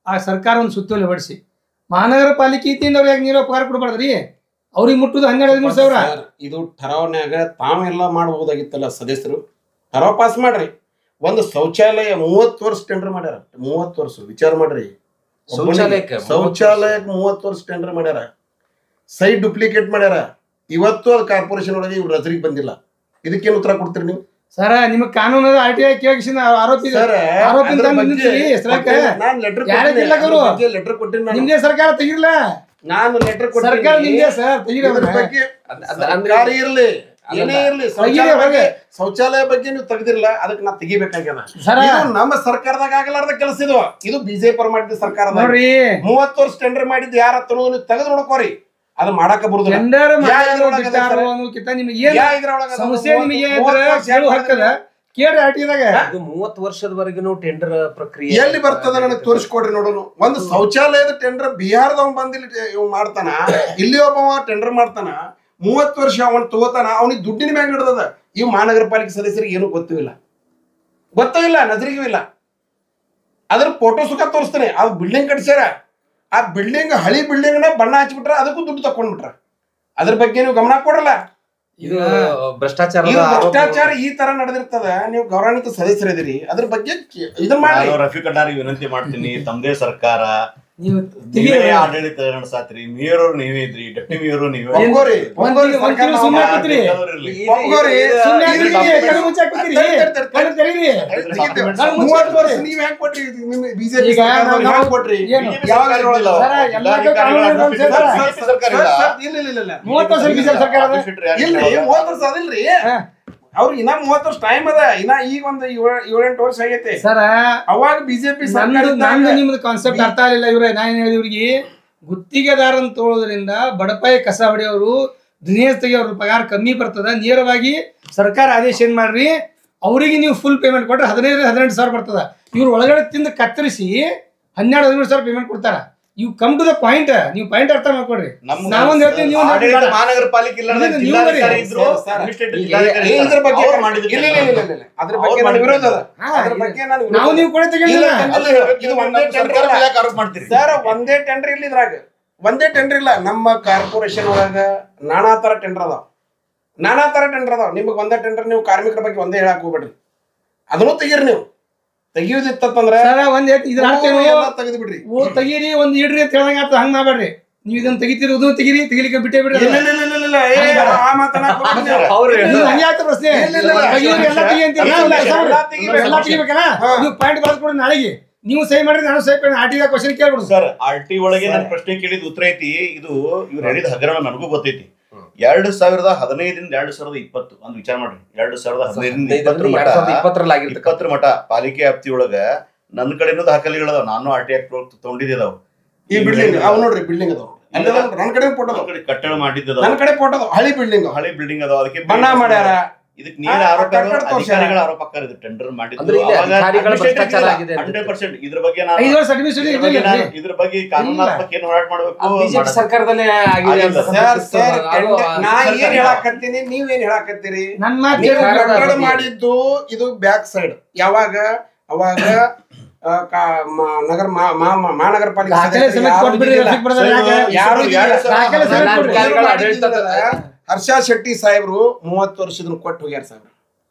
ಆ ಸರ್ಕಾರ ಒಂದು ಸುತ್ತೋಲೆ ಹೊಡಿಸಿ ಮಹಾನಗರ ಪಾಲಿಕೆ ಇತ್ತಿಂದ ಅವ್ರು ಯಾಕೆ ನೇರವಾಗಿ ಪಗಾರ ಕೊಡಬಾರ್ದ್ರಿ? ಅವ್ರಿಗೆ ಮುಟ್ಟುದು 12-13 ಸಾವಿರ. ಇದು ಠರಾವನ್ಯಾಗ ತಾವೆಲ್ಲ ಮಾಡಬಹುದಾಗಿತ್ತಲ್ಲ ಸದಸ್ಯರು, ಠರಾವ್ ಪಾಸ್ ಮಾಡ್ರಿ. ಒಂದು ಶೌಚಾಲಯ 30 ವರ್ಷ ಟೆಂಡರ್ ಮಾಡ್ಯಾರ. 30 ವರ್ಷ ವಿಚಾರ ಮಾಡ್ರಿ. ಶೌಚಾಲಯಕ್ಕೆ 30 ವರ್ಷ ಟೆಂಡರ್ ಮಾಡ್ಯಾರ. ಸೈಟ್ ಡುಪ್ಲಿಕೇಟ್ ಮಾಡ್ಯಾರ. ಇವತ್ತು ಅದು ಕಾರ್ಪೊರೇಷನ್ ಒಳಗೆ ಇವ್ರು ರಜರಿಗೆ ಬಂದಿಲ್ಲ. ಇದಕ್ಕೇನು ಉತ್ತರ ಕೊಡ್ತೀರಿ ನೀವು? ಸರ್, ನಿಮಗೆ ಕಾನೂನು RTI ಕೇಳಿಸಿ ಆರೋಪಿ ಲೆಟರ್ ಕೊಟ್ಟಿನಿ. ನಿಮ್ದೇ ಸರ್ಕಾರ ತೆಗಿರ್ಲ, ನಾನು ಲೆಟರ್ ಸರ್ಕಾರ ನಿಮ್ದೇ ಸರ್, ತೆಗಿರಿ. ಇರ್ಲಿ ಏನೇ ಇರ್ಲಿ, ಶೌಚಾಲಯ ಬಗ್ಗೆ ನೀವು ತೆಗ್ದಿರಲ್ಲ, ಅದಕ್ಕೆ ನಾ ತೆಗಿಬೇಕಾಗ್ಯದ. ನಮ್ಮ ಸರ್ಕಾರದಾಗ ಆಗಲಾರ್ದ ಕೆಲಸ ಇದು ಬಿಜೆಪಿ ಮಾಡಿದ ಸರ್ಕಾರದ 30 ವರ್ಷ ಟೆಂಡರ್ ಮಾಡಿದ್ದು ಯಾರ ತೆಗೆದು ನೋಡ್ಕೋರಿ. ಅದು ಮಾಡಾಕ ಬರುದು. 30 ವರ್ಷದವರೆಗೂ ಟೆಂಡರ್ ಪ್ರಕ್ರಿಯೆ ಎಲ್ಲಿ ಬರ್ತದ ನನಗೆ ತೋರಿಸ್ಕೊಡ್ರಿ ನೋಡೋಣ. ಒಂದು ಶೌಚಾಲಯದ ಟೆಂಡರ್ ಬಿಹಾರದವ್ ಬಂದಿಲ್ಲ ಇವ್ ಮಾಡ್ತಾನ, ಇಲ್ಲಿ ಒಬ್ಬ ಟೆಂಡರ್ ಮಾಡ್ತಾನ, 30 ವರ್ಷ ಅವನ್ ತಗೋತಾನ, ಅವನಿಗೆ ದುಡ್ಡಿನ ಮ್ಯಾಗ ಹಿಡ್ದದ. ಇವ್ ಮಹಾನಗರ ಪಾಲಿಕೆ ಸದಸ್ಯರಿಗೆ ಏನು ಗೊತ್ತಿಲ್ಲ, ನಜರಿಗೂ ಇಲ್ಲ. ಅದ್ರ ಫೋಟೋ ಸುಖ ತೋರಿಸ್ತಾನೆ. ಆ ಬಿಲ್ಡಿಂಗ್ ಕಟ್ಸ್ಯಾರ, ಆ ಬಿಲ್ಡಿಂಗ್ ಹಳಿ ಬಿಲ್ಡಿಂಗ್ ನ ಬಣ್ಣ ಹಚ್ಬಿಟ್ರ, ಅದಕ್ಕೂ ದುಡ್ಡು ತಕೊಂಡ್ಬಿಟ್ರ. ಅದ್ರ ಬಗ್ಗೆ ನೀವು ಗಮನ ಕೊಡಲ್ಲ. ಇದು ಭ್ರಷ್ಟಾಚಾರ ಈ ತರ ನಡೆದಿರ್ತದ. ನೀವು ಗೌರವಾನ್ವಿತ ಸದಸ್ಯರಿದ್ದೀರಿ, ಅದ್ರ ಬಗ್ಗೆ ಇದನ್ನ ಮಾಡಿ. ರಫೀಕ್ ಅಣ್ಣಾರಿಗೆ ವಿನಂತಿ ಮಾಡ್ತೀನಿ, ತಮ್ಮದೇ ಸರ್ಕಾರ, ಆಡಳಿತ ನಡೆಸಾತ್ರಿ, ಮೇಯರ್ ಅವ್ರು ನೀವೇ ಇದ್ರಿ, ಡೆಪ್ಟಿ ಮೇಯರ್ ನೀವೇ. ಅವ್ರು ಇನ್ನ 30 ವರ್ಷ ಟೈಮ್ ಅದ. ಇನ್ನ ಈಗ ಒಂದು 7-8 ವರ್ಷ ಆಗೈತೆ ಸರ್. ಅವಾಗ ಬಿಜೆಪಿ ನಿಮ್ದು ಕಾನ್ಸೆಪ್ಟ್ ಅರ್ಥ ಆಗಲಿಲ್ಲ. ಇವ್ರೆ ನಾ ಏನ್ ಹೇಳಿದೆ, ಇವ್ರಿಗೆ ಗುತ್ತಿಗೆದಾರನ್ ತಗೊಳ್ಳೋದ್ರಿಂದ ಬಡಪಾಯಿ ಕಸ ಹೊಡೆಯೋರು, ದಿನೇಶ್ ತೆಗಿಯೋರು ಪಗಾರ ಕಮ್ಮಿ ಬರ್ತದ. ನೇರವಾಗಿ ಸರ್ಕಾರ ಆದೇಶ ಏನ್ ಮಾಡ್ರಿ, ಅವ್ರಿಗೆ ನೀವು ಫುಲ್ ಪೇಮೆಂಟ್ ಕೊಟ್ರೆ 15-18 ಸಾವಿರ ಬರ್ತದ. ಇವ್ರು ಒಳಗಡೆ ತಿಂದು ಕತ್ತರಿಸಿ 12-13 ಸಾವಿರ ಪೇಮೆಂಟ್ ಕೊಡ್ತಾರ. You come to the point. ನೀವು ಪಾಯಿಂಟ್ ಅರ್ಥ ಮಾಡ್ಕೊಡ್ರಿ. ನಮ್ಮ ನಾವೊಂದ್ ಹೇಳ್ತೀನಿ, ನೀವು ಆಡಳಿತ ಮಹಾನಗರ ಪಾಲಿಕೆ ಇಲ್ಲ ನೀವು ಜಿಲ್ಲಾಧಿಕಾರಿ ಇದ್ರು ಸರ್, administrative ಈಗ ಜಿಲ್ಲಾಧಿಕಾರಿ ಇದ್ರ ಇರ್ತಾರೆ. ಬಗ್ಗೆ ಅವ್ರು ಮಾಡಿದ್ರು. ಇಲ್ಲ, ಇಲ್ಲ, ಇಲ್ಲ, ಇಲ್ಲ, ಇಲ್ಲ. ಅದ್ರ ಬಗ್ಗೆ ನಾನು ವಿರೋಧ ಅದ. ಹಾ, ಅದ್ರ ಬಗ್ಗೆ ನಾನು ವಿರೋಧ ನಾವು ಅದ. ನೀವು ಕೂಡ ತೆಗಿಲ್ಲ. ಅಲ್ಲ, ಇದು ಒಂದೇ ಟೆಂಡರ್ ಮೇಲೆ ಯಾಕೆ ಆರೋಪ ಮಾಡ್ತೀರಿ ಸರ್, ಒಂದೇ ಟೆಂಡರ್ ಇಲ್ಲ ಇದ್ರಾಗ. ಒಂದೇ ಟೆಂಡರ್ ಇಲ್ಲ. ನಮ್ಮ ಕಾರ್ಪೊರೇಷನ್ ಒಳಗ ನಾನಾ ತರ ಟೆಂಡರ್ ಅದಾವ. ನಿಮಗೆ ಒಂದೇ ಟೆಂಡರ್, ನೀವು ಕಾರ್ಮಿಕರ ಬಗ್ಗೆ ಒಂದೇ ಹೇಳಕ್ ಹೋಗ್ಬೇಡ್ರಿ. ಅದನ್ನು ತೆಗೀರಿ. ನೀವು ತೆಗಿಯೋದಿತ್ತಂದ್ರೆ ಸರ್, ಒಂದ್ ಇದ್ರ ಅರ್ಥ ಏನು? ಎಲ್ಲ ತೆಗೆದು ಬಿಡ್ರಿ. ತೆಗೀರಿ, ಒಂದ್ ಇಡ್ರಿ ಅಂತ ಹೇಳ್ದಂಗ ಆತ. ಹಂಗ್ ಮಾಡ್ಬೇಡ್ರಿ. ನೀವು ಇದನ್ನ ತೆಗಿತೀರಿ, ಅದನ್ನು ತೆಗೀರಿ, ತೆಗಿಲಿಕ್ಕೆ ಬಿಟ್ಟೇ ಬಿಡ್ರಿ. ಇಲ್ಲ, ಇಲ್ಲ, ಇಲ್ಲ, ಇಲ್ಲ, ಇಲ್ಲ. ಆ ಮಾತನ್ನ ಕೊಡ್ಬೇಡಿ ನೀವು. ಅವ್ರು ಇದು ಹಂಗೆ ಆಗ್ತದೆ ಪ್ರಶ್ನೆ. ಇಲ್ಲ, ಇಲ್ಲ, ಇಲ್ಲ. ತೆಗೀರಿ, ಎಲ್ಲ ತೆಗಿ ಅಂತೀರಿ. ಇಲ್ಲ, ಇಲ್ಲ, ಎಲ್ಲ ತೆಗಿಬೇಕು. ಎಲ್ಲ ತೆಗಿಬೇಕಲ್ಲ. ನೀವು ಪಾಯಿಂಟ್ ಬರ್ಸ್ಕೊಡಿ. ನಾಳೆಗೆ ನೀವು ಸಹಿ ಮಾಡ್ರಿ, ನಾನು ಸಹಿ ಮಾಡಿ ಆರ್ಟಿದ ಕ್ವಶನ್ ಕೇಳ್ಬಿಡು. ಸರ್, ಆರ್ಟಿ ಒಳಗೆ ನನ್ನ ಪ್ರಶ್ನೆ ಕೇಳಿದ ಉತ್ತರ ಐತಿ. ಇದು ಇವ್ರು ಹೇಳಿದ ಹಗರಣ ನನಗೂ ಗೊತ್ತೈತಿ. 2015ರಿಂದ 2020 ಒಂದು ವಿಚಾರ ಮಾಡ್ರಿ. 2015ರಿಂದ 2020 ಮಠ ಪಾಲಿಕೆ ವ್ಯಾಪ್ತಿಯೊಳಗ ನನ್ನ ಕಡೆನೂ ದಾಖಲೆಗಳದಾವ. ನಾನು ಆರ್ಟಿ ಆಕ್ಟ್ ತಗೊಂಡಿದ್ದಾವ. ಈ ಬಿಲ್ಡಿಂಗ್ ಅವ್ ನೋಡ್ರಿ, ಬಿಲ್ಡಿಂಗ್ ಅದಾವ. ನನ್ನ ಕಡೆ ಫೋಟೋ ಅದಾವ. ಕಟ್ಟಡ ಮಾಡಿದ್ದದ. ನನ್ನ ಕಡೆ ಫೋಟೋ ಅದಾವ. ಹಳಿ ಬಿಲ್ಡಿಂಗ್, ಹಳೆ ಬಿಲ್ಡಿಂಗ್ ಅದಾವ. ಅದಕ್ಕೆ ಬಣ್ಣ ಮಾಡ್ಯಾರ. ಇದಕ್ಕೆ ನೀರ ಆರೋಪ, ಅಧಿಕಾರಿಗಳ ಆರೋಪ ಇದು ಟೆಂಡರ್ ಅಂದ್ರೆ ಇಲ್ಲಿ ಅಧಿಕಾರಿಗಳ ಭ್ರಷ್ಟಾಚಾರ ಆಗಿದೆ ಅಂತ. 100%. ಇದ್ರ ಬಗ್ಗೆ ನಾನು 5 ವರ್ಷ ಅಡ್ಮಿನಿಸ್ಟ್ರೇಷನ್ ಇದ್ರ ಬಗ್ಗೆ ಕಾನೂನಾತ್ಮಕ ಏನ್ ಹೋರಾಟ ಮಾಡ್ಬೇಕು. ಬಿಜೆಪಿ ಸರ್ಕಾರದಲ್ಲೇ ಆಗಿದೆ ಅಂತ. ಸರ್, ಸರ್, ನಾ ಏನ್ ಹೇಳಾಕತ್ತೀನಿ, ನೀವೇನ್ ಹೇಳಾಕತ್ತೀರಿ? ನನ್ನ ಮಾತು ನೀವು ಕೇಳಿ. ಕಟ್ಟಡ ಮಾಡಿದ್ದು ಇದು ಬ್ಯಾಕ್ ಸೈಡ್. ಅವಾಗ ನಗರ ಮಹಾನಗರ ಪಾಲಿಕೆ ದಾಖಲೆ ಸಮೇತ ಕೊಟ್ಬಿಡ್ರಿ. ರಫೀಕ್ ಬ್ರದರ್ ಯಾಕೆ? ಯಾರು ದಾಖಲೆ ಸಮೇತ ಕೊಡ್ರಿ. ಹರ್ಷ ಶೆಟ್ಟಿ ಸಾಹೇಬ್ರು 30 ವರ್ಷದ ಕೊಟ್ಟು ಹೋಗ್ಯಾರ.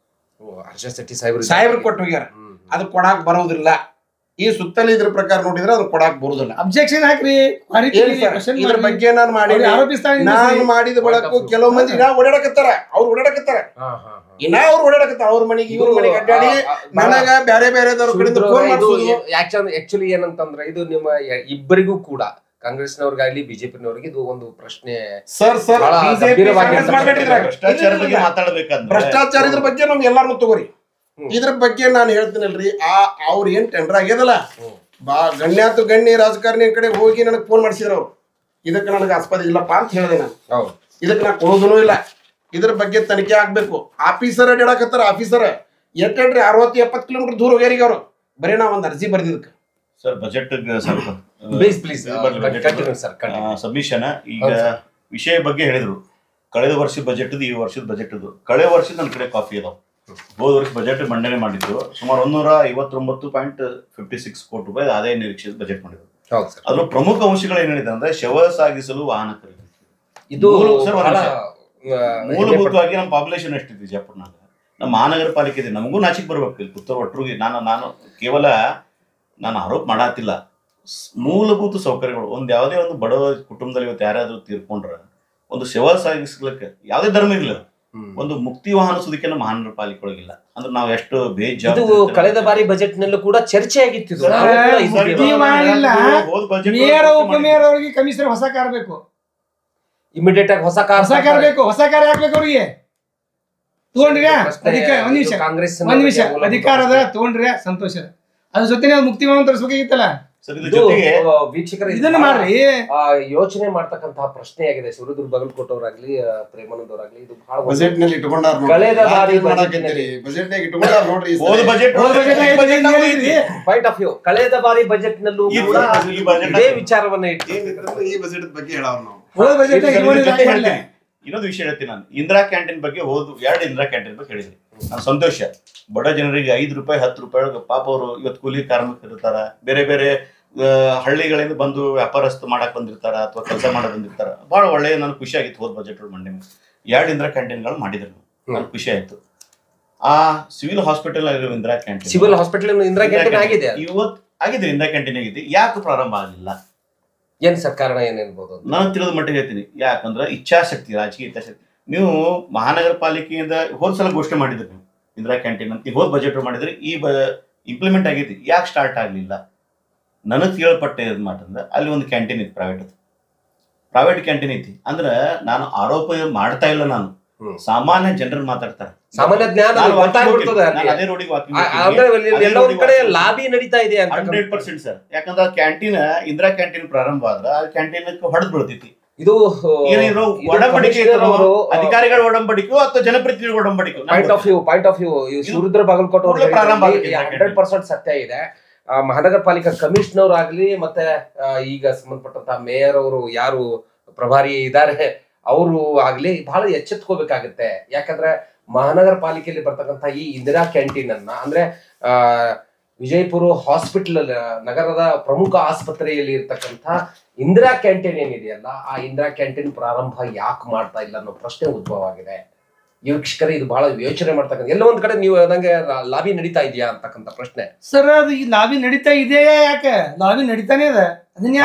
ಹರ್ಷ ಶೆಟ್ಟಿ ಸಾಹೇಬ್ರು ಕೊಟ್ಟು ಹೋಗ್ಯಾರ. ಅದು ಕೊಡಾಕ್ ಬರೋದಿಲ್ಲ. ಈ ಸುತ್ತಲೂ ಇದ್ರ ಪ್ರಕಾರ ನೋಡಿದ್ರೆ ಅದು ಕೊಡಾಕ್ ಬರೋದಿಲ್ಲ. ಅಬ್ಜೆಕ್ಷನ್ ಹಾಕ್ರಿ. ಇದ್ರ ಬಗ್ಗೆ ನಾನು ಮಾಡಿದ ಬಳಕ ಕೆಲವು ಮಂದಿ ಓಡಾಡಕತ್ತಾರ. ಅವ್ರು ಓಡಾಡಕತ್ತಾರ. ಅವ್ರ ಮನೆಗೆ ಇವ್ರ ಮನೆಗೆ ಅಡ್ಡಾಡಿ ನನಗ ಬೇರೆ ಬೇರೆದವ್ರ ಕಡೆಯಿಂದ ಫೋನ್ ಮಾಡ್ಸೋದು. ಆಕ್ಚುಲಿ ಏನಂತಂದ್ರೆ ಇದು ನಿಮ್ಮ ಇಬ್ಬರಿಗೂ ಕೂಡ, ಕಾಂಗ್ರೆಸ್ನವ್ರಿಗಾಗ್ಲಿ ಬಿಜೆಪಿನವ್ರಿಗೆ ಇದು ಒಂದು ಪ್ರಶ್ನೆ. ಸರ್, ಭ್ರಷ್ಟಾಚಾರ ಬಗ್ಗೆ ಮಾತಾಡ್ಬೇಕಂದ್ರೆ ಭ್ರಷ್ಟಾಚಾರ ಇದ್ರ ಬಗ್ಗೆ ನಮ್ಗೆ ಎಲ್ಲಾರು ತಗೋರಿ. ಇದ್ರ ಬಗ್ಗೆ ನಾನು ಹೇಳ್ತೀನಲ್ರಿ, ಅವ್ರ ಏನ್ ಟೆಂಡರ್ ಆಗ್ಯದಲ್ಲ, ಗಣ್ಯಾತು ಗಣ್ಯ ರಾಜಕಾರಣಿ ಕಡೆ ಹೋಗಿ ನನಗೆ ಫೋನ್ ಮಾಡಿಸಿದ್ರು. ಅವ್ರು ಇದಕ್ಕೆ ನನಗೆ ಆಸ್ಪದ ಇಲ್ಲಪ್ಪ ಅಂತ ಹೇಳಿದೆ. ನಾನು ಇದಕ್ಕೆ ನಾ ಕೊಡೋದೂ ಇಲ್ಲ. ಇದ್ರ ಬಗ್ಗೆ ತನಿಖೆ ಆಗ್ಬೇಕು. ಆಫೀಸರ್ ಅಡ್ಡಾಡಕತ್ತಾರ. ಆಫೀಸರ್ ಎಟ್ಟೇಳ್ರಿ 60-70 ಕಿಲೋಮೀಟರ್ ದೂರ ಹೋಗ್ಯಾರೀಗ ಅವ್ರು. ಬರೀ ನಾ ಒಂದ್ ಅರ್ಜಿ ಬರ್ದಿದ್ದಕ್ಕೆ. ಸರ್, ಬಜೆಟ್ ಸಬ್ಮಿಷನ್ ಈಗ ವಿಷಯ ಬಗ್ಗೆ ಹೇಳಿದ್ರು. ಕಳೆದ ವರ್ಷದ ಬಜೆಟ್ ಈ ವರ್ಷದ ಬಜೆಟ್. ಕಳೆದ ವರ್ಷದ ನನ್ನ ಕಡೆ ಕಾಪಿ ಅದಾವ. ಹೋದ ವರ್ಷ ಬಜೆಟ್ ಮಂಡನೆ ಮಾಡಿದ್ರು. ಸುಮಾರು 159.56 ಕೋಟಿ ರೂಪಾಯಿ ಆದಾಯ ನಿರೀಕ್ಷಿತ ಬಜೆಟ್ ಮಾಡಿದ್ರು. ಅದ್ರ ಪ್ರಮುಖ ಅಂಶಗಳು ಏನ್ ಹೇಳಿದೆ ಅಂದ್ರೆ ಶವ ಸಾಗಿಸಲು ವಾಹನ ಖರೀದಿ. ಇದು ಮೂಲಭೂತವಾಗಿ ನಮ್ಮ ಪಾಪ್ಯುಲೇಷನ್ ಎಷ್ಟಿದೆ ವಿಜಯಪುರನಾಗ, ನಮ್ಮ ಮಹಾನಗರ ಪಾಲಿಕೆ ಇದೆ. ನಮಗೂ ನಾಚಿಕ್ ಬರ್ಬೇಕು. ಇಲ್ಲಿ ಪುತ್ತೂರು ಒಟ್ಟರಿಗೆ ನಾನು ಕೇವಲ ಆರೋಪ ಮಾಡತ್ತಿಲ್ಲ. ಮೂಲಭೂತ ಸೌಕರ್ಯಗಳು ಒಂದು ಯಾವುದೇ ಒಂದು ಬಡ ಕುಟುಂಬದಲ್ಲಿ ಇವತ್ತು ಯಾರಾದ್ರೂ ತೀರ್ಕೊಂಡ್ರ ಒಂದು ಶವ ಸಾಗಿಸ್ಲಿಕ್ಕೆ ಯಾವುದೇ ಧರ್ಮ ಇರಲಿಲ್ಲ, ಒಂದು ಮುಕ್ತಿ ವಾಹನ ಸುದಿಕೆ ನಮ್ಮ ಮಹಾನಗರ ಪಾಲಿಕೆ ಒಳಗಿಲ್ಲ. ಅಂದ್ರೆ ನಾವು ಎಷ್ಟು ಬೇಜಾರು. ಕಳೆದ ಬಾರಿ ಬಜೆಟ್ ನಲ್ಲೂ ಕೂಡ ಚರ್ಚೆ ಆಗಿತ್ತು. ಮೇಯರ್ ಉಪಮೇಯರ್ ಅವರಿಗೆ ಕಮಿಷನರ್ ಹೊಸ ಕಾರ್ ಬೇಕು. ಇಮಿಡಿಯೇಟ್ ಆಗಿ ಹೊಸ ಕಾರ್ ಬೇಕು. ಹೊಸ ಕಾರ್ ಹಾಕ್ಬೇಕು ಅವ್ರಿಗೆ. ತಗೊಂಡ್ರಿ ಒಂದ್ ನಿಮಿಷ ಅಧಿಕಾರದ ತಗೊಂಡ್ರಿ ಸಂತೋಷ. ಅದ್ರ ಜೊತೆ ಮುಕ್ತಿ ವಾಹನ ತರಿಸ್ಬೇಕಾಗಿತ್ತಲ್ಲ. ವೀಕ್ಷಕರ ಇದನ್ನ ಮಾಡ್ರಿ. ಯೋಚನೆ ಮಾಡ್ತಕ್ಕಂತಹ ಪ್ರಶ್ನೆ ಆಗಿದೆ. ಶಿವರುದ್ರ ಬಾಗಲಕೋಟೆ ಅವರಾಗ್ಲಿ, ಪ್ರೇಮಾನಂದ್ ಅವರಾಗ್ಲಿ, ಇದು ಬಹಳ ಬಜೆಟ್ ನಲ್ಲಿ ಇಟ್ಕೊಂಡಾರ. ಕಳೆದ ಬಾರಿ ಬಜೆಟ್ ನಾಗ ಇಟ್ಕೊಂಡಾರ ನೋಡ್ರಿ. ಪಾಯಿಂಟ್ ಆಫ್ ವ್ಯೂ ಕಳೆದ ಬಾರಿ ಬಜೆಟ್ ನಲ್ಲೂ ಇದೇ ವಿಚಾರವನ್ನ ಇಟ್ಟು ಈ ಬಜೆಟ್ ಬಗ್ಗೆ ಹೇಳೋರು ನಾವು. ಇನ್ನೊಂದು ವಿಷಯ ಹೇಳ್ತೀನಿ ನಾನು. ಇಂದಿರಾ ಕ್ಯಾಂಟೀನ್ ಬಗ್ಗೆ 2 ಇಂದಿರಾ ಕ್ಯಾಂಟೀನ್ ಬಗ್ಗೆ ಹೇಳಿದ್ರಿ. ನಾನು ಸಂತೋಷ. ಬಡ ಜನರಿಗೆ 5 ರೂಪಾಯಿ 10 ರೂಪಾಯಿ ಪಾಪ ಅವರು ಇವತ್ತು ಕೂಲಿ ಕಾರ್ಮಿಕರು ಇರ್ತಾರ, ಬೇರೆ ಬೇರೆ ಹಳ್ಳಿಗಳಿಂದ ಬಂದು ವ್ಯಾಪಾರಸ್ಥ ಮಾಡಕ್ ಬಂದಿರ್ತಾರ ಅಥವಾ ಕೆಲಸ ಮಾಡಕ್ ಬಂದಿರ್ತಾರ. ಬಹಳ ಒಳ್ಳೆಯ ನನಗೆ ಖುಷಿ ಆಗಿತ್ತು. ಹೋದ ಬಜೆಟ್ ಮಂಡನೆ 2 ಇಂದಿರಾ ಕ್ಯಾಂಟೀನ್ಗಳು ಮಾಡಿದ್ರು. ನನಗೆ ಖುಷಿ ಆಯ್ತು. ಆ ಸಿವಿಲ್ ಹಾಸ್ಪಿಟಲ್ ಆಗಿರೋ Indira canteen, civil hospital Indira canteen ಆಗಿದೆ. ಇವತ್ತು ಆಗಿದೆ, ಇಂದಿರಾ ಕ್ಯಾಂಟೀನ್ ಆಗಿದೆ. ಯಾಕೆ ಪ್ರಾರಂಭ ಆಗಲಿಲ್ಲ? ಏನ್ ಸರ್ ಕಾರಣ ಏನಿರ್ಬೋದು? ನಾನು ತಿಳಿದ ಮಟ್ಟಿಗೆ ಹೇಳ್ತೀನಿ. ಯಾಕಂದ್ರೆ ಇಚ್ಛಾಶಕ್ತಿ, ರಾಜಕೀಯ ಇಚ್ಛಾಶಕ್ತಿ. ನೀವು ಮಹಾನಗರ ಪಾಲಿಕೆಯಿಂದ ಹೋದ್ಸಲ ಘೋಷಣೆ ಮಾಡಿದ್ರಿ ನೀವು ಇಂದಿರಾ ಕ್ಯಾಂಟೀನ್ ಅಂತ. ಹೋದ್ ಬಜೆಟ್ ಮಾಡಿದ್ರಿ. ಈ ಇಂಪ್ಲಿಮೆಂಟ್ ಆಗೈತಿ. ಯಾಕೆ ಸ್ಟಾರ್ಟ್ ಆಗಲಿಲ್ಲ? ನನಗೆ ಕೇಳಪಟ್ಟ ಮಾತಂದ್ರೆ ಅಲ್ಲಿ ಒಂದು ಕ್ಯಾಂಟೀನ್ ಐತಿ, ಪ್ರೈವೇಟ್ ಕ್ಯಾಂಟೀನ್ ಐತಿ. ಅಂದ್ರೆ ನಾನು ಆರೋಪ ಮಾಡ್ತಾ ಇಲ್ಲ. ನಾನು ಸಾಮಾನ್ಯ ಜನರು ಮಾತಾಡ್ತಾರೆ. ಸಾಮಾನ್ಯ ಜ್ಞಾನ ಅದೇ ರೋಡಿಗೆ ಲಾಬಿ ನಡೀತಾ ಇದೆ 100% ಸರ್. ಯಾಕಂದ್ರೆ ಆ ಕ್ಯಾಂಟೀನ್ ಇಂದಿರಾ ಕ್ಯಾಂಟೀನ್ ಪ್ರಾರಂಭ ಆದ್ರೆ ಆ ಕ್ಯಾಂಟೀನ್ ಹೊಡೆದ್ ಬೀಳ್ತೈತಿ. ಇದು ಏನಿರೋ ಒಡಂಬಡಿಕೆ, ಅಧಿಕಾರಿಗಳ ಒಡಂಬಡಿಕೆ ಅಥವಾ ಜನಪ್ರತಿನಿಧಿಗಳ ಒಡಂಬಡಿಕೆ. Point of view Shivarudra Bagalkot 100% ಸತ್ಯ ಇದೆ. ಮಹಾನಗರ ಪಾಲಿಕಾ ಕಮಿಷನರ್ ಆಗ್ಲಿ ಮತ್ತೆ ಈಗ ಸಂಬಂಧಪಟ್ಟಂತಹ ಮೇಯರ್ ಅವರು ಯಾರು ಪ್ರಭಾರಿ ಇದ್ದಾರೆ ಅವರು ಆಗ್ಲಿ ಬಹಳ ಎಚ್ಚೆತ್ಕೋಬೇಕಾಗತ್ತೆ. ಯಾಕಂದ್ರೆ ಮಹಾನಗರ ಪಾಲಿಕೆಯಲ್ಲಿ ಬರ್ತಕ್ಕಂಥ ಈ ಇಂದಿರಾ ಕ್ಯಾಂಟೀನ್ ಅನ್ನ ಅಂದ್ರೆ ವಿಜಯಪುರ ಹಾಸ್ಪಿಟಲ್ ನಗರದ ಪ್ರಮುಖ ಆಸ್ಪತ್ರೆಯಲ್ಲಿ ಇರ್ತಕ್ಕಂಥ ಇಂದಿರಾ ಕ್ಯಾಂಟೀನ್ ಏನಿದೆಯಲ್ಲ, ಆ ಇಂದಿರಾ ಕ್ಯಾಂಟೀನ್ ಪ್ರಾರಂಭ ಯಾಕೆ ಮಾಡ್ತಾ ಇಲ್ಲ ಅನ್ನೋ ಪ್ರಶ್ನೆ ಉದ್ಭವ ಆಗಿದೆ. ವೀಕ್ಷಕರೇ, ಇದು ಬಹಳ ಯೋಚನೆ ಮಾಡ್ತಕ್ಕಂಥ, ಎಲ್ಲ ಒಂದ್ ಕಡೆ ನೀವು ನಂಗೆ ಲಾಬಿ ನಡೀತಾ ಇದೆಯಾ ಅಂತಕ್ಕಂಥ ಪ್ರಶ್ನೆ. ಸರ್ ಅದು ಈ ಲಾಬಿ ನಡೀತಾ ಇದೆಯಾ? ಯಾಕೆ ಲಾಬಿ ನಡೀತಾನೆ ಇದೆ,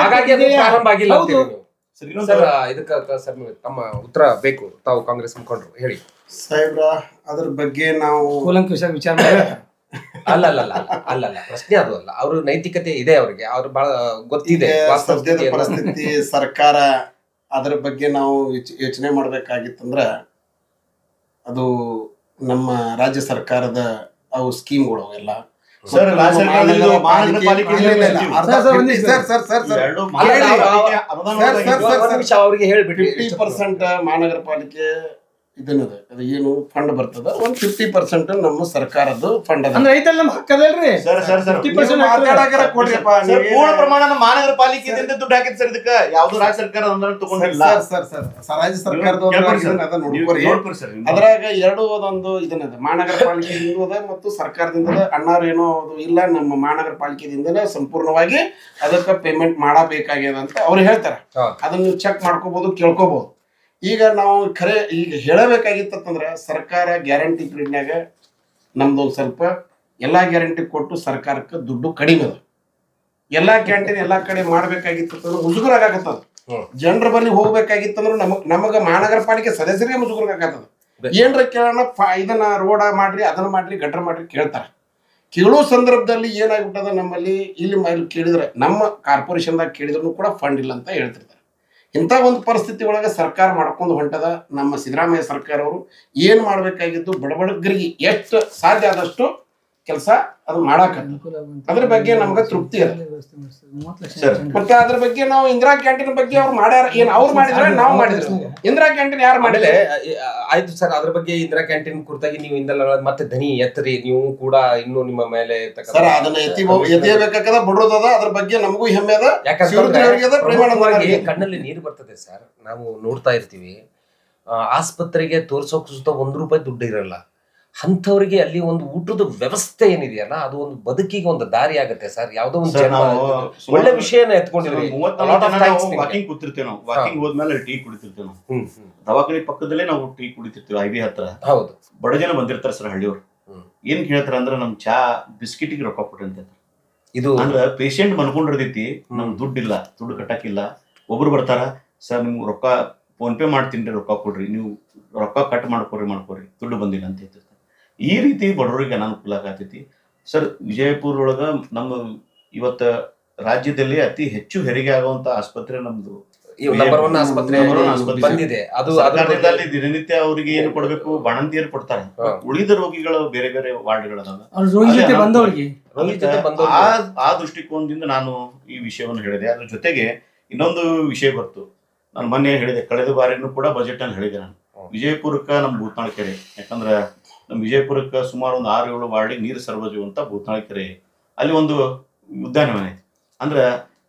ಹಾಗಾಗಿ ಅದು ಪ್ರಾರಂಭ ಆಗಿಲ್ಲ ಅಂತೀರಿ ನೀವು. ಸರ್ ಇದಕ್ಕೆ ಸರ್ ತಮ್ಮ ಉತ್ತರ ಬೇಕು. ತಾವು ಕಾಂಗ್ರೆಸ್ ಮುಖಂಡರು ಹೇಳಿ. ಸಾಹೇಬ್ರ, ಅದ್ರ ಬಗ್ಗೆ ನಾವು ಕೂಲಂಕುಷ ವಿಚಾರ ಮಾಡ್ಬೇಕು. ಅಲ್ಲ ಪ್ರಶ್ನೆ ಅದು ಅಲ್ಲ. ಅವ್ರ ನೈತಿಕತೆ ಇದೆ, ಅವ್ರಿಗೆ ಅವ್ರು ಬಹಳ ಗೊತ್ತಿದೆ ಸದ್ಯದ ಪರಿಸ್ಥಿತಿ. ಸರ್ಕಾರ ಅದ್ರ ಬಗ್ಗೆ ನಾವು ಯೋಚನೆ ಮಾಡ್ಬೇಕಾಗಿತ್ತಂದ್ರ ಅದು ನಮ್ಮ ರಾಜ್ಯ ಸರ್ಕಾರದ ಅವು ಸ್ಕೀಮ್ಗಳು ಎಲ್ಲ ಸರ್ ಅವ್ರಿಗೆ ಹೇಳ್ಬಿಟ್ಟು 50% ಮಹಾನಗರ ಪಾಲಿಕೆ ಇದನ್ನದ ಅದು ಏನು ಫಂಡ್ ಬರ್ತದ, 50% ನಮ್ಮ ಸರ್ಕಾರದ ಫಂಡ್ ಅದ. ಅಂದ್ರೆ ಐತಲ್ಲ ನಮ್ಮ ಹಕ್ಕದಲ್ರಿ. ಪೂರ್ಣ ಪ್ರಮಾಣ ಮಹಾನಗರ ಪಾಲಿಕೆದಿಂದ ದುಡ್ಡು ಹಾಕಿದ್ ಸರ್. ಇದಕ್ಕ ಯಾವ್ದು ರಾಜ್ಯ ಸರ್ಕಾರ ತಗೊಂಡಿಲ್ಲ ರಾಜ್ಯ ಸರ್ಕಾರದ ಅದ್ರಾಗ ಎರಡು ಒಂದು ಇದನ್ನದ ಮಹಾನಗರ ಪಾಲಿಕೆದಿಂದ ಮತ್ತು ಸರ್ಕಾರದಿಂದ. ಅಣ್ಣಾರು ಏನೋ ಅದು ಇಲ್ಲ, ನಮ್ಮ ಮಹಾನಗರ ಪಾಲಿಕೆದಿಂದನೇ ಸಂಪೂರ್ಣವಾಗಿ ಅದಕ್ಕೆ ಪೇಮೆಂಟ್ ಮಾಡಬೇಕಾಗ್ಯದ ಅಂತ ಅವ್ರು ಹೇಳ್ತಾರೆ. ಅದನ್ನ ನೀವು ಚೆಕ್ ಮಾಡ್ಕೋಬಹುದು, ಕೇಳ್ಕೋಬಹುದು. ಈಗ ನಾವು ಖರೆ ಈಗ ಹೇಳಬೇಕಾಗಿತ್ತಂದ್ರೆ ಸರ್ಕಾರ ಗ್ಯಾರಂಟಿ ಪೀರಿಯಡ್ನಾಗ ನಮ್ದೊಂದು ಸ್ವಲ್ಪ ಎಲ್ಲ ಗ್ಯಾರಂಟಿ ಕೊಟ್ಟು ಸರ್ಕಾರಕ್ಕೆ ದುಡ್ಡು ಕಡಿಮೆ ಅದ. ಎಲ್ಲಾ ಕ್ಯಾಂಟೀನ್ ಎಲ್ಲಾ ಕಡೆ ಮಾಡ್ಬೇಕಾಗಿತ್ತಂದ್ರೆ ಮುಜುಗರಾಗತ್ತದ. ಜನರ ಬಳಿ ಹೋಗ್ಬೇಕಾಗಿತ್ತಂದ್ರೆ ನಮಗ ಮಹಾನಗರ ಪಾಲಿಕೆ ಸದಸ್ಯರಿಗೆ ಮುಜುಗರಾಗತ್ತದ. ಏನ್ರ ಕೇಳೋಣ, ಇದನ್ನ ರೋಡ ಮಾಡ್ರಿ, ಅದನ್ನ ಮಾಡ್ರಿ, ಗಟ್ರ ಮಾಡ್ರಿ ಕೇಳ್ತಾರ. ಕೇಳೋ ಸಂದರ್ಭದಲ್ಲಿ ಏನಾಗ್ಬಿಟ್ಟದ, ನಮ್ಮಲ್ಲಿ ಇಲ್ಲಿ ಕೇಳಿದ್ರೆ ನಮ್ಮ ಕಾರ್ಪೊರೇಷನ್ದಾಗ ಕೇಳಿದ್ರು ಕೂಡ ಫಂಡ್ ಇಲ್ಲ ಅಂತ ಹೇಳ್ತಿರ್ತಾರೆ. ಇಂಥ ಒಂದು ಪರಿಸ್ಥಿತಿ ಒಳಗೆ ಸರ್ಕಾರ ಮಾಡ್ಕೊಂಡು ಹೊಂಟದ. ನಮ್ಮ ಸಿದ್ದರಾಮಯ್ಯ ಸರ್ಕಾರ ಅವರು ಏನ್ ಮಾಡ್ಬೇಕಾಗಿದ್ದು, ಬಡಬಡಗರಿಗೆ ಎಷ್ಟು ಸಾಧ್ಯ ಆದಷ್ಟು ಕೆಲಸ ಅದು ಮಾಡಾಕ, ಅದ್ರ ಬಗ್ಗೆ ನಮ್ಗೆ ತೃಪ್ತಿ ಅದ. ಮತ್ತೆ ಅದ್ರ ಬಗ್ಗೆ ನಾವು ಇಂದಿರಾ ಕ್ಯಾಂಟೀನ್ ಬಗ್ಗೆ ಅವ್ರು ಮಾಡ್ಯಾರ, ಏನ್ ಅವ್ರು ಮಾಡಿದ್ರೆ ನಾವು ಮಾಡಿದ್ರೆ, ಇಂದಿರಾ ಕ್ಯಾಂಟೀನ್ ಯಾರು ಮಾಡಿಲ್ಲ. ಆಯ್ತು ಸರ್, ಅದ್ರ ಬಗ್ಗೆ ಇಂದಿರಾ ಕ್ಯಾಂಟೀನ್ ಕುರಿತಾಗಿ ನೀವು ಇಂದಲ್ಲ ಮತ್ತೆ ಧನಿ ಎತ್ತರಿ, ನೀವು ಕೂಡ ಇನ್ನು ನಿಮ್ಮ ಮೇಲೆ ಸರ್ ಅದನ್ನ ಎತ್ತಿಬೇಕಾಗದ, ಬಿಡೋದದ. ಅದ್ರ ಬಗ್ಗೆ ನಮಗೂ ಹೆಮ್ಮೆ ಅದ. ಯಾಕಂದ್ರೆ ಕಣ್ಣಲ್ಲಿ ನೀರು ಬರ್ತದೆ ಸರ್. ನಾವು ನೋಡ್ತಾ ಇರ್ತೀವಿ, ಆಸ್ಪತ್ರೆಗೆ ತೋರ್ಸೋಕ್ ಸುತ್ತ ₹1 ದುಡ್ಡು ಇರಲ್ಲ. ಅಂಥವ್ರಿಗೆ ಅಲ್ಲಿ ಒಂದು ಊಟದ ವ್ಯವಸ್ಥೆ ಏನಿದೆಯಲ್ಲ, ಅದು ಒಂದು ಬದುಕಿಗೆ ಒಂದು ದಾರಿ ಆಗುತ್ತೆ ಸರ್. ಯಾವ್ದೋ ಒಂದು ಒಳ್ಳೆ ವಿಷಯನ ಎತ್ಕೊಂಡಿದ್ರಿ. ವಾಕಿಂಗ್ ಕೂತಿರ್ತೇವೆ ನಾವು, ವಾಕಿಂಗ್ ಹೋದ್ಮೇಲೆ ಟೀ ಕುಡಿತಿರ್ತೇವೆ ನಾವು. ದವಾಖಾನೆ ಪಕ್ಕದಲ್ಲೇ ನಾವು ಟೀ ಕುಡಿತಿರ್ತೀವಿ, IB ಹತ್ರ. ಹೌದು, ಬಡ ಜನ ಬಂದಿರ್ತಾರೆ ಸರ್ ಹಳ್ಳಿಯವ್ರು. ಏನ್ ಕೇಳ್ತಾರ ಅಂದ್ರೆ ನಮ್ ಚಾ ಬಿಸ್ಕಿಟಿಗೆ ರೊಕ್ಕ ಕೊಟ್ರಿ ಅಂತ. ಇದು ಅಂದ್ರೆ ಪೇಷಂಟ್ ಮನ್ಕೊಂಡಿರ್ತೈತಿ, ನಮ್ ದುಡ್ಡಿಲ್ಲ, ದುಡ್ಡು ಕಟ್ಟಕ್ಕಿಲ್ಲ. ಒಬ್ರು ಬರ್ತಾರ, ಸರ್ ನಿಮ್ಗೆ ರೊಕ್ಕ ಫೋನ್ ಪೇ ಮಾಡ್ತೀನಿ, ರೊಕ್ಕ ಕೊಡ್ರಿ, ನೀವು ರೊಕ್ಕ ಕಟ್ ಮಾಡ್ಕೊರಿ ದುಡ್ಡು ಬಂದಿಲ್ಲ ಅಂತ ಹೇಳ್ತಿರ್ತಾರೆ. ಈ ರೀತಿ ಬಡವರಿಗೆ ಅನಾನುಕೂಲ ಆಗತೈತಿ ಸರ್. ವಿಜಯಪುರ ಒಳಗ ನಮ್ಮ ಇವತ್ತ ರಾಜ್ಯದಲ್ಲಿ ಅತಿ ಹೆಚ್ಚು ಹೆರಿಗೆ ಆಗುವಂತ ಆಸ್ಪತ್ರೆ ನಮ್ದು ನಂಬರ್ 1 ಆಸ್ಪತ್ರೆ ಬಂದಿದೆ. ಅದು ಸರ್ಕಾರದಲ್ಲಿ ದಿನನಿತ್ಯ ಅವ್ರಿಗೆ ಏನು ಕೊಡ್ಬೇಕು, ಬಾಣಂತಿಯರು ಕೊಡ್ತಾರೆ. ಉಳಿದ ರೋಗಿಗಳು ಬೇರೆ ಬೇರೆ ವಾರ್ಡ್ಗಳದಾವ. ಆ ದೃಷ್ಟಿಕೋನದಿಂದ ನಾನು ಈ ವಿಷಯವನ್ನು ಹೇಳಿದೆ. ಅದ್ರ ಜೊತೆಗೆ ಇನ್ನೊಂದು ವಿಷಯ ಬರ್ತು. ನಾನು ಮೊನ್ನೆ ಹೇಳಿದೆ, ಕಳೆದ ಬಾರಿನೂ ಕೂಡ ಬಜೆಟ್ ಅಲ್ಲಿ ಹೇಳಿದೆ ನಾನು. ವಿಜಯಪುರಕ್ಕೆ ನಮ್ಮ ಭೂತ್ನಾಳ ಕೆರೆ, ಯಾಕಂದ್ರೆ ನಮ್ಮ ವಿಜಯಪುರಕ್ಕೆ ಸುಮಾರು ಒಂದು 6-7 ವಾರ್ಡಿಗೆ ನೀರು ಸರಬರಾಜು ಭೂತ್ನಾಳ ಕೆರೆ, ಅಲ್ಲಿ ಒಂದು ಉದ್ಯಾನವನ ಐತಿ. ಅಂದ್ರೆ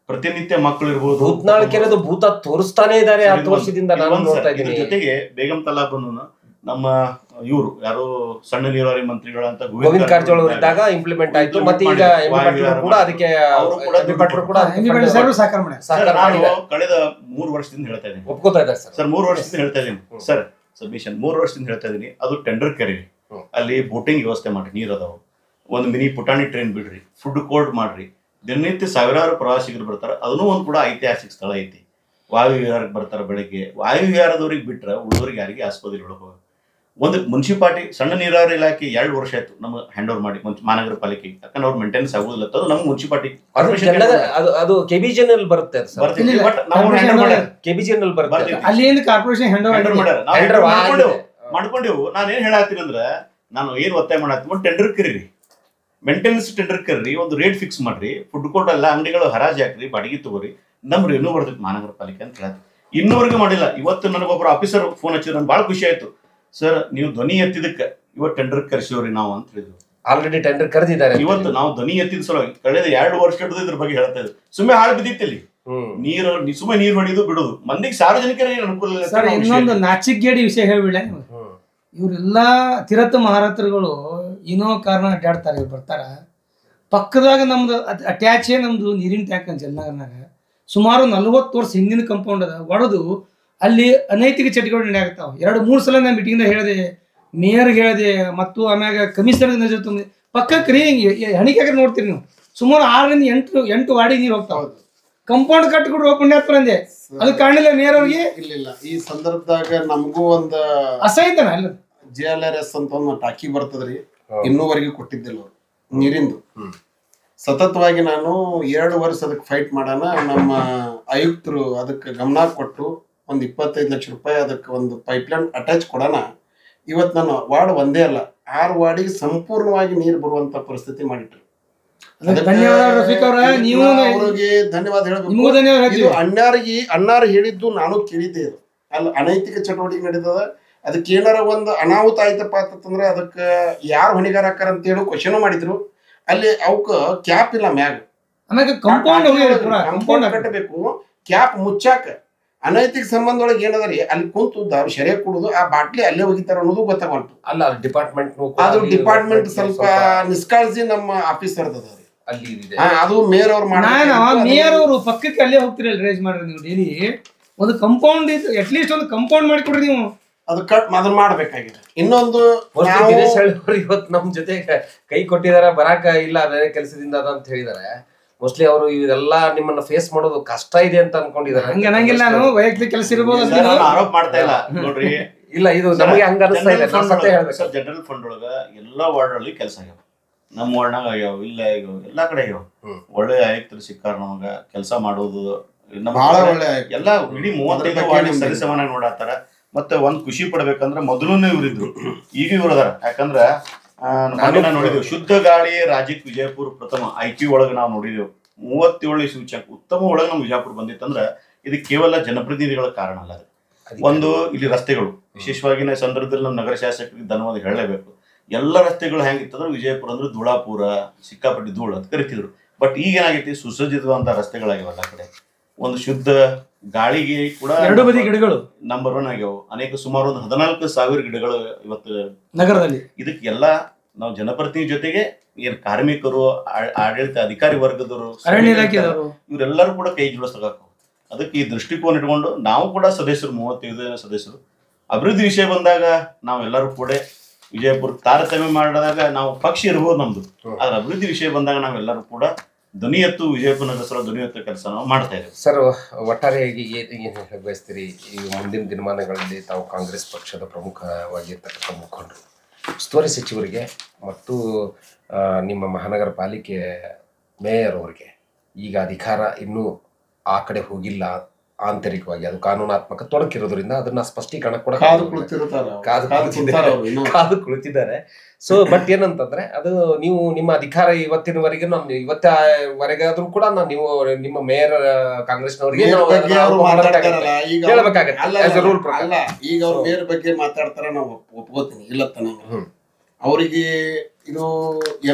ಪ್ರತಿನಿತ್ಯ ಮಕ್ಕಳು ಇರ್ಬೋದು. ಭೂತ್ನಾಳ ಕೆರೆದು ಭೂತ ತೋರಿಸ್ತಾನೆ ಇದ್ದಾರೆ 10 ವರ್ಷದಿಂದ ನಾನು ನೋಡ್ತಾ ಇದ್ದೀನಿ. ಜೊತೆಗೆ ಬೇಗಂ ತಲಾಬನ್ನು ನಮ್ಮ ಇವರು ಯಾರು ಸಣ್ಣ ನೀರಾವರಿ ಮಂತ್ರಿಗಳಂತ ಗೋವಿಂದ ಕಾರಜೋಳ ಅವರಿದ್ದಾಗ ಇಂಪ್ಲಿಮೆಂಟ್ ಆಯ್ತು. ಮತ್ತೆ ಈಗ ಕೂಡ ಅದಕ್ಕೆ ಕಳೆದ 3 ವರ್ಷದಿಂದ ಹೇಳ್ತಾ ಇದ್ದೀನಿ, ಒಪ್ಕೋತಾ ಇದ್ದಾರೆ ಸರ್. 3 ವರ್ಷದಿಂದ ಹೇಳ್ತಾ ಇದ್ದೀನಿ ಸರ್, ಸಬ್ಮಿಷನ್ 3 ವರ್ಷದಿಂದ ಹೇಳ್ತಾ ಇದೀನಿ. ಅದು ಟೆಂಡರ್ ಕೆರೆ, ಅಲ್ಲಿ ಬೋಟಿಂಗ್ ವ್ಯವಸ್ಥೆ ಮಾಡ್ರಿ, ನೀರ್ ಅದಾವ, ಒಂದು ಮಿನಿ ಪುಟಾಣಿ ಟ್ರೈನ್ ಬಿಡ್ರಿ, ಫುಡ್ ಕೋರ್ಟ್ ಮಾಡ್ರಿ. ದಿನನಿತ್ಯ ಸಾವಿರಾರು ಪ್ರವಾಸಿಗರು ಬರ್ತಾರೆ. ಅದನ್ನೂ ಒಂದು ಕೂಡ ಐತಿಹಾಸಿಕ ಸ್ಥಳ ಐತಿ. ವಾಯು ವಿಹಾರಕ್ಕೆ ಬರ್ತಾರೆ ಬೆಳಗ್ಗೆ. ವಾಯು ವಿಹಾರದವ್ರಿಗೆ ಬಿಟ್ರೆ ಉಳಿದವ್ರಿಗೆ ಯಾರಿಗೆ ಆಸ್ಪತ್ರೆ ಒಳಗೆ ಒಂದು ಮುನ್ಸಿಪಾಲಿಟಿ ಸಣ್ಣ ನೀರಾವರಿ ಇಲಾಖೆ 2 ವರ್ಷ ಆಯ್ತು ನಮ್ಗೆ ಹ್ಯಾಂಡ್ ಓವರ್ ಮಾಡಿ ಮಹಾನಗರ ಪಾಲಿಕೆಗೆ. ಯಾಕಂದ್ರೆ ಅವ್ರು ಮೇಂಟೆನೆನ್ಸ್ ಆಗುದಿಲ್ಲ, ಅದು ನಮ್ಮ ಮುನ್ಸಿಪಾಲಿಟಿ ಅದು ಕೆಬಿಜಿಎನ್ಎಲ್ ಬರುತ್ತೆ. ಕೆಬಿಜಿಎನ್ಎಲ್ ಬರುತ್ತೆ, ಅಲ್ಲಿ ಕಾರ್ಪೊರೇಷನ್ ಹ್ಯಾಂಡ್ ಓವರ್ ಮಾಡ್ಕೊಂಡೆವು. ನಾನು ಏನ್ ಹೇಳತ್ತೀನಿ ಅಂದ್ರೆ, ನಾನು ಏನ್ ಒತ್ತಾಯ ಮಾಡತ್ತೀನಿ, ಒಂದು ಟೆಂಡರ್ ಕರೀರಿ, ಮೇಂಟೆನೆನ್ಸ್ ಟೆಂಡರ್ ಕರ್ರಿ, ಒಂದು ರೇಟ್ ಫಿಕ್ಸ್ ಮಾಡ್ರಿ, ಫುಡ್ ಕೋರ್ಟ್ ಎಲ್ಲ ಅಂಗಡಿಗಳು ಹರಾಜ್ ಹಾಕ್ರಿ, ಬಾಡಿಗೆ ತಗೋರಿ, ನಮ್ ರೆನ್ಯೂ ಬರ್ತೈತಿ ಮಹಾನಗರ ಪಾಲಿಕೆ ಅಂತ ಹೇಳತ್ತೀನಿ. ಇನ್ನೂವರೆಗೂ ಮಾಡಿಲ್ಲ. ಇವತ್ತು ನನಗೊಬ್ಬರು ಆಫೀಸರ್ ಫೋನ್ ಹಚ್ಚಿದ್ರು, ನನ್ಗೆ ಭಾಳ ಖುಷಿ ಆಯ್ತು. ಸರ್ ನೀವು ಧ್ವನಿ ಎತ್ತಿದಕ್ಕೆ ಇವತ್ತು ಟೆಂಡರ್ ಕರೆಸಿವ್ರಿ ನಾವು ಅಂತ ಹೇಳಿದ್ವಿ. ಆಲ್ರೆಡಿ ಟೆಂಡರ್ ಕರೆದಿದ್ದಾರೆ. ಇವತ್ತು ನಾವು ಧ್ವನಿ ಎತ್ತಿದ ಸಲುವಾಗಿ ಕಳೆದ 2 ವರ್ಷ ಇದ್ರ ಬಗ್ಗೆ ಹೇಳ್ತಾ ಇದ್ವಿ. ಸುಮ್ಮನೆ ಹಾಳು ಬಿದ್ದಿತ್ತಿಲ್ಲಿ ನೀರು ಸುಮ್ಮನೆ ನೀರು ಹೊಡಿಯೋದು ಬಿಡುದು, ಮಂದಿಗೆ ಸಾರ್ವಜನಿಕರಿಗೆ ಅನುಕೂಲ ಇಲ್ಲ. ಸರ್ ಇನ್ನೊಂದು ನಾಚಿಕೇಡಿ ವಿಷಯ ಹೇಳ್ಬಿಡ, ಇವರೆಲ್ಲಾ ತಿರತ ಮಹಾರಥರುಗಳು ಏನೋ ಕಾರಣ ಅಡ್ಡಾಡ್ತಾರೆ, ಇವ್ರು ಬರ್ತಾರ ಪಕ್ಕದಾಗ ನಮ್ದು ಅಟ್ಯಾಚೇ ನಮ್ದು ನೀರಿನ ಟ್ಯಾಂಕ್ ಅಂತ ಜಲ್ನಗರ್ನಾಗ ಸುಮಾರು 40 ವರ್ಷ ಹಿಂದಿನ ಕಂಪೌಂಡ್ ಅದ, ಒಡೆದು ಅಲ್ಲಿ ಅನೈತಿಕ ಚಟುವಟಿಕೆ ನಡೆಯಾಗ್ತಾವ. 2-3 ಸಲ ನಾನು ಮೀಟಿಂಗ್ದಾಗ ಹೇಳಿದೆ, ಮೇಯರ್ಗೆ ಹೇಳಿದೆ, ಮತ್ತು ಆಮ್ಯಾಗ ಕಮಿಷನರ್ ನಜರ್ ತುಂಬ ಪಕ್ಕಕ್ಕೆ ರೀ ಹಣಿಕೆ ನೋಡ್ತೀರಿ ನೀವು, ಸುಮಾರು 6ರಿಂದ 8 ವಾರ್ಡಿಗೆ ನೀರು ಹೋಗ್ತಾವ. ಕಂಪೌಂಡ್ ಕಟ್ಟಿಕೊಡ್ರು ಪುಣ್ಯಾತ್ಮರ ಅಂದೆ, ಅದು ಕಾಣಲಿಲ್ಲ ಮೇಯರ್ ಅವ್ರಿಗೆ. ಇಲ್ಲ ಈ ಸಂದರ್ಭದಾಗ ನಮಗೂ ಒಂದು ಅಸಹ್ಯತನ ಅಲ್ಲ, JLRS ಅಂತ ಒಂದು ಟಾಕಿ ಬರ್ತದ್ರಿ, ಇನ್ನೂವರೆಗೆ ಕೊಟ್ಟಿದ್ದಿಲ್ಲ ಅವ್ರು ನೀರಿಂದು. ಸತತವಾಗಿ ನಾನು 2 ವರ್ಷ ಅದಕ್ಕೆ ಫೈಟ್ ಮಾಡೋಣ, ನಮ್ಮ ಆಯುಕ್ತರು ಅದಕ್ಕೆ ಗಮನ ಕೊಟ್ಟು ಒಂದು 25 ಲಕ್ಷ ರೂಪಾಯಿ ಅದಕ್ಕೆ ಒಂದು ಪೈಪ್ಲೈನ್ ಅಟ್ಯಾಚ್ ಕೊಡೋಣ. ಇವತ್ತು ನಾನು ವಾರ್ಡ್ ಒಂದೇ ಅಲ್ಲ 6 ವಾರ್ಡಿಗೆ ಸಂಪೂರ್ಣವಾಗಿ ನೀರು ಬರುವಂತ ಪರಿಸ್ಥಿತಿ ಮಾಡಿಟ್ರು. ಧನ್ಯವಾದ ರಫೀಕ್ ಅವರ, ನೀವು ಅವ್ರಿಗೆ ಧನ್ಯವಾದ ಹೇಳಬೇಕು. ಇದು ಅಣ್ಣಾರು ಹೇಳಿದ್ದು ನಾನು ಕೇಳಿದ್ದೆ. ಇದು ಅಲ್ಲಿ ಅನೈತಿಕ ಚಟುವಟಿಕೆ ನಡೀತದ, ಅದಕ್ಕೆ ಏನಾರ ಒಂದು ಅನಾಹುತ ಆಯ್ತಪ್ಪ ಅಂತಂದ್ರೆ ಅದಕ್ಕೆ ಯಾರು ಹೊಣೆಗಾರ ಹಾಕಾರ ಅಂತ ಹೇಳಿ ಕ್ವಶನ್ ಮಾಡಿದ್ರು. ಅಲ್ಲಿ ಅವಕ್ಕ ಕ್ಯಾಪ್ ಇಲ್ಲ ಮ್ಯಾಗ, ಕಂಪೌಂಡ್ ಕಟ್ಟಬೇಕು, ಕ್ಯಾಪ್ ಮುಚ್ಚಾಕ. ಅನೈತಿಕ ಸಂಬಂಧ ಒಳಗೆ ಏನದ್ರಿ ಅಲ್ಲಿ ಕುಂತು ಶರಿಯ ಕುಡುದು ಆ ಬಾಟ್ಲಿ ಅಲ್ಲೇ ಹೋಗಿತಾರ ಅನ್ನೋದು ಗೊತ್ತಾಗಲ್ತು. ಅಲ್ಲ ಡಿಪಾರ್ಟ್ಮೆಂಟ್ ಅದು ಡಿಪಾರ್ಟ್ಮೆಂಟ್ ಸ್ವಲ್ಪ ನಿಷ್ಕಾಳಜಿ ನಮ್ಮ ಆಫೀಸರ್ ಅಲ್ಲಿ ಅದು ಮೇಯರ್ ಅವ್ರು ಮೇಯರ್ ಅವರು ಪಕ್ಕಕ್ಕೆ ಅಲ್ಲೇ ಹೋಗ್ತೀರಿ ರೇಜ್ ಮಾಡ್ರಿ ನೀವು ಡೈಲಿ. ಒಂದು ಕಂಪೌಂಡ್ ಇದು ಅಟ್ಲೀಸ್ಟ್ ಒಂದು ಕಂಪೌಂಡ್ ಮಾಡಿಕೊಡ್ರಿ ನೀವು, ಅದನ್ನ ಮಾಡ್ಬೇಕಾಗಿದೆ. ಇನ್ನೊಂದು ದಿನೇಶ್ ಹಳ್ಳಿ ಇವತ್ತು ನಮ್ ಜೊತೆ ಕೈ ಕೊಟ್ಟಿದಾರೆ, ಬರಾಕ ಇಲ್ಲ ಬೇರೆ ಕೆಲಸದಿಂದ ಅದ ಅಂತ ಹೇಳಿದಾರೆ. ಮೋಸ್ಟ್ಲಿ ಅವರು ಇವೆಲ್ಲ ನಿಮ್ಮನ್ನ ಫೇಸ್ ಮಾಡೋದು ಕಷ್ಟ ಇದೆ ಅಂತ ಅನ್ಕೊಂಡಿದ್ದಾರೆ. ಹಂಗೆ ಅನ್ನಂಗಿಲ್ಲ, ನಾನು ವೈಯಕ್ತಿಕ ಕೆಲಸ ಇರ್ಬೋದು ಆರೋಪ ಮಾಡ್ತಾ ಇಲ್ಲ ನೋಡ್ರಿ. ಇಲ್ಲ ಇದು ನಮಗೆ ಹಂಗ ಅನಿಸ್ತಾ ಇದೆ. ಜನರಲ್ ಫಂಡ್ ಒಳಗ ಎಲ್ಲಾ ವಾರ್ಡ್ ಅಲ್ಲಿ ಕೆಲಸ ಆಗ್ಯಾವ, ನಮ್ಮ ವಾರ್ಡ್ನಾಗ ಆಗ್ಯಾವ, ಇಲ್ಲ ಆಗ್ಯಾವ, ಎಲ್ಲಾ ಕಡೆ ಆಗ್ಯಾವ. ಒಳ್ಳೆ ಆಯುಕ್ತರು ಸಿಕ್ಕಾರ ನಮಗ ಕೆಲಸ ಮಾಡೋದು, ಎಲ್ಲ ಇಡೀ 35 ವಾರ್ಡ್ ಸರಿ ಸಮಾನ ನೋಡಾತಾರ. ಮತ್ತೆ ಒಂದ್ ಖುಷಿ ಪಡ್ಬೇಕಂದ್ರ ಮೊದಲು ಇವ್ರಿದ್ರು, ಈಗ ಇವ್ರು ಅದಾರ. ಯಾಕಂದ್ರ ನೋಡಿದ್ವಿ ಶುದ್ಧ ಗಾಳಿ ರಾಜ್ಯಕ್ಕೆ ವಿಜಯಪುರ ಪ್ರಥಮ IQ ಒಳಗ ನಾವು ನೋಡಿದೆವು 37 ಸೂಚ್ಯಂಕ ಉತ್ತಮ ಒಳಗ ನಮ್ ವಿಜಯಪುರ ಬಂದಿತ್ತಂದ್ರ ಇದು ಕೇವಲ ಜನಪ್ರತಿನಿಧಿಗಳ ಕಾರಣ ಅಲ್ಲ. ಒಂದು ಇಲ್ಲಿ ರಸ್ತೆಗಳು ವಿಶೇಷವಾಗಿ ಸಂದರ್ಭದಲ್ಲಿ ನಮ್ಮ ನಗರ ಶಾಸಕರಿಗೆ ಧನ್ಯವಾದ ಹೇಳಲೇಬೇಕು. ಎಲ್ಲ ರಸ್ತೆಗಳು ಹೆಂಗಿತ್ತಂದ್ರೆ ವಿಜಯಪುರ ಅಂದ್ರೆ ಧೂಳಾಪುರ, ಸಿಕ್ಕಾಪಟ್ಟಿ ಧೂಳು ಅಂತ ಕರಿತಿದ್ರು. ಬಟ್ ಈಗ ಏನಾಗೈತಿ, ಸುಸಜ್ಜಿತವಂತ ರಸ್ತೆಗಳಾಗ್ಯಾವ ಎಲ್ಲ ಕಡೆ. ಒಂದು ಶುದ್ಧ ಗಾಳಿಗೆ ಕೂಡ 2 ಬದಿ ಗಿಡಗಳು ನಂಬರ್ 1 ಆಗ್ಯಾವ. ಅನೇಕ ಸುಮಾರು ಒಂದು 14,000 ಗಿಡಗಳು ಇವತ್ತು ನಗರದಲ್ಲಿ. ಇದಕ್ಕೆಲ್ಲ ನಾವು ಜನಪ್ರತಿನಿಧಿ ಜೊತೆಗೆ ಏನ್ ಕಾರ್ಮಿಕರು, ಆಡಳಿತ ಅಧಿಕಾರಿ ವರ್ಗದವರು, ಅರಣ್ಯ ಇಲಾಖೆದವರು ಇವರೆಲ್ಲರೂ ಕೂಡ ಕೈ ಜೋಡಿಸಬೇಕು. ಅದಕ್ಕೆ ಈ ದೃಷ್ಟಿಕೋನ ಇಟ್ಕೊಂಡು ನಾವು ಕೂಡ ಸದಸ್ಯರು 35 ಜನ ಸದಸ್ಯರು ಅಭಿವೃದ್ಧಿ ವಿಷಯ ಬಂದಾಗ ನಾವೆಲ್ಲರೂ ಕೂಡ ವಿಜಯಪುರ ತಾರತಮ್ಯ ಮಾಡಿದಾಗ ನಾವು ಪಕ್ಷ ಇರ್ಬೋದು ನಮ್ದು, ಆದ್ರೆ ಅಭಿವೃದ್ಧಿ ವಿಷಯ ಬಂದಾಗ ನಾವೆಲ್ಲರೂ ಕೂಡ ಧ್ವನಿ ಎತ್ತು ವಿಜಯಪುರ ನಗರ ಧ್ವನಿ ಎತ್ತು ಕೆಲಸ ನಾವು ಮಾಡ್ತಾ ಇದ್ದೇವೆ. ಸರ್ ಒಟ್ಟಾರೆಯಾಗಿ ಏನು ಬಯಸ್ತೀರಿ, ಈ ಮುಂದಿನ ದಿನಮಾನಗಳಲ್ಲಿ ತಾವು ಕಾಂಗ್ರೆಸ್ ಪಕ್ಷದ ಪ್ರಮುಖವಾಗಿರ್ತಕ್ಕಂಥ ಮುಖಂಡರು, ಉಸ್ತುವಾರಿ ಸಚಿವರಿಗೆ ಮತ್ತು ನಿಮ್ಮ ಮಹಾನಗರ ಪಾಲಿಕೆ ಮೇಯರ್ ಅವರಿಗೆ ಈಗ ಅಧಿಕಾರ ಇನ್ನೂ ಆ ಕಡೆ ಹೋಗಿಲ್ಲ, ಆಂತರಿಕವಾಗಿ ಅದು ಕಾನೂನಾತ್ಮಕ ತೊಡಕಿರೋದ್ರಿಂದ ಅದನ್ನ ಸ್ಪಷ್ಟೀಕರಣ ಕೂಡ ಕಾದು ಕುಳಿತಿದ್ದಾರೆ. ಸೊ ಬಟ್ ಏನಂತಂದ್ರೆ ಅದು ನೀವು ನಿಮ್ಮ ಅಧಿಕಾರ ಇವತ್ತಿನವರೆಗೆ ಇವತ್ತವರೆಗಾದ್ರೂ ಕೂಡ ನೀವು ನಿಮ್ಮ ಮೇಯರ್ ಕಾಂಗ್ರೆಸ್ನವರಿಗೆ ಈಗ ಅವ್ರ ಮೇಯರ್ ಬಗ್ಗೆ ಮಾತಾಡ್ತಾರ, ನಾವು ಒಪ್ಕೋತೀನಿ ಇಲ್ಲತ್ತನ. ಅವರಿಗೆ ಇದು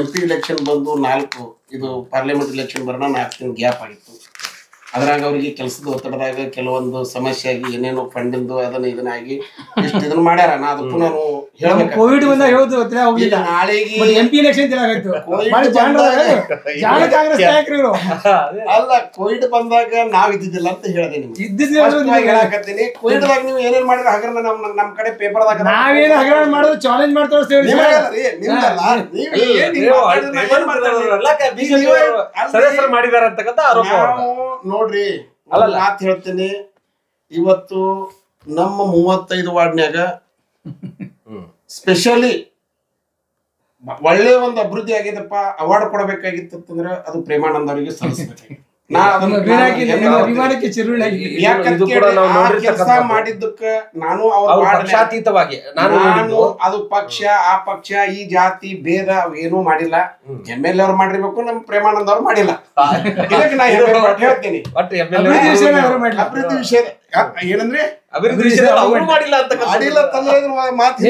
MP ಇಲೆಕ್ಷನ್ ಬಂದು 4, ಇದು ಪಾರ್ಲಿಮೆಂಟ್ ಇಲೆಕ್ಷನ್ ಬರೋಣ 4 ತಿಂಗಳು ಗ್ಯಾಪ್ ಆಗಿತ್ತು. ಅದ್ರಾಗ ಅವ್ರಿಗೆ ಕೆಲಸದ ಒತ್ತಡದಾಗ ಕೆಲವೊಂದು ಸಮಸ್ಯೆ ಆಗಿ ಏನೇನೋ ಫಂಡಿಂದು ಅದನ್ನ ಇದನ್ನ ಆಗಿ ಇಷ್ಟು ಇದನ್ನ ಮಾಡ್ಯಾರ. ನಾ ಅದಕ್ಕೂ ನಾನು ಹೇಳ್ಬೇಕು, ಕೋವಿಡ್ ಬಂದ ಹೇಳೋದು ನಾಳೆಗೆ MP ಇಲೆಕ್ಷನ್ ಅಲ್ಲ, ಕೋವಿಡ್ ಬಂದಾಗ ನಾವ್ ಇದ್ದಿದ್ದಿಲ್ಲ ಅಂತ ಹೇಳಿದೆ ನಿಮ್ಗೆ. ಹೇಳಕತ್ತೀನಿ, ಕೋವಿಡ್ದಾಗ ನೀವು ಏನೇನ್ ಮಾಡಿದ್ರೆ ಹಗರಣ ನಮ್ ಕಡೆ ಪೇಪರ್ದಾಗ ನಾವೇನು ಹಗರಣ ಮಾಡೋದು ಚಾಲೆಂಜ್ ಮಾಡ್ತೇವೆ. ಮಾಡಿದಾರ ಅಂತಕ್ಕಂಥ ಆರೋಪ ನೋಡ್ರಿ. ಮಾತು ಹೇಳ್ತೀನಿ, ಇವತ್ತು ನಮ್ಮ 35 ವಾರ್ಡ್ನ್ಯಾಗ ಸ್ಪೆಷಲಿ ಒಳ್ಳೆ ಒಂದು ಅಭಿವೃದ್ಧಿ ಆಗಿದಪ್ಪ, ಅವಾರ್ಡ್ ಕೊಡಬೇಕಾಗಿತ್ತು ಅಂತಂದ್ರೆ ಅದು ಪ್ರೇಮಾನಂದ ಅವರಿಗೆ ಸಲ್ಲಿಸಬೇಕಾಗಿತ್ತು. ಕೆಲಸ ಮಾಡಿದ್ದಕ್ಕೆ ನಾನು ಪಕ್ಷಾತೀತವಾಗಿ ಅದು ಪಕ್ಷ ಆ ಪಕ್ಷ ಈ ಜಾತಿ ಭೇದ ಏನೂ ಮಾಡಿಲ್ಲ. MLA ಅವ್ರು ಮಾಡಿರ್ಬೇಕು, ನಮ್ ಪ್ರೇಮಾನಂದ ಅವ್ರು ಮಾಡಿಲ್ಲ. ಹೇಳ್ತೀನಿ ಅಭಿವೃದ್ಧಿ ವಿಷಯ ಏನಂದ್ರೆ ಅಭಿವೃದ್ಧಿ ವಿಷಯದಲ್ಲಿ ಅವ್ರು ಮಾಡಿಲ್ಲ ಅಂತ ಮಾಡಿಲ್ಲ ತಂದ್ರೆ ಮಾತು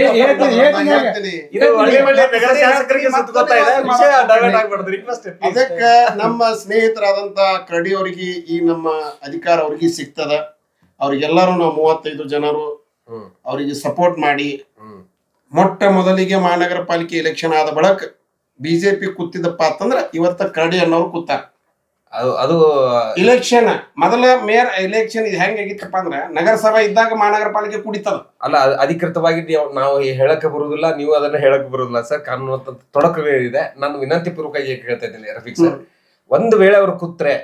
ಇದು ಒಳ್ಳೆ ನಗರ ಶಾಸಕರಿಗೆ ಸುತ್ತ ಗೊತ್ತಾಯಿದೆ. ವಿಷಯ ಡೈವರ್ಟ್ ಆಗ್ಬಾರ್ದು. ರಿಕ್ವೆಸ್ಟ್ ಅದಕ್ಕ ನಮ್ಮ ಸ್ನೇಹಿತರಾದಂತ ಕರಡಿ ಅವರಿಗೆ ಈ ನಮ್ಮ ಅಧಿಕಾರ ಅವ್ರಿಗೆ ಸಿಗ್ತದ. ಅವ್ರಿಗೆಲ್ಲರೂ ನಾವು 35 ಜನರು ಅವರಿಗೆ ಸಪೋರ್ಟ್ ಮಾಡಿ ಮೊಟ್ಟ ಮೊದಲಿಗೆ ಮಹಾನಗರ ಪಾಲಿಕೆ ಎಲೆಕ್ಷನ್ ಆದ ಬಳಕ ಬಿಜೆಪಿ ಕೂತಿದ್ದಪ್ಪ ಅಂತಂದ್ರ ಇವತ್ತ ಕರಡಿ ಅನ್ನೋರು ಕೂತಾರ. ಅದು ಇಲೆಕ್ಷನ್ ಮೊದಲ ಮೇಯರ್ ಎಲೆಕ್ಷನ್ ಇದು ಹೆಂಗಾಗಿತ್ತಪ್ಪ ಅಂದ್ರ ನಗರಸಭಾ ಇದ್ದಾಗ ಮಹಾನಗರ ಪಾಲಿಕೆ ಕುಡಿತದ. ಅಲ್ಲ, ಅಧಿಕೃತವಾಗಿ ನಾವು ಹೇಳಕ್ ಬರುವುದಿಲ್ಲ, ನೀವು ಅದನ್ನ ಹೇಳಕ್ ಬರುವುದಿಲ್ಲ ಸರ್. ಕಾನೂನು ತೊಡಕು ಇದೆ. ನಾನು ವಿನಂತಿ ಪೂರ್ವಕವಾಗಿ ಕೇಳ್ತಾ ಇದ್ದೀನಿ ರಫೀಕ್ ಸರ್, ಒಂದು ವೇಳೆ ಅವರು ಕೂತ್ರೆ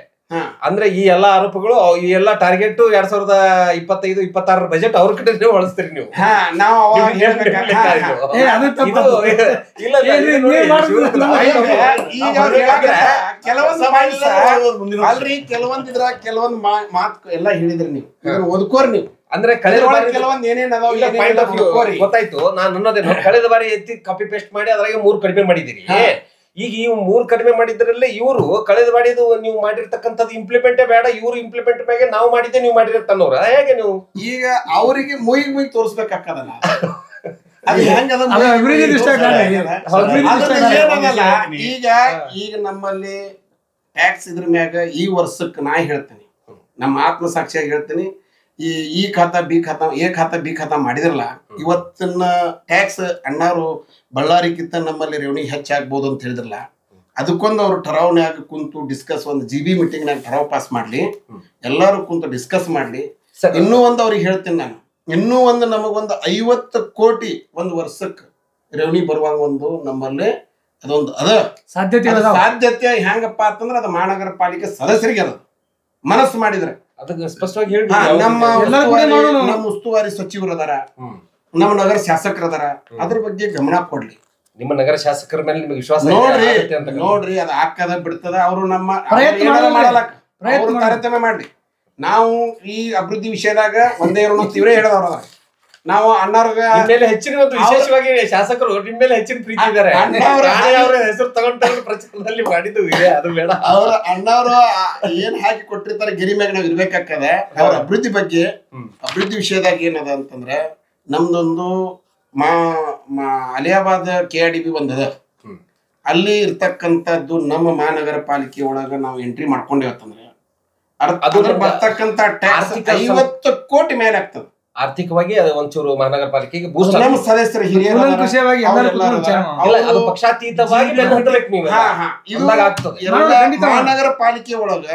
ಅಂದ್ರೆ ಈ ಎಲ್ಲಾ ಆರೋಪಗಳು, ಈ ಎಲ್ಲಾ ಟಾರ್ಗೆಟ್ 2025-26 ಬಜೆಟ್ ಅವ್ರ ಕಡೆ ನೀವು ಬಳಸ್ತೀರಿ ನೀವು. ಕೆಲವೊಂದ್ ಮಾತು ಎಲ್ಲಾ ಹೇಳಿದ್ರಿ ನೀವು, ಓದ್ಕೋರಿ ನೀವು. ಅಂದ್ರೆ ಕಳೆದ ಬಾರಿ ಕೆಲವೊಂದ್ ಗೊತ್ತಾಯ್ತು. ನಾನು ಅನ್ನೋದೇನು, ಕಳೆದ ಬಾರಿ ಎತ್ತಿ ಕಾಪಿ ಪೇಸ್ಟ್ ಮಾಡಿ ಅದ್ರಾಗೆ 3 ಕಡಿಮೆ ಮಾಡಿದಿರಿ. ಈಗ ಇವ್ 3 ಕಡಿಮೆ ಮಾಡಿದ್ರಲ್ಲಿ ಇವರು ಕಳೆದ ಬಾಡಿದು ನೀವು ಮಾಡಿರ್ತಕ್ಕಂಥದ್ದು ಇಂಪ್ಲಿಮೆಂಟೇ ಬೇಡ, ಇವ್ರು ಇಂಪ್ಲಿಮೆಂಟ್ ಬಗ್ಗೆ ನಾವು ಮಾಡಿದ್ದೆ ನೀವು ಮಾಡಿರತ್ತನ್ನೋರ ಹೇಗೆ ನೀವು ಈಗ ಅವರಿಗೆ ಮುಯಿ ತೋರಿಸ್ಬೇಕಾಗ್ತದಲ್ಲ. ಈಗ ನಮ್ಮಲ್ಲಿ ಟ್ಯಾಕ್ಸ್ ಇದ್ರ ಮ್ಯಾಗ ಈ ವರ್ಷಕ್ಕೆ ನಾ ಹೇಳ್ತೀನಿ, ನಮ್ಮ ಆತ್ಮಸಾಕ್ಷಿಯಾಗಿ ಹೇಳ್ತೀನಿ, ಈ ಖಾತಾ ಬಿ ಖಾತಾ ಎ ಖಾತಾ ಬಿ ಖಾತಾ ಮಾಡಿದ್ರಲ್ಲ, ಇವತ್ತಿನ ಟ್ಯಾಕ್ಸ್ ಅಣ್ಣಾರು ಬಳ್ಳಾರಿಗಿಂತ ನಮ್ಮಲ್ಲಿ ರೆವೆನ್ಯೂ ಹೆಚ್ಚಾಗ್ಬೋದು ಅಂತ ಹೇಳಿದ್ರಲ್ಲ, ಅದಕ್ಕೊಂದು ಅವ್ರು ಠರಾವನ್ಯಾಗ ಕುಂತು ಡಿಸ್ಕಸ್, ಒಂದು GB ಮೀಟಿಂಗ್ನಾಗ ಠರಾವ್ ಪಾಸ್ ಮಾಡ್ಲಿ, ಎಲ್ಲಾರು ಕುಂತು ಡಿಸ್ಕಸ್ ಮಾಡ್ಲಿ. ಇನ್ನೂ ಒಂದು ಅವ್ರಿಗೆ ಹೇಳ್ತೀನಿ ನಾನು, ಇನ್ನೂ ಒಂದು ನಮಗೊಂದು 50 ಕೋಟಿ ಒಂದು ವರ್ಷಕ್ಕೆ ರೆವೆನ್ಯೂ ಬರುವಾಗ ಒಂದು ನಮ್ಮಲ್ಲಿ ಅದೊಂದು ಸಾಧ್ಯತೆ ಹೆಂಗಪ್ಪ ಅಂತಂದ್ರೆ ಅದು ಮಹಾನಗರ ಪಾಲಿಕೆ ಸದಸ್ಯರಿಗೆ ಅದ ಮನಸ್ಸು ಮಾಡಿದ್ರೆ. ಅದಕ್ಕೆ ಸ್ಪಷ್ಟವಾಗಿ ಹೇಳಿ, ನಮ್ಮ ಉಸ್ತುವಾರಿ ಸಚಿವರು ಅದಾರ, ನಮ್ಮ ನಗರ ಶಾಸಕರು ಅದಾರ, ಅದ್ರ ಬಗ್ಗೆ ಗಮನ ಕೊಡ್ಲಿ. ನಿಮ್ಮ ನಗರ ಶಾಸಕರ ಮೇಲೆ ನಿಮಗೆ ವಿಶ್ವಾಸ ನೋಡ್ರಿ ಅದು ಹಾಕದ ಬಿಡ್ತದ. ಅವರು ನಮ್ಮ ತಾರತಮ್ಯ ಮಾಡ್ಲಿ. ನಾವು ಈ ಅಭಿವೃದ್ಧಿ ವಿಷಯದಾಗ ಒಂದೇ ತೀವ್ರ ಹೇಳದವ್ರ ನಾವು ಅಣ್ಣವ್ರಿಗೆ ಹೆಚ್ಚಿನ ಒಂದು ವಿಶೇಷವಾಗಿ ಶಾಸಕರು ನಿಮ್ಮ ಮೇಲೆ ಹೆಚ್ಚಿನ ಪ್ರೀತಿ ಇದ್ದಾರೆ. ಹೆಸರು ತಗೊಂಡು ಪ್ರಚಾರದಲ್ಲಿ ಮಾಡಿದ್ದು ಇದೆ, ಅದು ಬೇಡ. ಅವ್ರ ಅಣ್ಣವ್ರು ಏನ್ ಹಾಕಿ ಕೊಟ್ಟಿರ್ತಾರೆ ಗಿರಿ ಮ್ಯಾಗ ನಾವ್ ಇರ್ಬೇಕಾಗ್ತದೆ. ಅವ್ರ ಅಭಿವೃದ್ಧಿ ವಿಷಯದಾಗ ಏನದ ಅಂತಂದ್ರೆ, ನಮ್ದೊಂದು ಅಲಿಯಾಬಾದ್ KIDB ಒಂದದ, ಅಲ್ಲಿ ಇರ್ತಕ್ಕಂಥದ್ದು ನಮ್ಮ ಮಹಾನಗರ ಪಾಲಿಕೆ ಒಳಗ ನಾವು ಎಂಟ್ರಿ ಮಾಡ್ಕೊಂಡೇವತ್ತಂದ್ರೆ ಅದ್ರ ಬರ್ತಕ್ಕಂಥ ಟ್ಯಾಕ್ಸ್ 50 ಕೋಟಿ ಮೇಲೆ ಆಗ್ತದೆ. ಆರ್ಥಿಕವಾಗಿ ಅದು ಒಂಚೂರು ಮಹಾನಗರ ಪಾಲಿಕೆಗೆ ಬೂಸ್ಟ್. ನಮ್ಮ ಸದಸ್ಯರ ಹಿರಿಯರು ಪಕ್ಷಾತೀತವಾಗಿ ಮಹಾನಗರ ಪಾಲಿಕೆ ಒಳಗ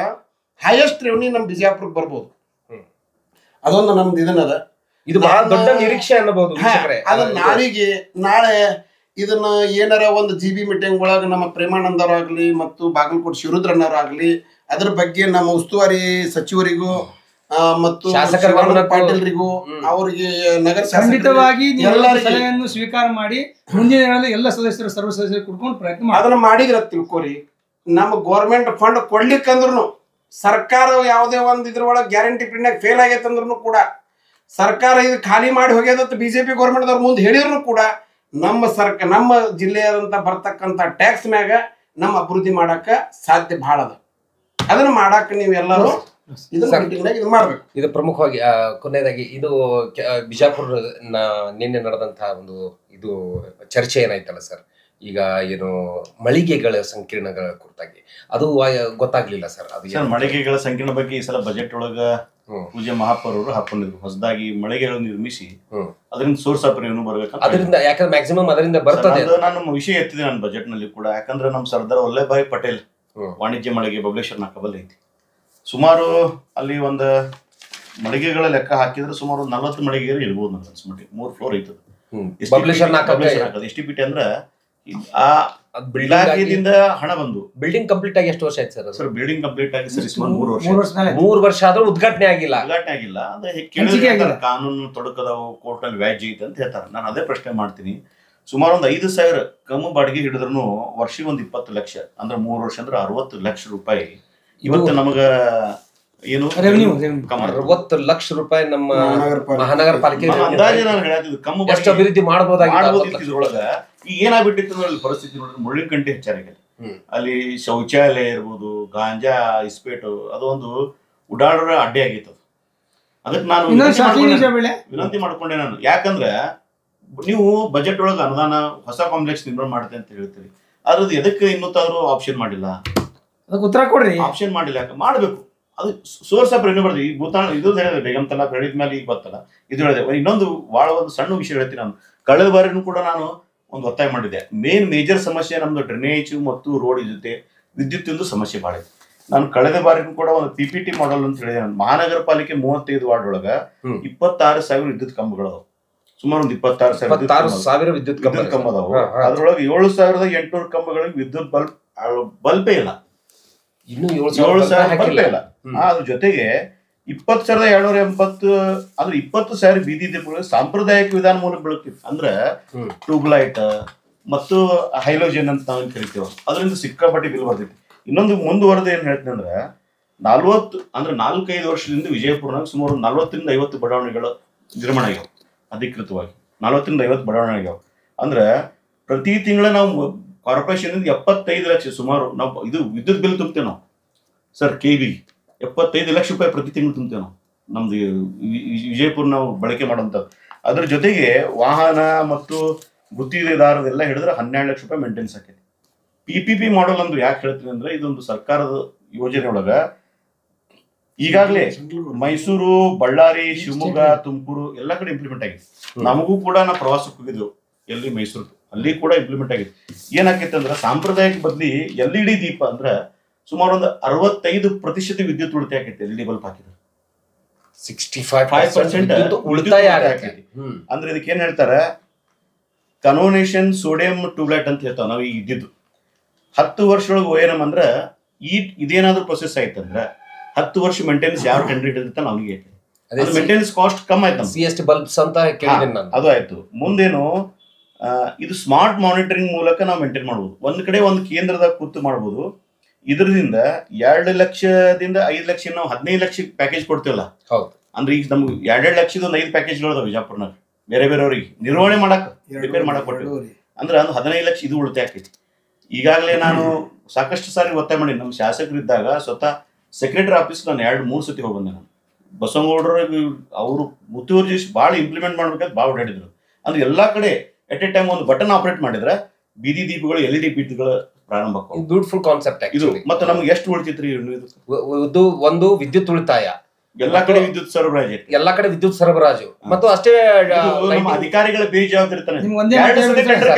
ಹೈಯೆಸ್ಟ್ ರೆವೆನ್ಯೂ ನಮ್ ಬಿಜಾಪುರಕ್ಕೆ ಬರ್ಬೋದು. ಅದೊಂದು ನಮ್ದು ಇದನ್ನದ, ಇದು ಬಹಳ ದೊಡ್ಡ ನಿರೀಕ್ಷೆ ಅನ್ನಬಹುದು. ಅದ ನಾಳೆ ಇದನ್ನ ಏನಾರ ಒಂದು GB ಮೀಟಿಂಗ್ ಒಳಗ ನಮ್ಮ ಪ್ರೇಮಾನಂದ ಅವರಾಗ್ಲಿ ಮತ್ತು ಬಾಗಲಕೋಟೆ ಶಿವರುದ್ರಣ್ಣವರಾಗ್ಲಿ ಅದ್ರ ಬಗ್ಗೆ ನಮ್ಮ ಉಸ್ತುವಾರಿ ಸಚಿವರಿಗೂ ಮತ್ತು ಪಾಟೀಲ್ರಿಗೂ ಅವ್ರಿಗೆ ನಗರ ಖಂಡಿತವಾಗಿ ಸಲಹೆಯನ್ನು ಸ್ವೀಕಾರ ಮಾಡಿ ಮುಂದಿನ ಎಲ್ಲ ಸದಸ್ಯರು ಸರ್ವ ಸದಸ್ಯರು ಕುಡ್ಕೊಂಡು ಪ್ರಯತ್ನ ಅದನ್ನ ಮಾಡಿದ್ರ ತಿಳ್ಕೋರಿ. ನಮ್ಮ ಗೌರ್ಮೆಂಟ್ ಫಂಡ್ ಕೊಡ್ಲಿಕ್ಕಂದ್ರೂ ಸರ್ಕಾರ ಯಾವುದೇ ಒಂದು ಇದ್ರೊಳಗೆ ಗ್ಯಾರಂಟಿ ಪಿಂಡ್ನಾಗ ಫೇಲ್ ಆಗೈತಂದ್ರೂ ಕೂಡ, ಸರ್ಕಾರ ಇದು ಖಾಲಿ ಮಾಡಿ ಹೋಗ್ಯದಂತ BJP ಗೌರ್ಮೆಂಟ್ದವ್ರ ಮುಂದೆ ಹೇಳಿದ್ರು ಕೂಡ, ನಮ್ಮ ಜಿಲ್ಲೆಯಾದಂತ ಬರ್ತಕ್ಕಂಥ ಟ್ಯಾಕ್ಸ್ ಮ್ಯಾಗ ನಮ್ಮ ಅಭಿವೃದ್ಧಿ ಮಾಡಾಕ ಸಾಧ್ಯ ಬಹಳ ಅದ. ಅದನ್ನ ಮಾಡಾಕ ನೀವೆಲ್ಲರೂ ಮಾಡ್ಬೇಕು. ಇದು ಪ್ರಮುಖವಾಗಿ ಕೊನೆಯದಾಗಿ ಇದು ಬಿಜಾಪುರ ನಿನ್ನೆ ನಡೆದಂತಹ ಒಂದು ಇದು ಚರ್ಚೆ ಏನಾಯ್ತಲ್ಲ ಸರ್, ಈಗ ಏನು ಮಳಿಗೆಗಳ ಸಂಕೀರ್ಣಗಳ ಕುರಿತಾಗಿ ಅದು ಗೊತ್ತಾಗ್ಲಿಲ್ಲ ಸರ್. ಅದು ಮಳಿಗೆಗಳ ಸಂಕೀರ್ಣ ಬಗ್ಗೆ ಈ ಸಲ ಬಜೆಟ್ ಒಳಗ ಪೂಜೆ ಮಹಾಪೌರ್ ಅವರು ಹಾಕೊಂಡಿದ್ರು, ಹೊಸದಾಗಿ ಮಳಿಗೆಗಳನ್ನು ನಿರ್ಮಿಸಿ ಅದರಿಂದ ಸೋರ್ಸ್ ಆಫ್ ರೆವೆನ್ಯೂ ಬರ್ಬೇಕಂತ. ಅದರಿಂದ ಯಾಕಂದ್ರೆ ಮ್ಯಾಕ್ಸಿಮಮ್ ಅದರಿಂದ ಬರ್ತದೆ. ನಾನು ವಿಷಯ ಎತ್ತಿದೆ ನನ್ನ ಬಜೆಟ್ ನಲ್ಲಿ ಕೂಡ, ಯಾಕಂದ್ರೆ ನಮ್ಮ ಸರ್ದಾರ್ ವಲ್ಲಭಭಾಯಿ ಪಟೇಲ್ ವಾಣಿಜ್ಯ ಮಳಿಗೆ ಬಬಲೇಶ್ವರ ನಾಕಬಲ್ ಐತಿ. ಸುಮಾರು ಅಲ್ಲಿ ಒಂದು ಮಳಿಗೆಗಳ ಲೆಕ್ಕ ಹಾಕಿದ್ರೆ ಸುಮಾರು 40 ಮಳಿಗೆಗಳು ಇರ್ಬೋದು ನನ್ನ ಅನ್ಸ್ಮಟ್ಟಿಗೆ. 3 ಫ್ಲೋರ್ ಐತದ STPT ಅಂದ್ರೆ ಆ ಇಲಾಖೆಯಿಂದ ಹಣ ಬಂದು ಬಿಲ್ಡಿಂಗ್ ಕಂಪ್ಲೀಟ್ ಆಗಿ ಎಷ್ಟು ವರ್ಷ ಆಯ್ತು ಸರ್? ಸರ್ ಬಿಲ್ಡಿಂಗ್ ಕಂಪ್ಲೀಟ್ ಆಗಿ ಸರಿ ಸುಮಾರು 3 ವರ್ಷ ಆದ್ರೂ ಉದ್ಘಾಟನೆ ಆಗಿಲ್ಲ. ಅಂದ್ರೆ ಕಾನೂನು ತೊಡಕದವು, ಕೋರ್ಟ್ ನಲ್ಲಿ ವ್ಯಾಜ್ಯ ಐತೆ ಅಂತ ಹೇಳ್ತಾರೆ. ನಾನು ಅದೇ ಪ್ರಶ್ನೆ ಮಾಡ್ತೀನಿ. ಸುಮಾರು ಒಂದು 5,000 ಕಮ್ಮು ಬಾಡಿಗೆ ಹಿಡಿದ್ರು ವರ್ಷಿಗೆ ಒಂದು 20 ಲಕ್ಷ, ಅಂದ್ರೆ 3 ವರ್ಷ ಅಂದ್ರೆ 60 ಲಕ್ಷ ರೂಪಾಯಿ ಇವತ್ತು ನಮಗ ಏನು 60 ಲಕ್ಷ ರೂಪಾಯಿ ನಮ್ಮ ಮಹಾನಗರ ಪಾಲಿಕೆ ಅಂದಾಜು ನಾನು ಹೇಳ್ತಿದ್ದು ಕಮ್ಮು ಎಷ್ಟು ಅಭಿವೃದ್ಧಿ ಮಾಡಬಹುದಾಗಿತ್ತು. ಇದ್ರೊಳಗ ಈಗ ಏನಾಗ್ಬಿಟ್ಟಿತ್ತು ನೋಡಿ ಪರಿಸ್ಥಿತಿ ನೋಡಿದ್ರೆ ಮುಳ್ಳಿನ ಕಂಟಿ ಹೆಚ್ಚಾಗಿದೆ. ಅಲ್ಲಿ ಶೌಚಾಲಯ ಇರ್ಬೋದು, ಗಾಂಜಾ ಇಸ್ಪೇಟು ಅದೊಂದು ಉಡಾಡರ ಅಡ್ಡಿ ಆಗಿತ್ತು. ಅದಕ್ಕೆ ನಾನು ವಿನಂತಿ ಮಾಡ್ಕೊಂಡೆ ನಾನು. ಯಾಕಂದ್ರೆ ನೀವು ಬಜೆಟ್ ಒಳಗೆ ಅನುದಾನ ಹೊಸ ಕಾಂಪ್ಲೆಕ್ಸ್ ನಿರ್ಮಾಣ ಮಾಡುತ್ತೆ ಅಂತ ಹೇಳ್ತೀರಿ, ಅದ್ರದ್ದು ಎದಕ್ಕೆ ಇನ್ನೂತ್ತಾದ್ರೂ ಆಪ್ಷನ್ ಮಾಡಿಲ್ಲ, ಉತ್ತರ ಕೊಡ್ರಿ. ಆಪ್ಷನ್ ಮಾಡಿಲ್ಲ, ಯಾಕೆ ಮಾಡಬೇಕು. ಅದು ಸೋರ್ಸ್ ಆಫ್ ರೆನ್ಯೂ ಬರ್ತೀವಿ. ಈ ಭೂತಾಣ ಇದು ಹೇಳಿದ್ರೆ ಬೇಗಂತಲ್ಲ ಬೆಳೆದ ಮೇಲೆ ಈಗ ಬರ್ತಲ್ಲ, ಇದು ಹೇಳಿದೆ. ಇನ್ನೊಂದು ಭಾಳ ಒಂದು ಸಣ್ಣ ವಿಷಯ ಹೇಳ್ತೀನಿ ನಾನು. ಕಳೆದ ಬಾರಿನೂ ಕೂಡ ನಾನು ಒಂದು ಒತ್ತಾಯ ಮಾಡಿದ್ದೆ. ಮೇಜರ್ ಸಮಸ್ಯೆ ನಮ್ದು ಡ್ರೈನೇಜ್ ಮತ್ತು ರೋಡ್ ಜೊತೆ ವಿದ್ಯುತ್ತಿಂದು ಸಮಸ್ಯೆ ಭಾಳ ಇದೆ. ನಾನು ಕಳೆದ ಬಾರಿನೂ ಕೂಡ ಒಂದು PPT ಮಾಡಲ್ ಅಂತ ಹೇಳಿದೆ. ನಾನು ಮಹಾನಗರ ಪಾಲಿಕೆ 35 ವಾರ್ಡ್ ಒಳಗ 26,000 ವಿದ್ಯುತ್ ಕಂಬಗಳು, ಸುಮಾರು ಒಂದು 26,000 ವಿದ್ಯುತ್ ಕಂಬ ಅದಾವು. ಅದ್ರೊಳಗೆ 7,800 ಕಂಬಗಳಿಗೆ ವಿದ್ಯುತ್ ಬಲ್ಬೇ ಇಲ್ಲ, ಇನ್ನು 7,000 ಬಲ್ಬೇ ಇಲ್ಲ. ಅದ್ರ ಜೊತೆಗೆ 20,280 ಅಂದ್ರೆ 20,000 ಬೀದಿ ದೀಪಗಳು ಸಾಂಪ್ರದಾಯಿಕ ವಿಧಾನ ಮೂಲಕ ಬೆಳಕಿತ್ತು. ಅಂದ್ರೆ ಟ್ಯೂಬ್ ಲೈಟ್ ಮತ್ತು ಹೈಲೋಜನ್ ಅಂತ ನಾವು ಕರಿತೀವಿ, ಅದರಿಂದ ಸಿಕ್ಕಾಪಟ್ಟಿ ಬಿಲ್ ಬರ್ತೈತಿ. ಇನ್ನೊಂದು ಮುಂದುವರೆದು ಏನ್ ಹೇಳ್ತೀನಿ ಅಂದ್ರೆ 4-5 ವರ್ಷದಿಂದ ವಿಜಯಪುರನಾಗ ಸುಮಾರು 40-50 ಬಡಾವಣೆಗಳು ನಿರ್ಮಾಣ ಆಗ್ಯಾವ ಅಧಿಕೃತವಾಗಿ. 40-50 ಬಡಾವಣೆ ಆಗ್ಯಾವ. ಅಂದ್ರೆ ಪ್ರತಿ ತಿಂಗಳ ನಾವು ಕಾರ್ಪೊರೇಷನ್ 75 ಲಕ್ಷ ಸುಮಾರು ನಾವು ಇದು ವಿದ್ಯುತ್ ಬಿಲ್ ತುಂಬ್ತೇವೆ ನಾವು ಸರ್. KB 75 ಲಕ್ಷ ರೂಪಾಯಿ ಪ್ರತಿ ತಿಂಗಳು ತುಂಬ್ತೇವೆ ನಾವು, ನಮ್ದು ವಿಜಯಪುರ ನಾವು ಬಳಕೆ ಮಾಡೋಂಥದ್ದು. ಅದ್ರ ಜೊತೆಗೆ ವಾಹನ ಮತ್ತು ಗುತ್ತಿಗೆದಾರದೆಲ್ಲ ಹಿಡಿದ್ರೆ 12 ಲಕ್ಷ ರೂಪಾಯಿ ಮೇಂಟೆನೆನ್ಸ್ ಆಕೈತಿ. PPP ಮಾಡಲ್ ಅಂದ್ರೆ ಯಾಕೆ ಹೇಳ್ತೀನಿ ಅಂದ್ರೆ ಇದೊಂದು ಸರ್ಕಾರದ ಯೋಜನೆ ಒಳಗ ಈಗಾಗಲೇ ಮೈಸೂರು, ಬಳ್ಳಾರಿ, ಶಿವಮೊಗ್ಗ, ತುಮಕೂರು ಎಲ್ಲ ಕಡೆ ಇಂಪ್ಲಿಮೆಂಟ್ ಆಗಿದೆ. ನಮಗೂ ಕೂಡ ನಾವು ಪ್ರವಾಸಕ್ಕೆ ಹೋಗಿದ್ದೆವು ಎಲ್ಲಿ ಮೈಸೂರು, ಅಲ್ಲಿ ಕೂಡ ಇಂಪ್ಲಿಮೆಂಟ್ ಆಗಿದೆ. ಏನಾಕೈತೆ ಅಂದ್ರೆ ಸಾಂಪ್ರದಾಯಿಕ ಬದಲಿ LED ದೀಪ ಅಂದ್ರೆ ಸುಮಾರು ಒಂದು 65% ವಿದ್ಯುತ್ ಉಳಿತಾಯ ಆಕೈತಿ. LED ಬಲ್ಬ್ ಹಾಕಿದ್ರೆ 65% ಉಳಿತಾಯ ಆಗೈತಿ. ಅಂದ್ರೆ ಇದಕ್ಕೆ ಏನ್ ಹೇಳ್ತಾರೆ, ಕನ್ವರ್ನೇಷನ್ ಸೋಡಿಯಂ ಟ್ಯೂಬ್ಲೈಟ್ ಅಂತ ಹೇಳ್ತಾವ ನಾವು. ಈಗ ಇದ್ದಿದ್ದು 10 ವರ್ಷದೊಳಗೆ ONM ಅಂದ್ರೆ ಇದೇನಾದ್ರೂ ಪ್ರೊಸೆಸ್ ಆಯ್ತಂದ್ರೆ 10 ವರ್ಷ ಮೇಂಟೆನೆನ್ಸ್ ಯಾವ ಟೆಂಡರ್ ಇಟ್ಟಿರ್ತಾನೆ ಅವನಿಗೆ ಮೇಂಟೆನೆನ್ಸ್ ಕಾಸ್ಟ್ ಕಮ್ಮಿ ಆಯ್ತು. CST ಬಲ್ಬ್ಸ್ ಅಂತ ಕೇಳಿದ್ದೀನಿ ನಾನು. ಅದು ಆಯ್ತು. ಮುಂದೇನು ಇದು ಸ್ಮಾರ್ಟ್ ಮಾನಿಟರಿಂಗ್ ಮೂಲಕ ನಾವು ಮೇಂಟೈನ್ ಮಾಡ್ಬೋದು. ಒಂದ್ ಕಡೆ ಒಂದು ಕೇಂದ್ರದಾಗ ಕೂತು ಮಾಡ್ಬೋದು. ಇದರಿಂದ 2 ಲಕ್ಷದಿಂದ 5 ಲಕ್ಷ ನಾವು 15 ಲಕ್ಷ ಪ್ಯಾಕೇಜ್ ಕೊಡ್ತೀವಲ್ಲ. ಹೌದು. ಅಂದ್ರೆ ಈಗ ನಮ್ಗೆ 2 ಲಕ್ಷದ 5 ಪ್ಯಾಕೇಜ್ಗಳು ವಿಜಯಪುರನಾಗ ಬೇರೆ ಬೇರೆಯವ್ರಿಗೆ ನಿರ್ವಹಣೆ ಮಾಡಕ್ ರಿಪೇರ್ ಮಾಡಕ್ ಕೊಟ್ಟಿವಿ. ಅಂದ್ರೆ ಅದು 15 ಲಕ್ಷ ಇದು ಉಳಿತಾಯ ಆಕೈತಿ. ಈಗಾಗಲೇ ನಾನು ಸಾಕಷ್ಟು ಸಾರಿ ಒತ್ತಾಯ ಮಾಡಿ ನಮ್ಮ ಶಾಸಕರಿದ್ದಾಗ ಸ್ವತಃ ಸೆಕ್ರೆಟರಿ ಆಫೀಸ್ ನಾನು 2-3 ಸತಿ ಹೋಗಿ ಬಂದೆ. ನಾನು ಬಸವನಗೌಡರು ಅವರು ಮುತ್ತುವರ್ಜಿ ಭಾಳ ಇಂಪ್ಲಿಮೆಂಟ್ ಮಾಡ್ಬೇಕಾದ್ರೆ ಭಾಳ ಓಡಾಡಿದ್ರು. ಅಂದ್ರೆ ಎಲ್ಲಾ ಕಡೆ ಎಟ್ ಎ ಟೈಮ್ ಒಂದು ಬಟನ್ ಆಪರೇಟ್ ಮಾಡಿದ್ರೆ ಬೀದಿ ದೀಪಗಳು LED ಬೀದಿಗಳು ಪ್ರಾರಂಭ. ಬ್ಯೂಟಿಫುಲ್ ಕಾನ್ಸೆಪ್ಟ್ ಇದು. ಮತ್ತೆ ನಮ್ಗೆ ಎಷ್ಟು ಉಳಿತೈತ್ರಿ ಒಂದು ವಿದ್ಯುತ್ ಉಳಿತಾಯ, ಎಲ್ಲಾ ಕಡೆ ವಿದ್ಯುತ್ ಸರಬರಾಜು, ಎಲ್ಲಾ ಕಡೆ ವಿದ್ಯುತ್ ಸರಬರಾಜು ಮತ್ತು ಅಷ್ಟೇ ನಮ್ಮ ಅಧಿಕಾರಿಗಳ ಬೇಜವಾಬ್ದಾರಿತನ. 2 ಸತಿ ಟೆಂಡರ್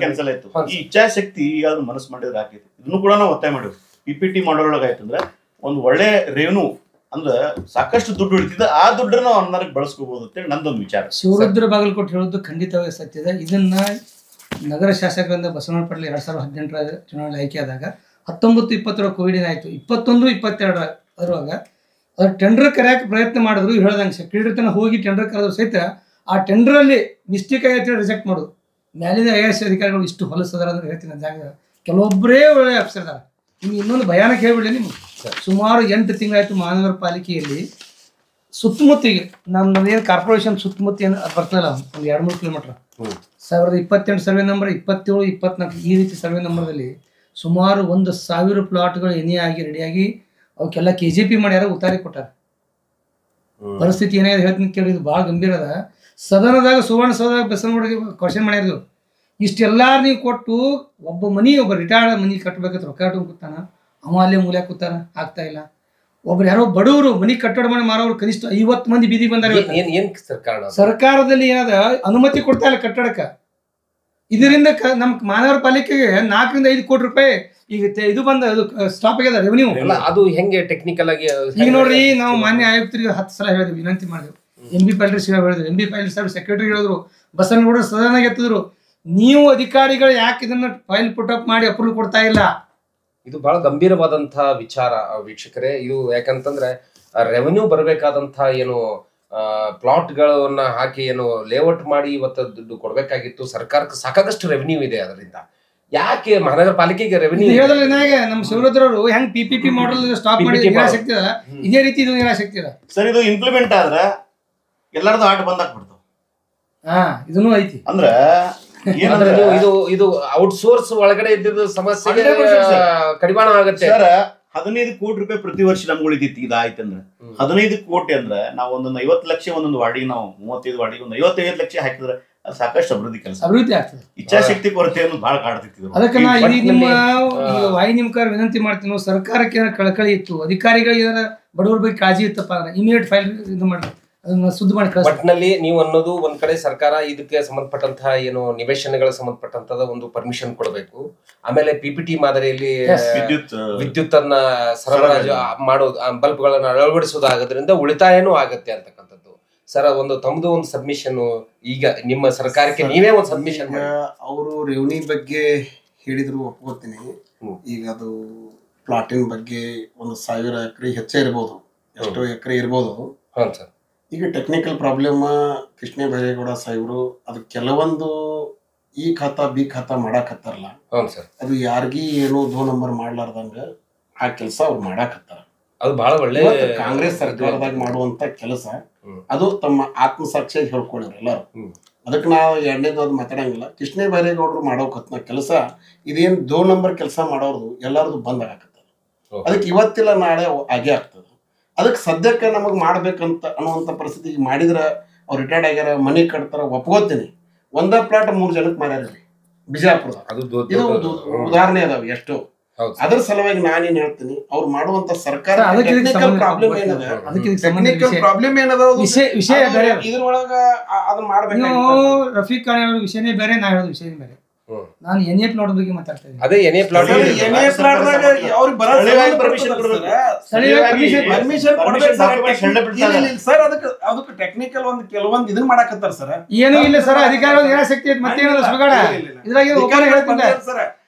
ಕ್ಯಾನ್ಸಲ್ ಆಯ್ತು. ಈ ಇಚ್ಛಾಶಕ್ತಿ ಯಾವ್ದು ಮನಸ್ಸು ಮಾಡಿದ್ರೆ ಆಕೈತಿ. ಇದನ್ನು ಕೂಡ ನಾವು ಒತ್ತಾಯ ಮಾಡಿದ್ವಿ. PPT ಮಾಡಲ್ ಒಳಗೆ ಆಯ್ತಂದ್ರೆ ಒಂದು ಒಳ್ಳೆ ರೆವೆನ್ಯೂ ಅಂದ್ರೆ ಸಾಕಷ್ಟು ದುಡ್ಡು ಉಳಿತಿದೆ, ಆ ದುಡ್ಡನ್ನ ನಾವು ಅನ್ನಕ್ಕೆ ಬಳಸ್ಕೋಬಹುದು ಅಂತೇಳಿ ನಂದೊಂದು ವಿಚಾರ. ಶಿವರುದ್ರ ಬಾಗಲಕೋಟೆ ಹೇಳೋದು ಖಂಡಿತವಾಗಿ ಸತ್ಯದ. ಇದನ್ನ ನಗರ ಶಾಸಕರಿಂದ ಬಸವಣ್ಣ ಪಾಟೀಲ್ 2018 ಚುನಾವಣೆ ಆಯ್ಕೆ ಆದಾಗ 19-20 ಕೋವಿಡ್ ಆಯ್ತು. 21-22 ಅದರೊಳಗ ಅದ್ರ ಟೆಂಡರ್ ಕರೆಯಕ್ಕೆ ಪ್ರಯತ್ನ ಮಾಡಿದ್ರು. ಹೇಳ್ದಂಗೆ ಸೆಕ್ರೆಟರಿ ತನ ಹೋಗಿ ಟೆಂಡರ್ ಕರೆದ್ರು ಸಹಿತ ಆ ಟೆಂಡರಲ್ಲಿ ಮಿಸ್ಟೇಕ್ ಆಗೈತೆ ರಿಜೆಕ್ಟ್ ಮಾಡೋದು. ಮ್ಯಾಲಿನ IAS ಅಧಿಕಾರಿಗಳು ಇಷ್ಟು ಹೊಲಸದಾರ ಅಂದ್ರೆ ಹೇಳ್ತೀನಿ ಜಾಗ ಕೆಲವೊಬ್ಬರೇ ಒಳ್ಳೆ ಅಫ್ಸರ್ ಅದಾರ. ನಿಮ್ಗೆ ಇನ್ನೊಂದು ಭಯಾನಕ ಹೇಳ್ಬಿಡಿ, ನಿಮ್ಗೆ ಸುಮಾರು 8 ತಿಂಗಳಾಯ್ತು ಮಹಾನಗರ ಪಾಲಿಕೆಯಲ್ಲಿ ಸುತ್ತಮುತ್ತಿಗೆ ನಮ್ದೇನು ಕಾರ್ಪೊರೇಷನ್ ಸುತ್ತಮುತ್ತ ಏನು ಬರ್ತಲ್ಲ ಒಂದು 2-3 ಕಿಲೋಮೀಟರ್ 2028 ಸರ್ವೆ ನಂಬರ್ 27-24 ಈ ರೀತಿ ಸರ್ವೆ ನಂಬರ್ದಲ್ಲಿ ಸುಮಾರು 1,000 ಪ್ಲಾಟ್ಗಳು ಆಗಿ ರೆಡಿಯಾಗಿ ಅವಕ್ಕೆಲ್ಲ KGP ಮಾಡ್ಯಾರ, ಉತ್ತಾರಿ ಕೊಟ್ಟಾರ. ಪರಿಸ್ಥಿತಿ ಏನಾಗಿದೆ ಹೇಳ್ತೀನಿ ಕೇಳಿ, ಇದು ಭಾಳ ಗಂಭೀರ ಅದ. ಸದನದಾಗ ಸುವರ್ಣ ಸೌಧದಾಗ ಬಸವನಗೌಡರಿಗೆ ಕ್ವಶನ್ ಮಾಡ್ಯಾರ. ಇಷ್ಟೆಲ್ಲಾರು ನೀವು ಕೊಟ್ಟು ಒಬ್ಬ ರಿಟೈರ್ಡ್ ಮನಿ ಕಟ್ಟಬೇಕಂತ ರೊಕ್ಕ ಕೂತಾನ, ಅವ ಅಲ್ಲೇ ಮೂಲೆ ಕೂತಾನ, ಆಗ್ತಾ ಇಲ್ಲ. ಒಬ್ರು ಯಾರೋ ಬಡವರು ಮನಿ ಕಟ್ಟಡ ಮಾಡಿ ಮಾರೋರು ಕನಿಷ್ಠ 50 ಮಂದಿ ಬೀದಿ ಬಂದಾರೆ. ಸರ್ಕಾರದಲ್ಲಿ ಏನಾದ ಅನುಮತಿ ಕೊಡ್ತಾ ಇಲ್ಲ ಕಟ್ಟಡಕ್ಕ. ಇದರಿಂದ ನಮ್ಮ ಮಹಾನಗರ ಪಾಲಿಕೆಗೆ 4-5 ಕೋಟಿ ರೂಪಾಯಿ ಈಗ ಇದು ಬಂದ ಸ್ಟಾಪ್ ಆಗ್ಯದ ರೆವೆನ್ಯೂ. ಅದು ಹೆಂಗೆ ಟೆಕ್ನಿಕಲ್ ಆಗಿ ಈಗ ನೋಡ್ರಿ, ನಾವು ಮಾನ್ಯ ಆಯುಕ್ತರಿಗೆ 10 ಸಲ ಹೇಳಿದ್ವಿ, ವಿನಂತಿ ಮಾಡಿದ್ವಿ. MB ಪಾಟೀಲ್ ಸಾಹೇಬ್ ಹೇಳಿದ್ರು, MB ಪಾಟೀಲ್ ಸಾಹೇಬ್ ಸೆಕ್ರೆಟರಿ ಹೇಳಿದ್ರು, ಬಸವನಗೌಡ ಸದನ ಎತ್ತಿದ್ರು, ನೀವು ಅಧಿಕಾರಿಗಳು ಯಾಕೆ ಇದನ್ನ ಫೈಲ್ ಪುಟಪ್ ಮಾಡಿ ಅಪ್ರೂವ್ ಕೊಡ್ತಾ ಇಲ್ಲ? ಇದು ಬಹಳ ಗಂಭೀರವಾದಂತಹ ವಿಚಾರ ವೀಕ್ಷಕರೇ. ಇದು ಯಾಕಂತಂದ್ರೆ ರೆವೆನ್ಯೂ ಬರಬೇಕಾದಂತಹ ಏನು ಪ್ಲಾಟ್ಗಳನ್ನ ಹಾಕಿ ಏನು ಲೇಔಟ್ ಮಾಡಿ ಇವತ್ತು ದುಡ್ಡು ಕೊಡ್ಬೇಕಾಗಿತ್ತು. ಸರ್ಕಾರಕ್ಕೆ ಸಾಕಾಗಷ್ಟು ರೆವೆನ್ಯೂ ಇದೆ, ಅದರಿಂದ ಯಾಕೆ ಮಹಾನಗರ ಪಾಲಿಕೆಗೆ ರೆವೆನ್ಯೂ ನಮ್ಮ ಶಿವರುದ್ರವರು ಹೆಂಗ್ PPP ಮಾಡಲ್ ಸ್ಟಾಪ್ ಮಾಡಿ ನಿರಾಸಕ್ತಿ ಅದ, ಇದೇ ರೀತಿ ಇದು ನಿರಾಸಕ್ತಿ ಅದ. ಸರ್, ಇದು ಇಂಪ್ಲಿಮೆಂಟ್ ಆದ್ರೆ ಎಲ್ಲರದು ಆಟ ಬಂದ್ ಆಗ್ಬಿಡ್ತಾವ. ಇದನ್ನು ಐತಿ ಅಂದ್ರೆ ಇದು ಔಟ್ಸೋರ್ಸ್ ಒಳಗಡೆ ಇದ್ದಿದ್ದು ಸಮಸ್ಯೆ ಕಡಿವಾಣ ಆಗುತ್ತೆ. ಸರ್, 15 ಕೋಟಿ ರೂಪಾಯಿ ಪ್ರತಿ ವರ್ಷ ನಮ್ಗೆ ಉಳಿತೈತಿ ಇದಾಯ್ತಂದ್ರೆ 15 ಕೋಟಿ ಅಂದ್ರೆ ನಾವು ಒಂದೊಂದು 50 ಲಕ್ಷ ಒಂದೊಂದು ವಾರ್ಡಿಗೆ ನಾವು 35 ವಾರ್ಡಿಗೆ ಒಂದು 55 ಲಕ್ಷ ಹಾಕಿದ್ರೆ ಅದು ಸಾಕಷ್ಟು ಅಭಿವೃದ್ಧಿ ಕೆಲಸ, ಅಭಿವೃದ್ಧಿ ಆಗ್ತದೆ. ಇಚ್ಛಾಶಕ್ತಿ ಕೊರತೆ ಅನ್ನೋದು ಬಹಳ ಕಾಡ್ತಿತ್ತು. ಅದಕ್ಕೆ ನಾ ಈಗ ನಿಮ್ಮ ವಾಹಿನಿ ಮುಖಾಂತರ ವಿನಂತಿ ಮಾಡ್ತೀನಿ, ನಾವು ಸರ್ಕಾರಕ್ಕೆ ಏನಾರ ಕಳಕಳಿ ಇತ್ತು, ಅಧಿಕಾರಿಗಳಿಗೆ ಏನಾರ ಬಡವರ ಬಗ್ಗೆ ಕಾಳಜಿ ಇತ್ತಪ್ಪ ಅಂದ್ರೆ ಇಮಿಡಿಯೇಟ್ ಫೈಲ್ ಇದು ಮಾಡಿ ಅದನ್ನ ಸುದ್ದಿ ಮಾಡಿ ಕಳಿಸಿ. ಒಟ್ಟಿನಲ್ಲಿ ನೀವು ಅನ್ನೋದು ಒಂದ್ ಕಡೆ ಸರ್ಕಾರ ಇದಕ್ಕೆ ಸಂಬಂಧಪಟ್ಟಂತಹ ಏನು ನಿವೇಶನಗಳ ಸಂಬಂಧಪಟ್ಟಂತದ ಒಂದು ಪರ್ಮಿಷನ್ ಕೊಡಬೇಕು, ಆಮೇಲೆ PPT ಮಾದರಿಯಲ್ಲಿ ವಿದ್ಯುತ್ ಅನ್ನ ಸರಬರಾಜು ಮಾಡೋದು, ಬಲ್ಬ್ಗಳನ್ನ ಅಳವಡಿಸೋದಾಗೋದ್ರಿಂದ ಉಳಿತಾಯನೂ ಆಗತ್ತೆ ಅಂತಕ್ಕಂಥದ್ದು. ಸರ್, ಒಂದು ತಮ್ಮದು ಒಂದು ಸಬ್ಮಿಷನ್ ಈಗ ನಿಮ್ಮ ಸರ್ಕಾರಕ್ಕೆ ನೀವೇ ಒಂದು ಸಬ್ಮಿಷನ್. ಅವರು ರೆವಿನ್ಯೂ ಬಗ್ಗೆ ಹೇಳಿದ್ರು ಒಪ್ಕೋತೀನಿ. ಈಗ ಅದು ಪ್ಲಾಟಿನ ಬಗ್ಗೆ 1,000 ಎಕರೆ ಹೆಚ್ಚೇ ಇರ್ಬೋದು, ಎಷ್ಟೋ ಎಕರೆ ಇರ್ಬೋದು. ಹಾಂ ಸರ್. ಈಗ ಟೆಕ್ನಿಕಲ್ ಪ್ರಾಬ್ಲಮ್ ಕೃಷ್ಣ ಬೈರೇಗೌಡ ಸಾಹೇಬರು ಅದು ಕೆಲವೊಂದು ಈ ಖಾತಾ ಬಿ ಖಾತಾ ಮಾಡಾಕತ್ತಾರಲ್ಲ, ಅದು ಯಾರಿಗಿ ಏನೋ 2 ನಂಬರ್ ಮಾಡ್ಲಾರ್ದಂಗ ಆ ಕೆಲಸ ಅವ್ರು ಮಾಡಾಕತ್ತಾರ. ಅದು ಬಹಳ ಒಳ್ಳೆ ಕಾಂಗ್ರೆಸ್ ಸರ್ಕಾರದಾಗ ಮಾಡುವಂತ ಕೆಲಸ. ಅದು ತಮ್ಮ ಆತ್ಮಸಾಕ್ಷಿಯಾಗಿ ಹೇಳ್ಕೊಳ್ಳಿವ್ರು ಎಲ್ಲಾರು. ಅದಕ್ಕೆ ನಾವು ಎರಡನೇದು ಅದು ಮಾತಾಡಂಗಿಲ್ಲ. ಕೃಷ್ಣ ಬೈರೇಗೌಡರು ಮಾಡೋ ಕೆಲಸ ಇದೇನು 2 ನಂಬರ್ ಕೆಲಸ ಮಾಡೋರ್ದು ಎಲ್ಲಾರದು ಬಂದ್ ಆಗಾಕತ್ತಾರ. ಅದಕ್ಕೆ ಇವತ್ತಿಲ್ಲ ನಾಳೆ ಆಗೇ ಆಗ್ತದೆ. ಅದಕ್ಕೆ ಸದ್ಯಕ್ಕೆ ನಮಗೆ ಮಾಡ್ಬೇಕಂತ ಅನ್ನುವಂಥ ಪರಿಸ್ಥಿತಿಗೆ ಮಾಡಿದ್ರೆ ಅವ್ರು ರಿಟೈರ್ಡ್ ಆಗ್ಯಾರ, ಮನೆ ಕಟ್ತಾರ, ಒಪ್ಕೋತೀನಿ. ಒಂದೇ ಪ್ಲಾಟ್ 3 ಜನಕ್ಕೆ ಮಾರ್ಯಾರಿ ಬಿಜಾಪುರದ. ಇದು ಉದಾಹರಣೆ ಅದಾವ ಎಷ್ಟೋ. ಅದ್ರ ಸಲುವಾಗಿ ನಾನೇನ್ ಹೇಳ್ತೀನಿ, ಅವ್ರು ಮಾಡುವಂತ ಸರ್ಕಾರ ಟೆಕ್ನಿಕಲ್ ಪ್ರಾಬ್ಲಮ್ ಏನದ, ಇದ್ರೊಳಗ ಅದನ್ನ ಮಾಡ್ಬೇಕು. ರಫೀಕ್ ಖಾನ್ ಅವ್ರ ವಿಷಯನೇ ಬೇರೆ, ನಾ ಹೇಳೋದು ವಿಷಯನೇ ಬೇರೆ. ನಾನು NA ಪ್ಲಾಟ್ ಬಗ್ಗೆ ಮಾತಾಡ್ತಾ ಇದ್ದೀನಿ. ಅದೇ NA ಪ್ಲಾಟ್ ಸರ್, ಅದಕ್ಕೆ ಟೆಕ್ನಿಕಲ್ ಒಂದು ಕೆಲವೊಂದು ಇದನ್ನ ಮಾಡಾಕತ್ತಾರ ಸರ್. ಏನೂ ಇಲ್ಲ ಸರ್, ಅಧಿಕಾರ ಶಕ್ತಿ ಮತ್ತೇನಲ್ಲ ಸುಗಾಡ. ಇದ್ರಾಗ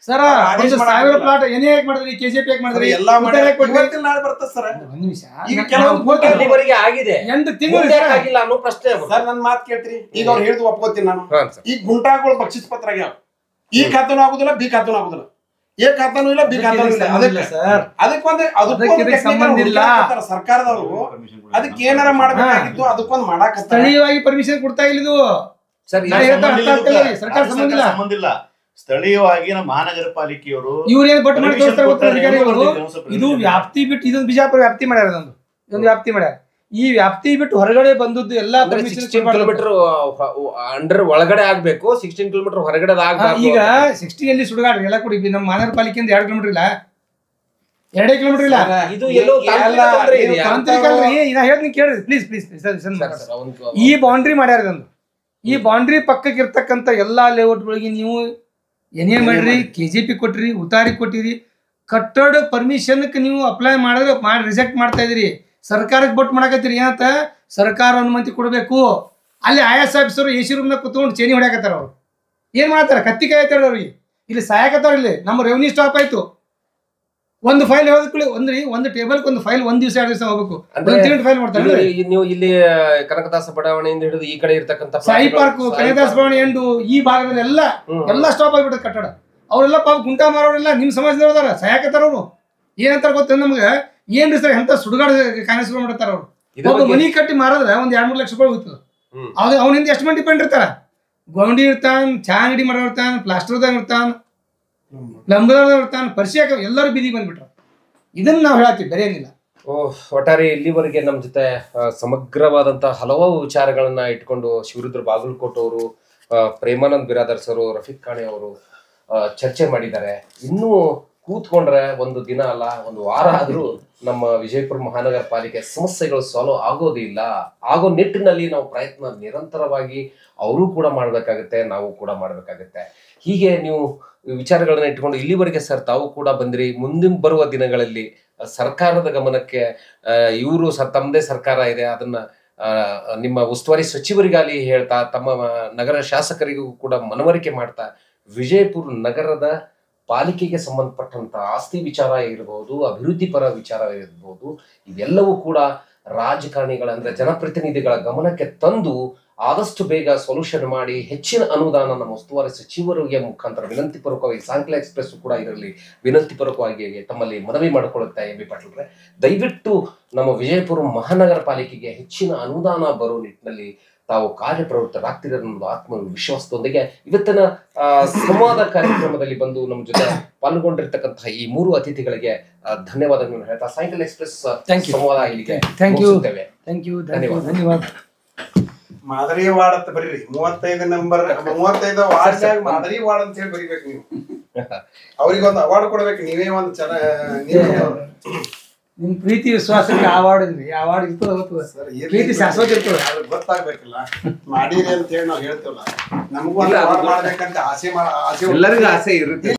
ಸರ್ 1000 ಪ್ಲಾಟ್ NA ಯಾಕೆ ಮಾಡಿದ್ರಿ, KJP ಯಾಕೆ ಮಾಡಿದ್ರಿ, ಎಲ್ಲಾ ನಾಳೆ ಬರ್ತದೆ ಸರ್. ಒಂದ್ ನಿಮಿಷ, ಈಗ ಕೆಲವೊಂದು ಆಗಿದೆ 8 ತಿಂಗಳು ಆಗಿಲ್ಲ ಅನ್ನೋ ಪ್ರಶ್ನೆ ಸರ್. ನನ್ ಮಾತು ಕೇಳ್ತೀರಿ, ಈಗ ಅವ್ರು ಹೇಳಿದ್ ಒಪ್ಕೋತೀನಿ ನಾನು. ಈ ಗುಂಟಾಗಳು ಬಕ್ಷಿಸ್ ಪತ್ರ ಆಗ್ಯಾವ. ಈ ಖಾತಾನು ಆಗುದಿಲ್ಲ, ಬಿ ಖಾತಾನು ಆಗುದಿಲ್ಲ, ಎ ಖಾತಾನು ಇಲ್ಲ, ಬಿ ಖಾತಾನು ಇಲ್ಲ. ಅದಕ್ಕೊಂದು ಸಂಬಂಧ ಇಲ್ಲ. ಸರ್ಕಾರದವರು ಅದಕ್ಕೆ ಏನಾರ ಮಾಡ್ಬೇಕಾಗಿತ್ತು, ಅದಕ್ಕೊಂದು ಮಾಡಾಕ ಸ್ಥಳೀಯವಾಗಿ ಪರ್ಮಿಷನ್ ಕೊಡ್ತಾ ಇಲ್ಲ. ಇದು ಸರ್ಕಾರ ಸಂಬಂಧ ಇಲ್ಲ. ಸ್ಥಳೀಯವಾಗಿ ನಮ್ಮ ಮಹಾನಗರ ಪಾಲಿಕೆಯವರು ಇವ್ರೇನ್ ಬಟ್ ಮಾಡಿ ತೋರಿಸ್ತಾರೆ ಅಧಿಕಾರಿಗಳು. ಇದು ವ್ಯಾಪ್ತಿ ಬಿಟ್ಟು ಇದೊಂದು ಬಿಜಾಪುರ ವ್ಯಾಪ್ತಿ ಮಾಡ್ಯಾರ, ಇದೊಂದು ವ್ಯಾಪ್ತಿ ಮಾಡ್ಯಾರ. ಈ ವ್ಯಾಪ್ತಿ ಬಿಟ್ಟು ಹೊರಗಡೆ ಬಂದದ್ದು ಎಲ್ಲಾ 16 ಕಿಲೋಮೀಟರ್ ಅಂಡರ್ ಒಳಗಡೆ ಆಗ್ಬೇಕು, 16 ಕಿಲೋಮೀಟರ್ ಹೊರಗಡೆ ಆಗ್ಬೇಕು. ಈಗ 60 ಸುಡುಗಾಡ್ರಿ ಎಲ್ಲ ಕೂಡಿ ನಮ್ಮ ಮಹಾನಗರ ಪಾಲಿಕೆಯಿಂದ 2 ಕಿಲೋಮೀಟರ್ ಇಲ್ಲ, 2 ಕಿಲೋಮೀಟರ್ ಇಲ್ಲ. ಇದು ಎಲ್ಲೋ ತಾಂತ್ರಿಕ ಅಲ್ರಿ. ನಾ ಹೇಳ್ತೀನಿ ಕೇಳ್ರಿ ಪ್ಲೀಸ್ ಪ್ಲೀಸ್. ಈ ಬೌಂಡ್ರಿ ಮಾಡ್ಯಾರ ಇದೊಂದು. ಈ ಬೌಂಡ್ರಿ ಪಕ್ಕಕ್ಕೆ ಇರ್ತಕ್ಕಂಥ ಎಲ್ಲಾ ಲೇಔಟ್ಗಳಿಗೆ ನೀವು NA ಮಾಡ್ರಿ, KJP ಕೊಟ್ರಿ, ಉತಾರಿ ಕೊಟ್ಟಿರಿ, ಕಟ್ಟಡ ಪರ್ಮಿಷನ್ಗೆ ನೀವು ಅಪ್ಲೈ ಮಾಡಿದ್ರೆ ಮಾಡಿ ರಿಜೆಕ್ಟ್ ಮಾಡ್ತಾ ಇದ್ರಿ. ಸರ್ಕಾರಕ್ಕೆ ಬೊಟ್ಟು ಮಾಡಕತ್ತೀರಿ. ಏನಂತ ಸರ್ಕಾರ ಅನುಮತಿ ಕೊಡಬೇಕು. ಅಲ್ಲಿ IAS ಆಫೀಸರು AC ರೂಮ್ನಾಗ ಕೂತ್ಕೊಂಡು ಚೇನಿ ಹೊಡ್ಯಾಕತ್ತಾರ. ಅವ್ರು ಏನ್ ಮಾಡ್ತಾರ, ಕತ್ತಿ ಕಾಯ್ತಾರ ಅವ್ರಿಗೆ. ಇಲ್ಲಿ ಸಾಯಕತ್ತಾರ. ಇಲ್ಲಿ ನಮ್ಮ ರೆವೆನ್ಯೂ ಸ್ಟಾಪ್ ಆಯ್ತು. ಒಂದು ಫೈಲ್ ಹೇಳೋದಕ್ಕೆ ಒಂದು ಟೇಬಲ್ ಒಂದು ಫೈಲ್ 1 ದಿವಸ 2 ದಿವಸ ಹೋಗ್ಬೇಕು. ಫೈಲ್ ಮಾಡ್ತಾರೆ. ನೀವು ಇಲ್ಲಿ ಕನಕದಾಸ ಬಡಾವಣೆಯಿಂದ ಹಿಡಿದು ಈ ಕಡೆ ಇರ್ತಕ್ಕಂಥ ಸಾಯಿ ಪಾರ್ಕ್, ಕನಕದಾಸ ಬಡಾವಣೆ ಎಂಡು ಈ ಭಾಗದಲ್ಲಿ ಎಲ್ಲ ಸ್ಟಾಪ್ ಆಗಿಬಿಟ್ಟದ ಕಟ್ಟಡ. ಅವರೆಲ್ಲ ಪಾಪ ಗುಂಟಾ ಮಾರೋರೆಲ್ಲ ನಿಮ್ಮ ಸಮಾಜದವ್ರದಾರ, ಸಾಯಕತ್ತಾರ. ಅವರು ಏನಂತಾರ ಗೊತ್ತ ನಮ್ಗೆ, ಏನ್ರಿ ಸರ್ ಎಂತ ಸುಡುಗಾಡ ಕಾಣಿಸ್ಕೊಂಡು ಮಾಡ್ತಾರ. ಅವ್ರು ಒಬ್ಬ ಮನಿ ಕಟ್ಟಿ ಮಾರಿದ್ರೆ ಒಂದ್ 2-3 ಲಕ್ಷ ರೂಪಾಯಿ ಹೋಗ್ತದೆ. ಅವನಿಂದ ಎಷ್ಟು ಮಂದಿ ಡಿಪೆಂಡ್ ಇರ್ತಾರ. ಗೌಂಡಿ ಇರ್ತಾನ, ಚಾ ಅಂಗಡಿ ಮಾಡೋರ್ ಇರ್ತಾನ, ಪ್ಲಾಸ್ಟರ್ದಾಗ ಇರ್ತಾನ, ಲಂಬದಾಗ ಇರ್ತಾನ, ಪರಿಚಯ ಎಲ್ಲರೂ ಬೀದಿಗೆ ಬಂದ್ಬಿಟ್ರ. ಇದನ್ನ ನಾವು ಹೇಳತ್ತೀವಿ, ಬೇರೆ ಏನಿಲ್ಲ. ಒಟ್ಟಾರೆ ಇಲ್ಲಿವರೆಗೆ ನಮ್ಮ ಜೊತೆ ಸಮಗ್ರವಾದಂತಹ ಹಲವು ವಿಚಾರಗಳನ್ನ ಇಟ್ಕೊಂಡು ಶಿವರುದ್ರ ಬಾಗಲಕೋಟ್ ಅವರು, ಪ್ರೇಮಾನಂದ್ ಬಿರಾದರ್ ಸರ್, ರಫೀಕ್ ಖಾಣೆ ಅವರು ಚರ್ಚೆ ಮಾಡಿದ್ದಾರೆ. ಇನ್ನೂ ಕೂತ್ಕೊಂಡ್ರೆ ಒಂದು ದಿನ ಅಲ್ಲ, ಒಂದು ವಾರ ಆದ್ರೂ ನಮ್ಮ ವಿಜಯಪುರ ಮಹಾನಗರ ಪಾಲಿಕೆ ಸಮಸ್ಯೆಗಳು ಸಾಲ್ವ್ ಆಗೋದಿಲ್ಲ. ಆಗೋ ನಿಟ್ಟಿನಲ್ಲಿ ನಾವು ಪ್ರಯತ್ನ ನಿರಂತರವಾಗಿ ಅವರು ಕೂಡ ಮಾಡ್ಬೇಕಾಗತ್ತೆ, ನಾವು ಕೂಡ ಮಾಡ್ಬೇಕಾಗತ್ತೆ. ಹೀಗೆ ನೀವು ವಿಚಾರಗಳನ್ನ ಇಟ್ಕೊಂಡು ಇಲ್ಲಿವರೆಗೆ ಸರ್ ತಾವು ಕೂಡ ಬಂದಿರಿ. ಮುಂದಿನ ಬರುವ ದಿನಗಳಲ್ಲಿ ಸರ್ಕಾರದ ಗಮನಕ್ಕೆ ಇವರು ತಮ್ಮದೇ ಸರ್ಕಾರ ಇದೆ, ಅದನ್ನ ನಿಮ್ಮ ಉಸ್ತುವಾರಿ ಸಚಿವರಿಗಾಲಿ ಹೇಳ್ತಾ, ತಮ್ಮ ನಗರ ಶಾಸಕರಿಗೂ ಕೂಡ ಮನವರಿಕೆ ಮಾಡ್ತಾ, ವಿಜಯಪುರ ನಗರದ ಪಾಲಿಕೆಗೆ ಸಂಬಂಧಪಟ್ಟಂತ ಆಸ್ತಿ ವಿಚಾರ ಇರಬಹುದು, ಅಭಿವೃದ್ಧಿ ಪರ ವಿಚಾರ ಇರಬಹುದು, ಇವೆಲ್ಲವೂ ಕೂಡ ರಾಜಕಾರಣಿಗಳ ಅಂದ್ರೆ ಜನಪ್ರತಿನಿಧಿಗಳ ಗಮನಕ್ಕೆ ತಂದು ಆದಷ್ಟು ಬೇಗ ಸೊಲ್ಯೂಷನ್ ಮಾಡಿ ಹೆಚ್ಚಿನ ಅನುದಾನ ನಮ್ಮ ಉಸ್ತುವಾರಿ ಸಚಿವರಿಗೆ ಮುಖಾಂತರ ವಿನಂತಿ ಪೂರ್ವಕವಾಗಿ ಸಾಯಂಕಾಲ ಎಕ್ಸ್ಪ್ರೆಸ್ ಕೂಡ ಇದರಲ್ಲಿ ವಿನಂತಿ ಪೂರ್ವಕವಾಗಿ ತಮ್ಮಲ್ಲಿ ಮನವಿ ಮಾಡಿಕೊಳ್ಳುತ್ತಾ ಎಂ ಬಿ ಪಾಟೀಲ್ರೆ, ದಯವಿಟ್ಟು ನಮ್ಮ ವಿಜಯಪುರ ಮಹಾನಗರ ಪಾಲಿಕೆಗೆ ಹೆಚ್ಚಿನ ಅನುದಾನ ಬರೋ ನಿಟ್ಟಿನಲ್ಲಿ ತಾವು ಕಾರ್ಯಪ್ರವೃತ್ತರಾಗ್ತೀರ ಅನ್ನೋದು ಆತ್ಮವಿಶ್ವಾಸದೊಂದಿಗೆ ಇವತ್ತಿನ ಸಂವಾದ ಕಾರ್ಯಕ್ರಮದಲ್ಲಿ ಬಂದು ನಮ್ಮ ಜೊತೆ ಪಾಲ್ಗೊಂಡಿರ್ತಕ್ಕಂತಹ ಈ 3 ಅತಿಥಿಗಳಿಗೆ ಧನ್ಯವಾದಗಳನ್ನು ಹೇಳ್ತಾ ಸಾಯಂಕಾಲ ಎಕ್ಸ್ಪ್ರೆಸ್ ಸಂವಾದ ಇಲ್ಲಿಗೆ ಮುಗಿಸುತ್ತೇವೆ. ಧನ್ಯವಾದ. ಮಾದರಿ ವಾರ್ಡ್ ಅಂತ ಬರೀರಿ, 35 ನಂಬರ್ 35 ವಾರ್ಡ್ನಾಗ ಮಾದರಿ ವಾರ್ಡ್ ಅಂತ ಹೇಳಿ ಬರೀಬೇಕು ನೀವು. ಅವ್ರಿಗೆ ಒಂದು ಅವಾರ್ಡ್ ಕೊಡ್ಬೇಕು, ನೀವೇ ಒಂದು ನಿಮ್ ಪ್ರೀತಿ ವಿಶ್ವಾಸಕ್ಕೆ ಅವಾರ್ಡ್ ಇದ್ರಿ, ಅವಾರ್ಡ್ ಇರ್ತದ ಪ್ರೀತಿ ಶಾಶ್ವತ ಇರ್ತದೆ, ಅದು ಗೊತ್ತಾಗ್ಬೇಕಲ್ಲ. ಮಾಡಿರಿ ಅಂತ ಹೇಳಿ ನಾವು ಹೇಳ್ತೇವಲ್ಲ, ನಮಗೂ ಒಂದು ಅವಾರ್ಡ್ ಮಾಡ್ಬೇಕಂತ ಆಸೆ ಎಲ್ಲರಿಗೂ ಆಸೆ ಇರುತ್ತೆ.